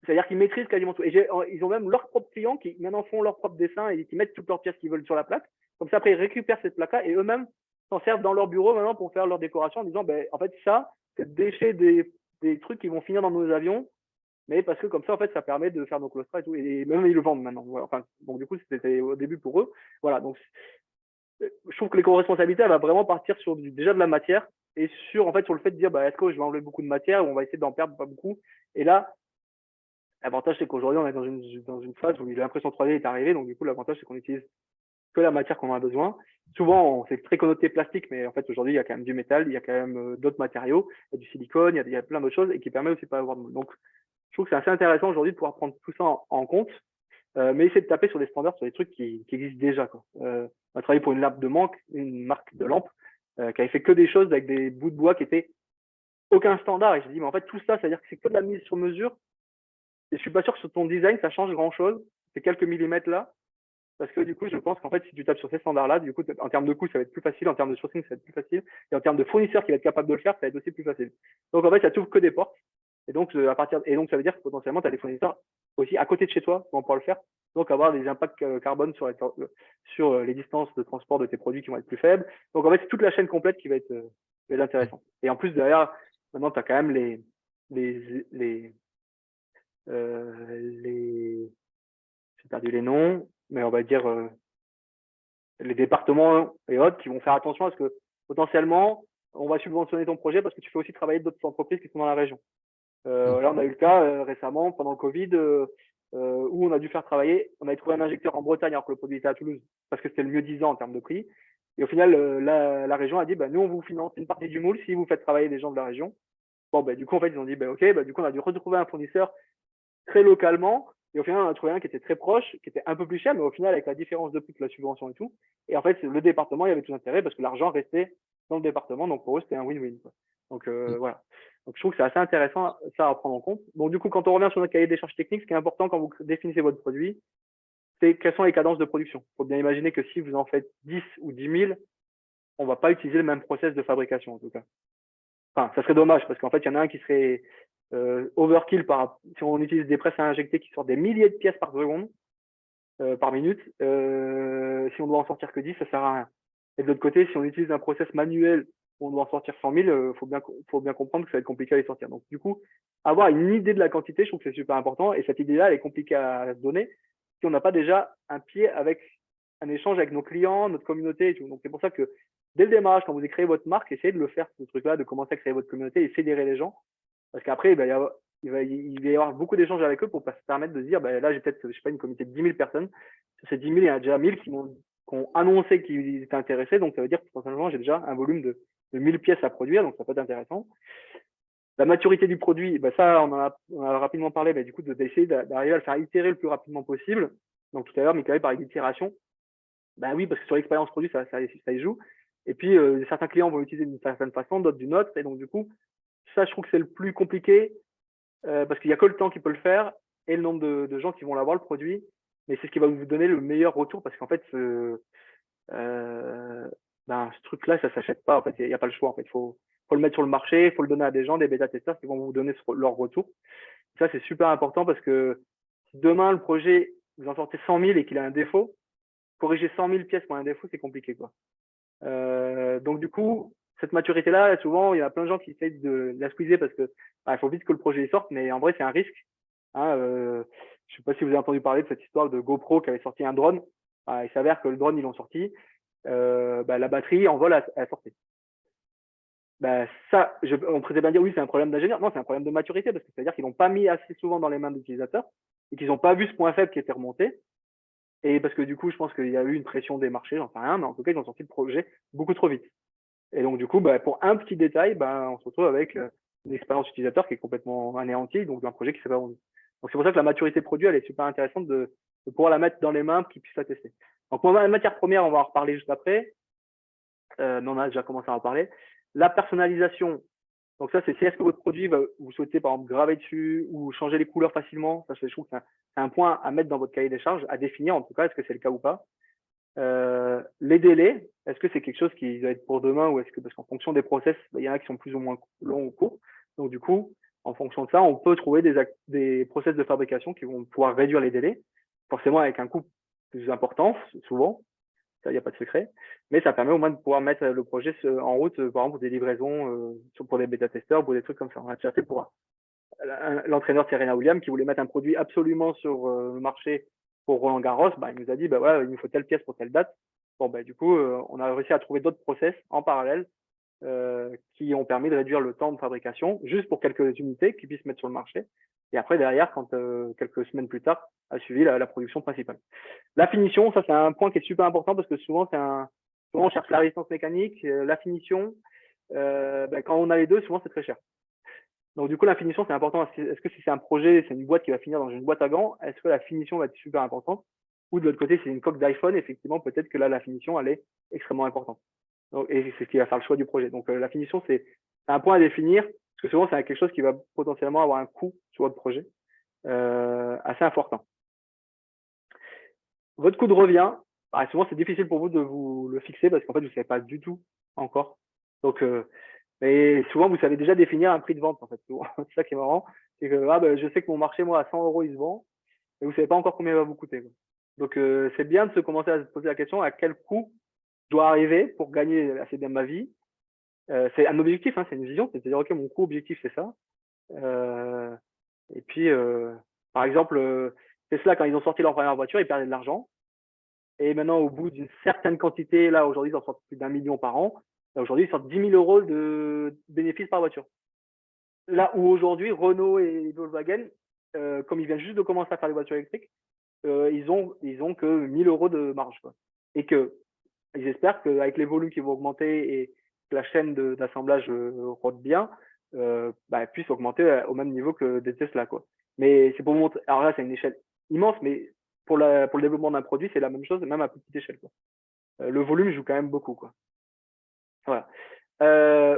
c'est-à-dire qu'ils maîtrisent quasiment tout. Et ils ont même leurs propres clients qui maintenant font leurs propres dessins et qui mettent toutes leurs pièces qu'ils veulent sur la plaque. Comme ça, après, ils récupèrent cette plaque-là et eux-mêmes s'en servent dans leur bureau maintenant pour faire leur décoration en disant, en fait, ça, c'est le déchet des trucs qui vont finir dans nos avions, mais parce que comme ça, en fait, ça permet de faire nos claustras et tout. Et même, ils le vendent maintenant. Voilà. Enfin, donc, du coup, c'était au début pour eux. Voilà. Donc, je trouve que l'éco-responsabilité, elle va vraiment partir sur déjà de la matière et sur le fait de dire, est-ce que je vais enlever beaucoup de matière ou on va essayer d'en perdre pas beaucoup. Et là, l'avantage, c'est qu'aujourd'hui, on est dans une phase où l'impression 3D est arrivée. Donc, du coup, l'avantage, c'est qu'on utilise que la matière qu'on a besoin. Souvent, c'est très connoté plastique, mais en fait, aujourd'hui, il y a quand même du métal, il y a quand même d'autres matériaux, il y a du silicone, il y a plein d'autres choses et qui permet aussi de pas avoir de moule. Donc, je trouve que c'est assez intéressant aujourd'hui de pouvoir prendre tout ça en compte, mais essayer de taper sur des standards, sur des trucs qui existent déjà, quoi. On a travaillé pour une marque de lampe, qui avait fait que des choses avec des bouts de bois qui étaient aucun standard. Et je me dis, mais en fait, tout ça, c'est-à-dire que c'est que de la mise sur mesure. Et je suis pas sûr que sur ton design, ça change grand-chose. C'est quelques millimètres là. Parce que du coup, je pense qu'en fait, si tu tapes sur ces standards-là, du coup, en termes de coût, ça va être plus facile. En termes de sourcing, ça va être plus facile. Et en termes de fournisseur qui va être capable de le faire, ça va être aussi plus facile. Donc, en fait, ça t'ouvre que des portes. Et donc, ça veut dire que potentiellement, tu as des fournisseurs aussi à côté de chez toi qui vont pouvoir le faire. Donc, avoir des impacts carbone sur les distances de transport de tes produits qui vont être plus faibles. Donc, en fait, c'est toute la chaîne complète qui va être intéressante. Et en plus, derrière, maintenant, tu as quand même j'ai perdu les noms, mais on va dire les départements et autres qui vont faire attention à ce que potentiellement on va subventionner ton projet parce que tu fais aussi travailler d'autres entreprises qui sont dans la région. Là, on a eu le cas récemment pendant le Covid où on a dû faire travailler, on avait trouvé un injecteur en Bretagne alors que le produit était à Toulouse parce que c'était le mieux disant en termes de prix. Et au final, la région a dit, nous, on vous finance une partie du moule si vous faites travailler des gens de la région. Bon, du coup, en fait, ils ont dit, OK, du coup, on a dû retrouver un fournisseur très localement. Et au final, on a trouvé un qui était très proche, qui était un peu plus cher, mais au final, avec la différence de prix de la subvention et tout. Et en fait, le département, il y avait tout intérêt parce que l'argent restait dans le département. Donc, pour eux, c'était un win-win. Donc, voilà. Donc, je trouve que c'est assez intéressant, ça, à prendre en compte. Donc, du coup, quand on revient sur notre cahier des charges techniques, ce qui est important quand vous définissez votre produit, c'est quelles sont les cadences de production. Il faut bien imaginer que si vous en faites 10 ou 10 000, on ne va pas utiliser le même process de fabrication, en tout cas. Enfin, ça serait dommage parce qu'en fait, il y en a un qui serait overkill si on utilise des presses à injecter qui sortent des milliers de pièces par seconde, par minute. Si on doit en sortir que 10, ça sert à rien. Et de l'autre côté, si on utilise un process manuel où on doit en sortir 100 000, faut bien comprendre que ça va être compliqué à les sortir. Donc, du coup, avoir une idée de la quantité, je trouve que c'est super important. Et cette idée-là, elle est compliquée à se donner si on n'a pas déjà un pied avec un échange avec nos clients, notre communauté et tout. Donc, c'est pour ça que dès le démarrage, quand vous avez créé votre marque, essayez de le faire, ce truc-là, de commencer à créer votre communauté et fédérer les gens. Parce qu'après, il va y avoir beaucoup d'échanges avec eux pour se permettre de se dire, là, j'ai peut-être, je sais pas, une communauté de 10 000 personnes. Sur ces 10 000, il y en a déjà 1000 qui ont annoncé qu'ils étaient intéressés. Donc, ça veut dire que potentiellement, j'ai déjà un volume de 1000 pièces à produire. Donc, ça peut être intéressant. La maturité du produit, ça, on a rapidement parlé, du coup, d'essayer d'arriver à le faire itérer le plus rapidement possible. Donc, tout à l'heure, Michael parlait d'itération. Oui, parce que sur l'expérience produit, ça y joue. Et puis, certains clients vont l'utiliser d'une certaine façon, d'autres d'une autre. Et donc, du coup, ça, je trouve que c'est le plus compliqué parce qu'il n'y a que le temps qui peut le faire et le nombre de gens qui vont l'avoir, le produit. Mais c'est ce qui va vous donner le meilleur retour parce qu'en fait, ce truc-là, ça ne s'achète pas. En fait, il n'y a pas le choix. En fait, il faut le mettre sur le marché, il faut le donner à des gens, des bêta-testeurs qui vont vous donner leur retour. Ça, c'est super important parce que si demain, le projet, vous en sortez 100 000 et qu'il a un défaut, corriger 100 000 pièces pour un défaut, c'est compliqué, quoi. Donc, du coup, cette maturité-là, souvent, il y a plein de gens qui essayent de la squeezer parce que il faut vite que le projet sorte, mais en vrai, c'est un risque. Hein, je sais pas si vous avez entendu parler de cette histoire de GoPro qui avait sorti un drone. Il s'avère que le drone, ils l'ont sorti. La batterie en vol a sorti. Ça, on pourrait bien dire oui, c'est un problème d'ingénieur. Non, c'est un problème de maturité parce que c'est-à-dire qu'ils l'ont pas mis assez souvent dans les mains d'utilisateurs et qu'ils n'ont pas vu ce point faible qui était remonté. Et parce que du coup, je pense qu'il y a eu une pression des marchés, j'en sais rien, mais en tout cas, ils ont sorti le projet beaucoup trop vite. Et donc, du coup, pour un petit détail, on se retrouve avec une expérience utilisateur qui est complètement anéantie, donc un projet qui s'est pas vendu. Donc, c'est pour ça que la maturité produit, elle est super intéressante de pouvoir la mettre dans les mains pour qu'ils puissent la tester. Donc, la matière première, on va en reparler juste après, mais on a déjà commencé à en parler. La personnalisation, donc ça, c'est si est-ce que votre produit, vous souhaitez par exemple graver dessus ou changer les couleurs facilement. Ça, je trouve que c'est un point à mettre dans votre cahier des charges, à définir en tout cas, est-ce que c'est le cas ou pas. Les délais, est-ce que c'est quelque chose qui doit être pour demain ou est-ce que, parce qu'en fonction des process, il y en a qui sont plus ou moins longs ou courts. Donc du coup, en fonction de ça, on peut trouver des process de fabrication qui vont pouvoir réduire les délais, forcément avec un coût plus important, souvent. Ça, il n'y a pas de secret. Mais ça permet au moins de pouvoir mettre le projet en route, par exemple, pour des livraisons, pour des bêta-testeurs, pour des trucs comme ça. On a déjà fait pour l'entraîneur Serena Williams qui voulait mettre un produit absolument sur le marché pour Roland-Garros. Il nous a dit, il nous faut telle pièce pour telle date. Du coup, on a réussi à trouver d'autres process en parallèle qui ont permis de réduire le temps de fabrication juste pour quelques unités qui puissent mettre sur le marché. Et après, derrière, quand quelques semaines plus tard, a suivi la production principale. La finition, ça, c'est un point qui est super important parce que souvent, souvent on cherche la résistance mécanique, la finition. Quand on a les deux, souvent, c'est très cher. Donc, du coup, la finition, c'est important. Est-ce que si c'est un projet, c'est une boîte qui va finir dans une boîte à gants, est-ce que la finition va être super importante? Ou de l'autre côté, c'est une coque d'iPhone, effectivement, peut-être que là, la finition, elle est extrêmement importante. Donc, et c'est ce qui va faire le choix du projet. Donc, la finition, c'est un point à définir parce que souvent, c'est quelque chose qui va potentiellement avoir un coût sur votre projet assez important. Votre coût de revient, souvent, c'est difficile pour vous de vous le fixer parce qu'en fait, vous ne savez pas du tout encore. Donc, mais souvent, vous savez déjà définir un prix de vente, en fait. C'est ça qui est marrant. C'est que je sais que mon marché, moi, à 100 € il se vend, mais vous ne savez pas encore combien il va vous coûter. Quoi. Donc, c'est bien de commencer à se poser la question à quel coût je dois arriver pour gagner assez bien ma vie. C'est un objectif, hein, c'est une vision, c'est-à-dire, OK, mon coût objectif, c'est ça. Et puis, par exemple, Tesla, quand ils ont sorti leur première voiture, ils perdaient de l'argent. Et maintenant, au bout d'une certaine quantité, là, aujourd'hui, ils en sortent plus d'1 million par an. Aujourd'hui, ils sortent 10 000 € de bénéfices par voiture. Là où aujourd'hui, Renault et Volkswagen, comme ils viennent juste de commencer à faire des voitures électriques, ils ont que 1 000 € de marge. Quoi. Et ils espèrent qu'avec les volumes qui vont augmenter et que la chaîne d'assemblage rôde bien, puisse augmenter au même niveau que des Tesla. Quoi. Mais c'est pour vous montrer. Alors là, c'est une échelle immense, mais pour le développement d'un produit, c'est la même chose, même à petite échelle. Quoi. Le volume joue quand même beaucoup. Quoi. Voilà.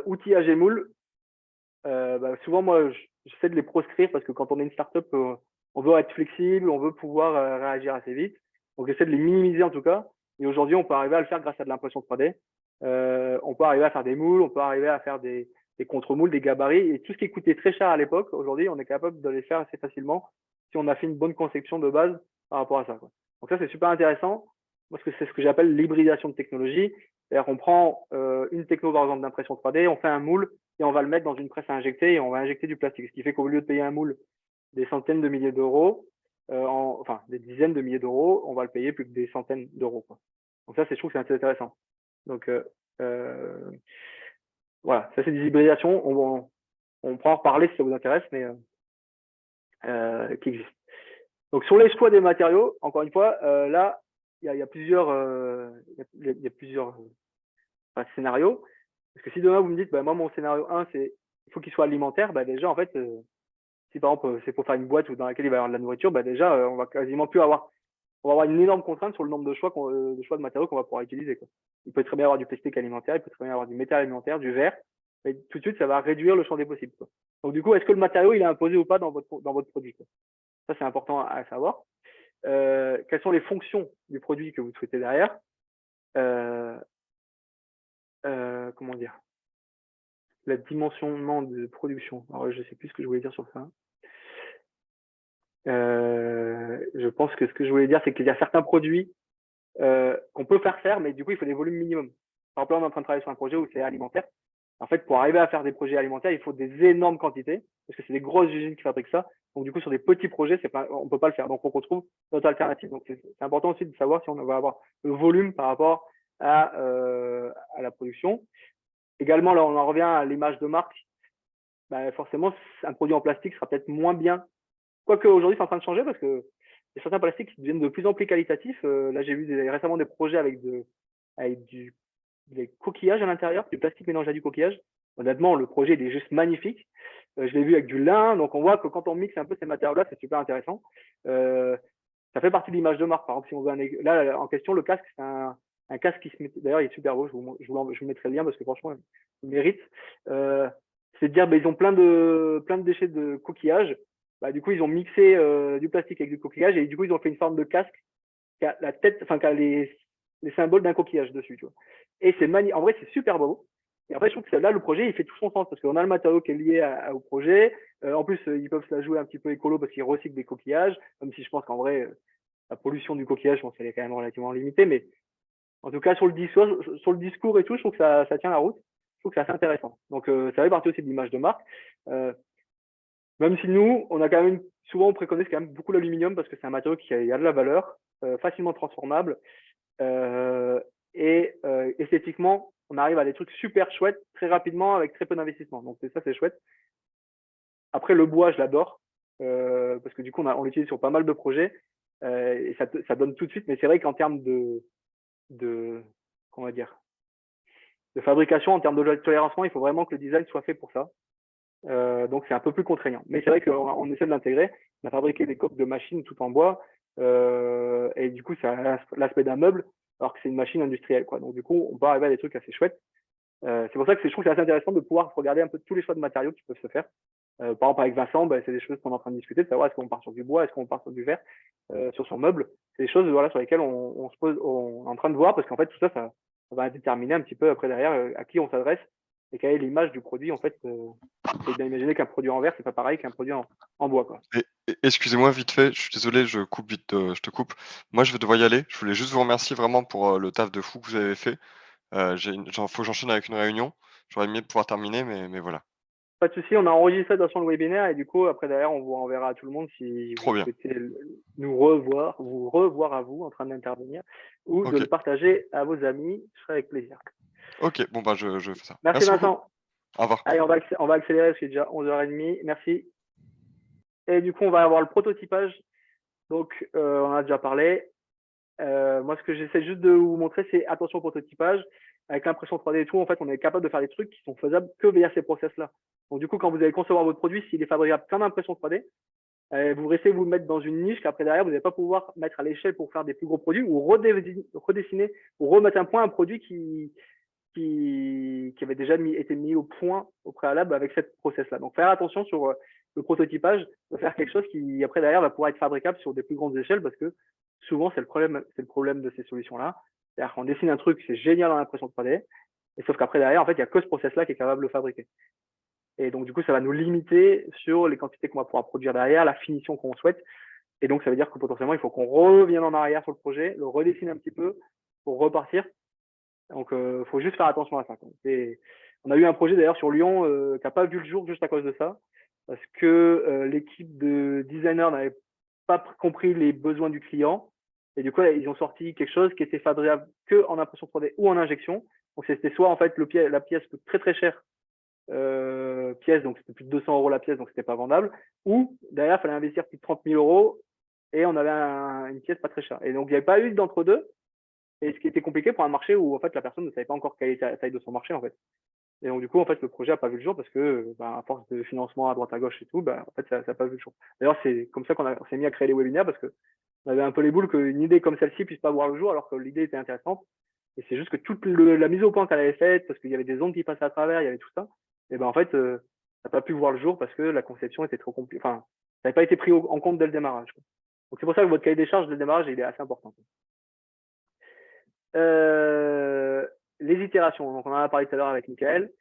Outillage et moule. Souvent, moi, j'essaie de les proscrire parce que quand on est une startup, on veut être flexible, on veut pouvoir réagir assez vite. Donc, j'essaie de les minimiser en tout cas. Et aujourd'hui, on peut arriver à le faire grâce à de l'impression 3D. On peut arriver à faire des moules, on peut arriver à faire des contre-moules, des gabarits. Et tout ce qui coûtait très cher à l'époque, aujourd'hui, on est capable de les faire assez facilement si on a fait une bonne conception de base par rapport à ça. Quoi. Donc ça, c'est super intéressant parce que c'est ce que j'appelle l'hybridation de technologie. C'est-à-dire qu'on prend une techno, par exemple, d'impression 3D, on fait un moule et on va le mettre dans une presse à injecter et on va injecter du plastique. Ce qui fait qu'au lieu de payer un moule des centaines de milliers d'euros, enfin des dizaines de milliers d'euros, on va le payer plus que des centaines d'euros. Quoi. Donc ça, je trouve que c'est assez intéressant. Donc voilà, ça c'est des hybridations. On pourra en reparler si ça vous intéresse, mais qui existent. Donc sur les choix des matériaux, encore une fois, là, il y a plusieurs, scénarios. Parce que si demain vous me dites, moi mon scénario 1, c'est il faut qu'il soit alimentaire, déjà en fait, si par exemple c'est pour faire une boîte ou dans laquelle il va y avoir de la nourriture, déjà on va quasiment plus avoir. On va avoir une énorme contrainte sur le nombre de choix de matériaux qu'on va pouvoir utiliser. Quoi. Il peut très bien avoir du plastique alimentaire, il peut très bien avoir du métal alimentaire, du verre. Mais tout de suite, ça va réduire le champ des possibles. Quoi. Donc du coup, est-ce que le matériau il est imposé ou pas dans votre produit quoi. Ça, c'est important à savoir. Quelles sont les fonctions du produit que vous souhaitez derrière comment dire le dimensionnement de production. Alors, je ne sais plus ce que je voulais dire sur ça. Je pense que ce que je voulais dire, c'est qu'il y a certains produits qu'on peut faire, mais du coup, il faut des volumes minimums. par exemple, là, on est en train de travailler sur un projet où c'est alimentaire. En fait, pour arriver à faire des projets alimentaires, il faut des énormes quantités, parce que c'est des grosses usines qui fabriquent ça. Donc, du coup, sur des petits projets, on ne peut pas le faire. Donc, on retrouve notre alternative. Donc, c'est important aussi de savoir si on va avoir le volume par rapport à la production. Également, là, on en revient à l'image de marque. Bah, forcément, un produit en plastique sera peut-être moins bien. Quoique aujourd'hui, c'est en train de changer parce que il y a certains plastiques qui deviennent de plus en plus qualitatifs. Là, j'ai vu récemment des projets avec des coquillages à l'intérieur, du plastique mélangé à du coquillage. Honnêtement, le projet il est juste magnifique. Je l'ai vu avec du lin, donc on voit que quand on mixe un peu ces matériaux-là, c'est super intéressant. Ça fait partie de l'image de marque. Par exemple, si on veut là, en question, le casque, c'est un casque qui se met. D'ailleurs, il est super beau. Je vous mettrai le lien parce que franchement, il mérite. C'est de dire, ils ont plein de déchets de coquillage. Du coup, ils ont mixé du plastique avec du coquillage et du coup, ils ont fait une forme de casque qui a la tête, enfin, qui a les symboles d'un coquillage dessus, tu vois. Et en vrai, c'est super beau. Et après, je trouve que là, le projet, il fait tout son sens parce qu'on a le matériau qui est lié au projet. En plus, ils peuvent se la jouer un petit peu écolo parce qu'ils recyclent des coquillages, même si je pense qu'en vrai, la pollution du coquillage, je pense qu'elle est quand même relativement limitée. Mais en tout cas, sur le discours et tout, je trouve que ça tient la route. Je trouve que c'est assez intéressant. Donc, ça fait partie aussi de l'image de marque. Même si nous, on a quand même souvent on préconise quand même beaucoup l'aluminium parce que c'est un matériau qui a de la valeur, facilement transformable. Et esthétiquement, on arrive à des trucs super chouettes très rapidement avec très peu d'investissement. Donc ça, c'est chouette. Après, le bois, je l'adore parce que du coup, on l'utilise sur pas mal de projets et ça donne tout de suite. Mais c'est vrai qu'en termes comment dire, de fabrication, en termes de tolérancement, il faut vraiment que le design soit fait pour ça. Donc c'est un peu plus contraignant. Mais c'est vrai qu'on essaie de l'intégrer. On a fabriqué des coques de machines tout en bois et du coup, ça a l'aspect d'un meuble alors que c'est une machine industrielle, quoi. Donc du coup, on peut arriver à des trucs assez chouettes. C'est pour ça que je trouve que c'est assez intéressant de pouvoir regarder un peu tous les choix de matériaux qui peuvent se faire. Par exemple, avec Vincent, c'est des choses qu'on est en train de discuter, de savoir est-ce qu'on part sur du bois, est-ce qu'on part sur du verre, sur son meuble. C'est des choses voilà, sur lesquelles on se pose, on est en train de voir parce qu'en fait, tout ça, ça va déterminer un petit peu après derrière à qui on s'adresse et quelle est l'image du produit. En fait, faut bien imaginer qu'un produit en verre, c'est pas pareil qu'un produit en bois, quoi. Excusez-moi vite fait, je suis désolé, je te coupe. Moi, je vais devoir y aller. Je voulais juste vous remercier vraiment pour le taf de fou que vous avez fait. Faut que j'enchaîne avec une réunion. J'aurais aimé pouvoir terminer, mais voilà. Pas de souci, on a enregistré de toute façon le webinaire et du coup, après derrière, on vous enverra à tout le monde si Trop vous bien. souhaitez vous revoir à vous en train d'intervenir ou de Ok, le partager à vos amis. Je serai avec plaisir. ok, bon bah je fais ça. Merci Merci beaucoup. Vincent. Au revoir. Allez, on va accélérer parce qu'il est déjà 11h30. Merci. Et du coup, on va avoir le prototypage. Donc, on en a déjà parlé. Moi, ce que j'essaie juste de vous montrer, c'est attention au prototypage. Avec l'impression 3D et tout, en fait, on est capable de faire des trucs qui sont faisables que via ces process-là. Donc, du coup, quand vous allez concevoir votre produit, s'il est fabricable comme impression 3D, vous restez vous mettre dans une niche qu'après derrière, vous n'allez pas pouvoir mettre à l'échelle pour faire des plus gros produits ou redessiner ou remettre un point un produit qui avait déjà été mis au point au préalable avec cette process-là. Donc, faire attention sur le prototypage, de faire quelque chose qui, après, derrière, va pouvoir être fabricable sur des plus grandes échelles parce que souvent, c'est le problème de ces solutions-là. C'est-à-dire qu'on dessine un truc, c'est génial en impression 3D, et sauf qu'après, derrière, en fait, il n'y a que ce process-là qui est capable de le fabriquer. Et donc, du coup, ça va nous limiter sur les quantités qu'on va pouvoir produire derrière, la finition qu'on souhaite. Et donc, ça veut dire que potentiellement, il faut qu'on revienne en arrière sur le projet, le redessine un petit peu pour repartir. Donc, il faut juste faire attention à ça. On a eu un projet d'ailleurs sur Lyon qui n'a pas vu le jour juste à cause de ça, parce que l'équipe de designers n'avait pas compris les besoins du client. Et du coup, ils ont sorti quelque chose qui était fabriquable que en impression 3D ou en injection. Donc, c'était soit en fait la pièce coûte très très cher, pièce, donc c'était plus de 200 € la pièce, donc c'était pas vendable, ou derrière, il fallait investir plus de 30 000 € et on avait une pièce pas très chère. Et donc, il n'y avait pas eu d'entre-deux. Et ce qui était compliqué pour un marché où en fait la personne ne savait pas encore quelle était la taille de son marché en fait. Et donc du coup en fait le projet n'a pas vu le jour parce que à force de financement à droite à gauche et tout, en fait ça n'a pas vu le jour. D'ailleurs c'est comme ça qu'on s'est mis à créer les webinaires parce que on avait un peu les boules qu'une idée comme celle-ci puisse pas voir le jour alors que l'idée était intéressante. Et c'est juste que toute la mise au point qu'elle avait faite parce qu'il y avait des ondes qui passaient à travers, il y avait tout ça. Et en fait ça n'a pas pu voir le jour parce que la conception était trop compliquée. Enfin ça n'avait pas été pris en compte dès le démarrage. Donc c'est pour ça que votre cahier des charges dès le démarrage il est assez important. Les itérations, donc on en a parlé tout à l'heure avec Michael.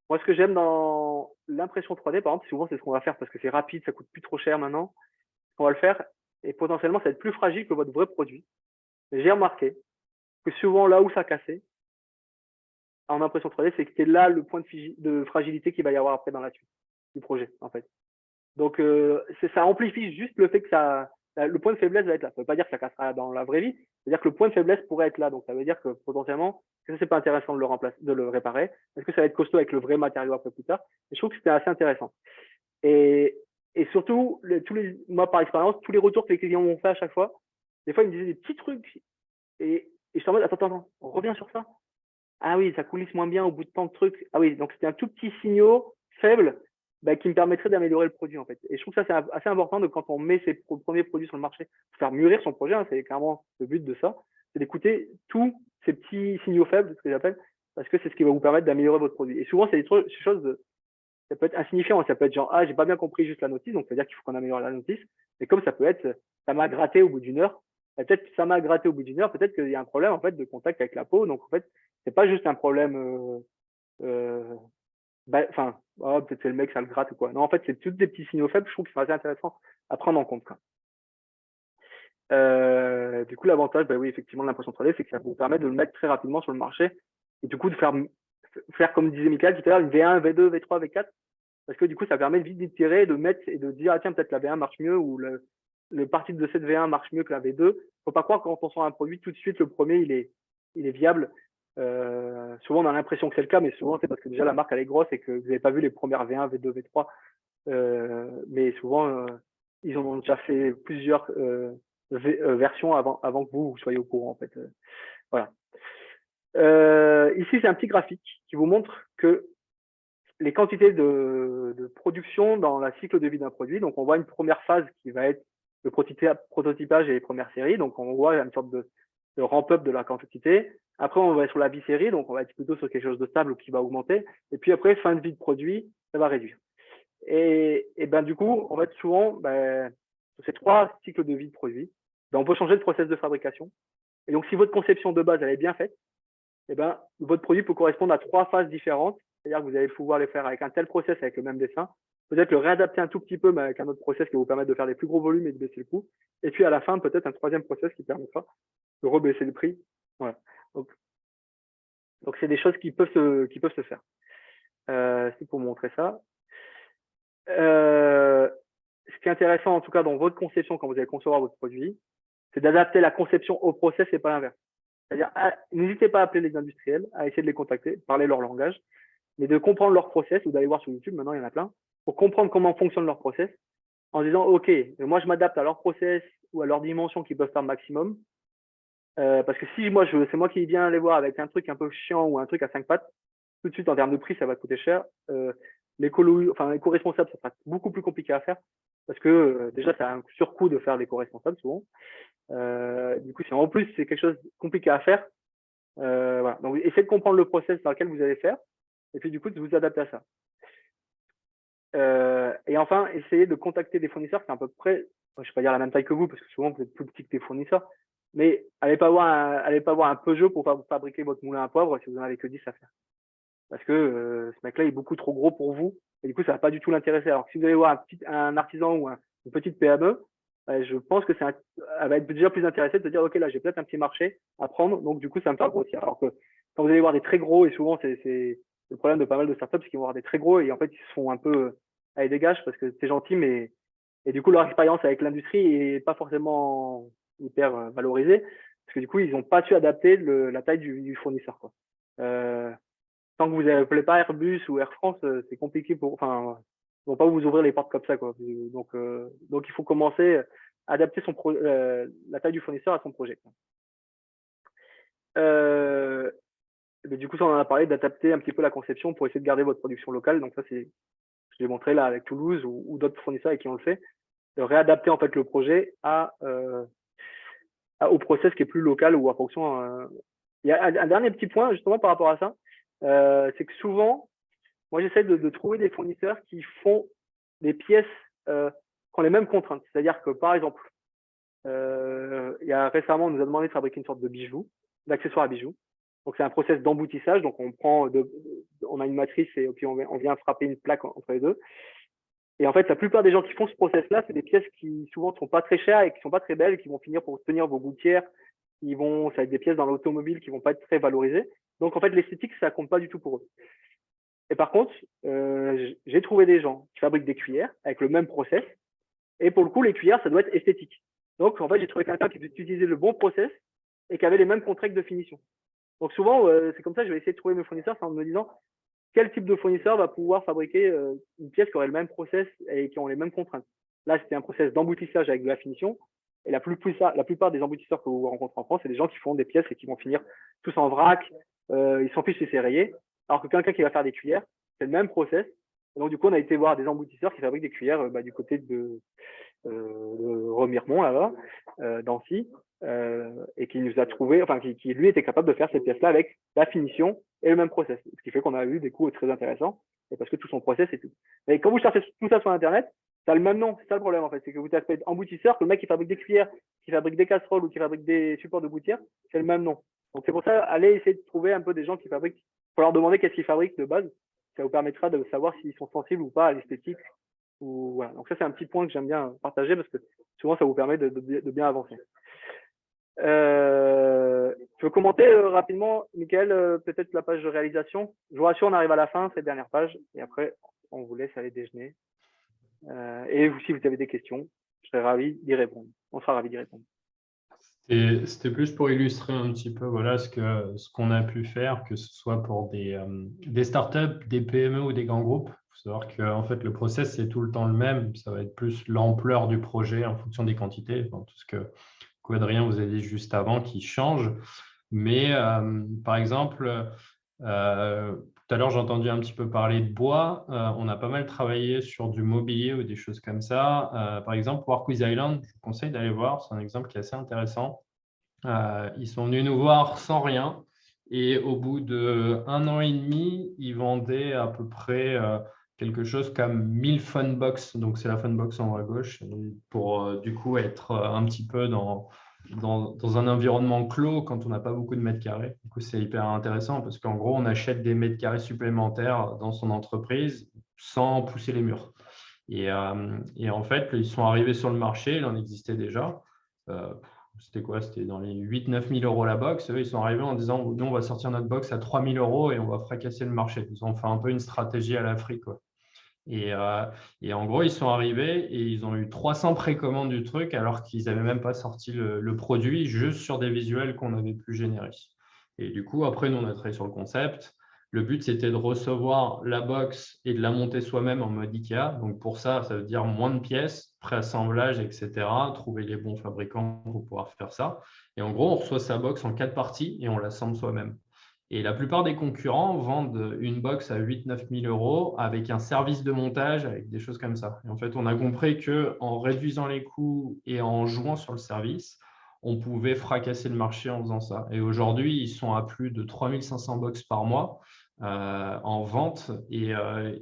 Moi, ce que j'aime dans l'impression 3D, par exemple, souvent c'est ce qu'on va faire parce que c'est rapide, ça coûte plus trop cher maintenant. On va le faire et potentiellement ça va être plus fragile que votre vrai produit. J'ai remarqué que souvent là où ça cassait, en impression 3D, c'est que c'est là le point de fragilité qu'il va y avoir après dans la suite du projet, en fait. Donc, ça amplifie juste le fait que le point de faiblesse va être là. Ça ne veut pas dire que ça cassera dans la vraie vie, c'est-à-dire que le point de faiblesse pourrait être là. Donc, ça veut dire que potentiellement, ça, c'est pas intéressant de le réparer. Est-ce que ça va être costaud avec le vrai matériau après plus tard? Et je trouve que c'était assez intéressant. Et surtout, moi, par expérience, tous les retours que les clients m'ont fait à chaque fois, des fois, ils me disaient des petits trucs. Et je suis en mode, attends, on revient sur ça. Ah oui, ça coulisse moins bien au bout de tant de trucs. Ah oui, donc c'était un tout petit signal faible qui me permettrait d'améliorer le produit, en fait. Et je trouve que ça, c'est assez important de quand on met ses premiers produits sur le marché, faire mûrir son projet, hein, c'est clairement le but de ça, c'est d'écouter tous ces petits signaux faibles, ce que j'appelle, parce que c'est ce qui va vous permettre d'améliorer votre produit. Et souvent, c'est des choses, ça peut être insignifiant, ça peut être genre, ah, j'ai pas bien compris juste la notice, donc c'est-à-dire qu'il faut qu'on améliore la notice. Mais comme ça peut être, ça m'a gratté au bout d'une heure, peut-être que ça m'a gratté au bout d'une heure, peut-être qu'il y a un problème, en fait, de contact avec la peau. Donc, en fait, c'est pas juste un problème, peut-être c'est le mec, ça le gratte ou quoi. Non, en fait, c'est tous des petits signaux faibles, je trouve que c'est assez intéressant à prendre en compte, quoi. Du coup, l'avantage, oui, effectivement, de l'impression 3D, c'est que ça vous permet de le mettre très rapidement sur le marché et du coup, de faire comme disait Michael tout à l'heure, une V1, V2, V3, V4, parce que du coup, ça permet vite d'itérer, de mettre et de dire, ah tiens, peut-être la V1 marche mieux ou le parti de cette V1 marche mieux que la V2. Faut pas croire que quand on sort un produit, tout de suite, le premier, il est viable. Souvent, on a l'impression que c'est le cas, mais souvent, c'est parce que déjà, la marque, elle est grosse et que vous n'avez pas vu les premières V1, V2, V3. Mais souvent, ils ont déjà fait plusieurs versions avant que vous soyez au courant, en fait. Voilà. Ici, c'est un petit graphique qui vous montre que les quantités de production dans la cycle de vie d'un produit. Donc, on voit une première phase qui va être le prototypage et les premières séries. Donc, on voit une sorte de ramp-up de la quantité. Après, on va être sur la bi-série. Donc, on va être plutôt sur quelque chose de stable ou qui va augmenter. Et puis après, fin de vie de produit, ça va réduire. Et du coup, on va être souvent sur ces 3 cycles de vie de produit. On peut changer de process de fabrication. Et donc, si votre conception de base elle est bien faite, votre produit peut correspondre à 3 phases différentes. C'est-à-dire que vous allez pouvoir les faire avec un tel process, avec le même dessin. Peut-être le réadapter un tout petit peu, mais avec un autre process qui va vous permettre de faire des plus gros volumes et de baisser le coût. Et puis à la fin, peut-être un 3e process qui permettra de rebaisser le prix. Voilà. Donc c'est des choses qui peuvent se faire. C'est pour montrer ça. Ce qui est intéressant, en tout cas, dans votre conception, quand vous allez concevoir votre produit, c'est d'adapter la conception au process et pas l'inverse. C'est-à-dire, n'hésitez pas à appeler les industriels, à essayer de les contacter, parler leur langage, mais de comprendre leur process ou d'aller voir sur YouTube, maintenant il y en a plein, pour comprendre comment fonctionne leur process, en disant, OK, moi je m'adapte à leur process ou à leurs dimensions qu'ils peuvent faire maximum, parce que si c'est moi qui viens les voir avec un truc un peu chiant ou un truc à 5 pattes, tout de suite en termes de prix, ça va coûter cher. L'éco-responsable, ça sera beaucoup plus compliqué à faire, parce que déjà, c'est un surcoût de faire l'éco-responsable souvent. Du coup, si en plus c'est quelque chose de compliqué à faire, voilà. Donc, essayez de comprendre le process dans lequel vous allez faire, et puis du coup, de vous adapter à ça. Et enfin, essayez de contacter des fournisseurs qui sont à peu près, je ne vais pas dire la même taille que vous, parce que souvent vous êtes plus petit que des fournisseurs, mais allez pas voir un Peugeot pour fabriquer votre moulin à poivre si vous n'en avez que 10 à faire. Parce que ce mec-là est beaucoup trop gros pour vous, et du coup, ça va pas du tout l'intéresser. Alors que si vous allez voir un artisan ou une petite PME, je pense que elle va être déjà plus intéressée de se dire, OK, là, j'ai peut-être un petit marché à prendre, donc du coup, ça va me faire grossir. Alors que quand vous allez voir des très gros, et souvent, c'est le problème de pas mal de startups, c'est qu'ils vont voir des très gros et en fait, ils se font un peu aller dégage parce que c'est gentil, mais et du coup, leur expérience avec l'industrie est pas forcément hyper valorisée parce que du coup, ils n'ont pas su adapter la taille du fournisseur, quoi. Tant que vous n'appelez pas Airbus ou Air France, c'est compliqué ils vont pas vous ouvrir les portes comme ça, quoi. Donc il faut commencer à adapter la taille du fournisseur à son projet. Mais du coup, ça, on en a parlé d'adapter un petit peu la conception pour essayer de garder votre production locale. Donc ça, je l'ai montré là avec Toulouse ou d'autres fournisseurs avec qui on le fait, de réadapter en fait le projet au process qui est plus local ou en fonction. Il y a un dernier petit point justement par rapport à ça, c'est que souvent, moi j'essaie de trouver des fournisseurs qui font des pièces qui ont les mêmes contraintes. C'est-à-dire que par exemple, récemment, on nous a demandé de fabriquer une sorte de bijou, d'accessoire à bijoux. Donc c'est un process d'emboutissage. Donc on a une matrice et puis on vient frapper une plaque entre les deux. Et en fait, la plupart des gens qui font ce process-là, c'est des pièces qui souvent ne sont pas très chères et qui ne sont pas très belles, qui vont finir pour tenir vos gouttières. Ça va être des pièces dans l'automobile qui ne vont pas être très valorisées. Donc, en fait, l'esthétique, ça compte pas du tout pour eux. Et par contre, j'ai trouvé des gens qui fabriquent des cuillères avec le même process. Et pour le coup, les cuillères, ça doit être esthétique. Donc, en fait, j'ai trouvé quelqu'un qui utilisait le bon process et qui avait les mêmes contraintes de finition. Donc, souvent, c'est comme ça que je vais essayer de trouver mes fournisseurs, c'est en me disant quel type de fournisseur va pouvoir fabriquer une pièce qui aurait le même process et qui ont les mêmes contraintes. Là, c'était un process d'emboutissage avec de la finition. Et la plupart des emboutisseurs que vous rencontrez en France, c'est des gens qui font des pièces et qui vont finir tous en vrac. Ils s'en fichent si c'est rayé. Alors que quelqu'un qui va faire des cuillères, c'est le même process. Et donc, du coup, on a été voir des emboutisseurs qui fabriquent des cuillères du côté de Remiremont, là-bas, d'Ancy, et qui nous a trouvé, enfin, qui lui était capable de faire ces pièces-là avec la finition et le même process. Ce qui fait qu'on a eu des coûts très intéressants, et parce que tout son process et tout. Mais quand vous cherchez tout ça sur Internet, ça a le même nom. C'est ça le problème, en fait. C'est que vous tapez emboutisseur, que le mec qui fabrique des cuillères, qui fabrique des casseroles ou qui fabrique des supports de gouttière, c'est le même nom. Donc, c'est pour ça, allez essayer de trouver un peu des gens qui fabriquent. Il faut leur demander qu'est-ce qu'ils fabriquent de base. Ça vous permettra de savoir s'ils sont sensibles ou pas à l'esthétique. Voilà. Donc, ça, c'est un petit point que j'aime bien partager parce que souvent, ça vous permet de bien avancer. Tu veux commenter rapidement, Mickaël, peut-être la page de réalisation? Je vous rassure, on arrive à la fin, cette dernière page, et après, on vous laisse aller déjeuner. Et vous, si vous avez des questions, je serai ravi d'y répondre. On sera ravi d'y répondre. C'était plus pour illustrer un petit peu voilà, ce qu'on a pu faire, que ce soit pour des startups, des PME ou des grands groupes. Il faut savoir que en fait, le process, c'est tout le temps le même. Ça va être plus l'ampleur du projet en fonction des quantités, enfin, tout ce que Adrien vous a dit juste avant qui change. Mais par exemple, tout à l'heure, j'ai entendu un petit peu parler de bois. On a pas mal travaillé sur du mobilier ou des choses comme ça. Par exemple, Work with Island, je vous conseille d'aller voir. C'est un exemple qui est assez intéressant. Ils sont venus nous voir sans rien. Et au bout d'1 an et demi, ils vendaient à peu près quelque chose comme 1000 Funbox. Donc, c'est la Funbox en haut à gauche pour du coup être un petit peu dans un environnement clos quand on n'a pas beaucoup de mètres carrés. Du coup, c'est hyper intéressant parce qu'en gros, on achète des mètres carrés supplémentaires dans son entreprise sans pousser les murs. Et en fait, ils sont arrivés sur le marché, il en existait déjà. C'était quoi? C'était dans les 8-9 000 euros la box. Eux, ils sont arrivés en disant, nous, on va sortir notre box à 3 000 euros et on va fracasser le marché. Ils ont fait un peu une stratégie à l'Afrique, quoi. Et en gros, ils sont arrivés et ils ont eu 300 précommandes du truc alors qu'ils n'avaient même pas sorti le produit, juste sur des visuels qu'on avait pu générer. Et du coup, après, nous, on a travaillé sur le concept. Le but, c'était de recevoir la box et de la monter soi-même en mode IKEA. Donc, pour ça, ça veut dire moins de pièces, préassemblage, etc. Trouver les bons fabricants pour pouvoir faire ça. Et en gros, on reçoit sa box en 4 parties et on l'assemble soi-même. Et la plupart des concurrents vendent une box à 8-9 000 euros avec un service de montage, avec des choses comme ça. Et en fait, on a compris qu'en réduisant les coûts et en jouant sur le service, on pouvait fracasser le marché en faisant ça. Et aujourd'hui, ils sont à plus de 3500 box par mois en vente et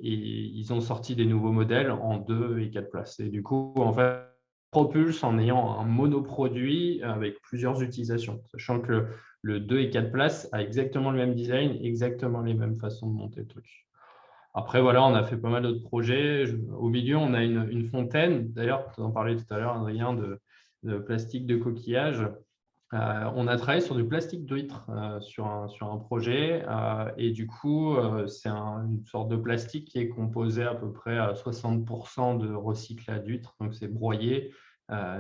ils ont sorti des nouveaux modèles en 2 et 4 places. Et du coup, en fait, propulse en ayant un monoproduit avec plusieurs utilisations, sachant que le 2 et 4 places a exactement le même design, exactement les mêmes façons de monter le truc. Après, voilà, on a fait pas mal d'autres projets. Au milieu, on a une fontaine. D'ailleurs, tu en parlais tout à l'heure, Adrien, de plastique de coquillage. On a travaillé sur du plastique d'huître sur un projet. Et du coup, c'est une sorte de plastique qui est composé à peu près à 60% de recyclage d'huître. Donc, c'est broyé,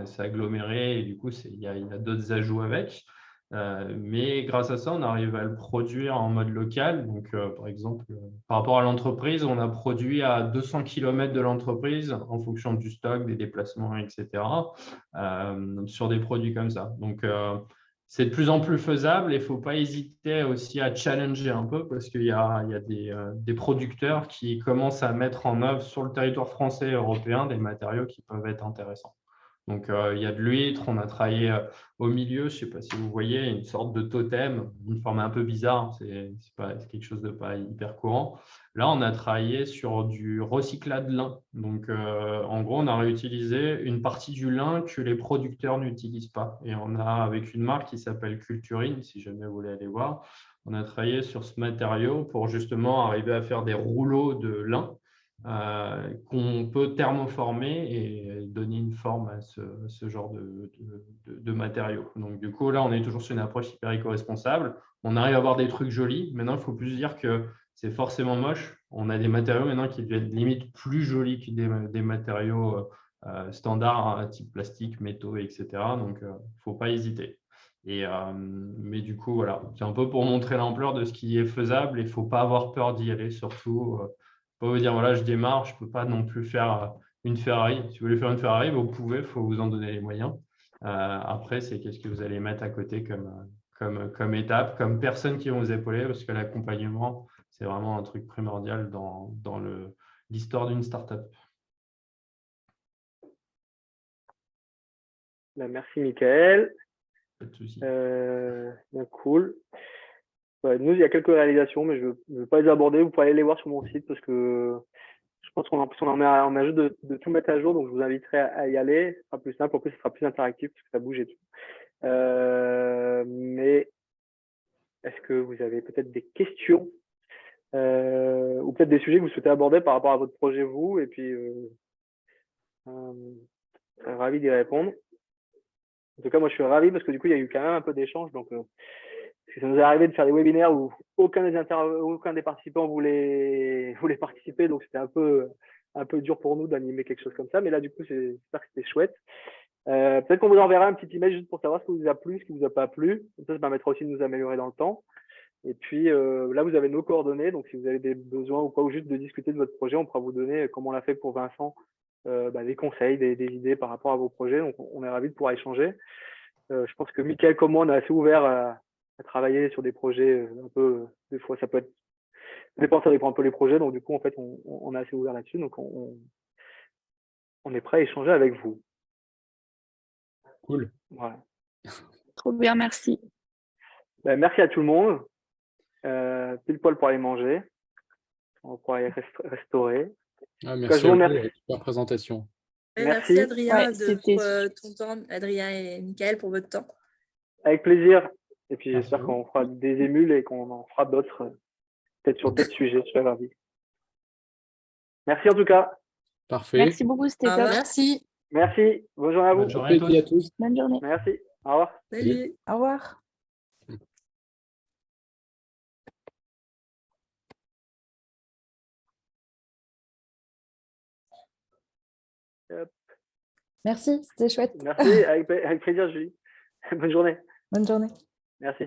c'est aggloméré et du coup, il y a d'autres ajouts avec. Mais grâce à ça, on arrive à le produire en mode local. Donc, par exemple, par rapport à l'entreprise, on a produit à 200 km de l'entreprise en fonction du stock, des déplacements, etc., sur des produits comme ça. Donc, c'est de plus en plus faisable et il ne faut pas hésiter aussi à challenger un peu parce qu'il y a des producteurs qui commencent à mettre en œuvre sur le territoire français et européen des matériaux qui peuvent être intéressants. Donc, il y a de l'huître, on a travaillé au milieu, je ne sais pas si vous voyez, une sorte de totem, une forme un peu bizarre, c'est quelque chose de pas hyper courant. Là, on a travaillé sur du recyclage de lin. Donc, en gros, on a réutilisé une partie du lin que les producteurs n'utilisent pas. Et on a, avec une marque qui s'appelle Culturine, si jamais vous voulez aller voir, on a travaillé sur ce matériau pour justement arriver à faire des rouleaux de lin qu'on peut thermoformer et donner une forme à ce genre de matériaux. Donc, du coup, là, on est toujours sur une approche hyper éco-responsable. On arrive à avoir des trucs jolis. Maintenant, il faut plus dire que c'est forcément moche. On a des matériaux maintenant qui deviennent limite plus jolis que des matériaux standards, hein, type plastique, métaux, etc. Donc, il ne faut pas hésiter. Mais du coup, voilà, c'est un peu pour montrer l'ampleur de ce qui est faisable et il ne faut pas avoir peur d'y aller, surtout. Pas vous dire, voilà, je démarre, je ne peux pas non plus faire une Ferrari. Si vous voulez faire une Ferrari, vous pouvez, il faut vous en donner les moyens. Après, c'est qu'est-ce que vous allez mettre à côté comme étape, comme personnes qui vont vous épauler, parce que l'accompagnement, c'est vraiment un truc primordial dans l'histoire d'une startup. Merci, Michael. Pas de souci. Cool. Ouais, nous, il y a quelques réalisations, mais je ne veux pas les aborder. Vous pouvez aller les voir sur mon site parce que je pense qu'on en met juste de tout mettre à jour. Donc, je vous inviterai à y aller. Ce sera plus simple. En plus, ce sera plus interactif parce que ça bouge et tout. Mais est-ce que vous avez peut-être des questions ou peut-être des sujets que vous souhaitez aborder par rapport à votre projet, vous? Et puis, ravi d'y répondre. En tout cas, moi, je suis ravi parce que du coup, il y a eu quand même un peu d'échanges. Donc, parce que ça nous est arrivé de faire des webinaires où aucun des participants voulait participer. Donc, c'était un peu dur pour nous d'animer quelque chose comme ça. Mais là, du coup, j'espère que c'était chouette. Peut-être qu'on vous enverra un petit email juste pour savoir ce qui vous a plu, ce qui vous a pas plu. Ça permettra aussi de nous améliorer dans le temps. Et puis, là, vous avez nos coordonnées. Donc, si vous avez des besoins ou pas, ou juste de discuter de votre projet, on pourra vous donner, comme on l'a fait pour Vincent, des conseils, des idées par rapport à vos projets. Donc, on est ravis de pouvoir échanger. Je pense que Michael, comme moi, on est assez ouvert à travailler sur des projets un peu, des fois, ça peut être, ça dépend un peu les projets. Donc, du coup, en fait, on est assez ouvert là-dessus. Donc, on est prêt à échanger avec vous. Cool. Voilà. Trop bien, merci. Merci à tout le monde. Pile poil pour aller manger. On pourra aller restaurer. Ah, merci à vous, super présentation. Merci Adrien c'était pour ton temps, Adrien et Michael pour votre temps. Avec plaisir. Et puis Merci j'espère qu'on fera des émules et qu'on en fera d'autres, peut-être sur d'autres sujets. Je suis ravi. Merci en tout cas. Parfait. Merci beaucoup, c'était top. Merci. Merci. Bonne journée à vous. Bonne journée à tous. Bonne journée. Merci. Au revoir. Salut. Au revoir. Merci, c'était chouette. Merci. Avec plaisir, Julie. Bonne journée. Bonne journée. Merci.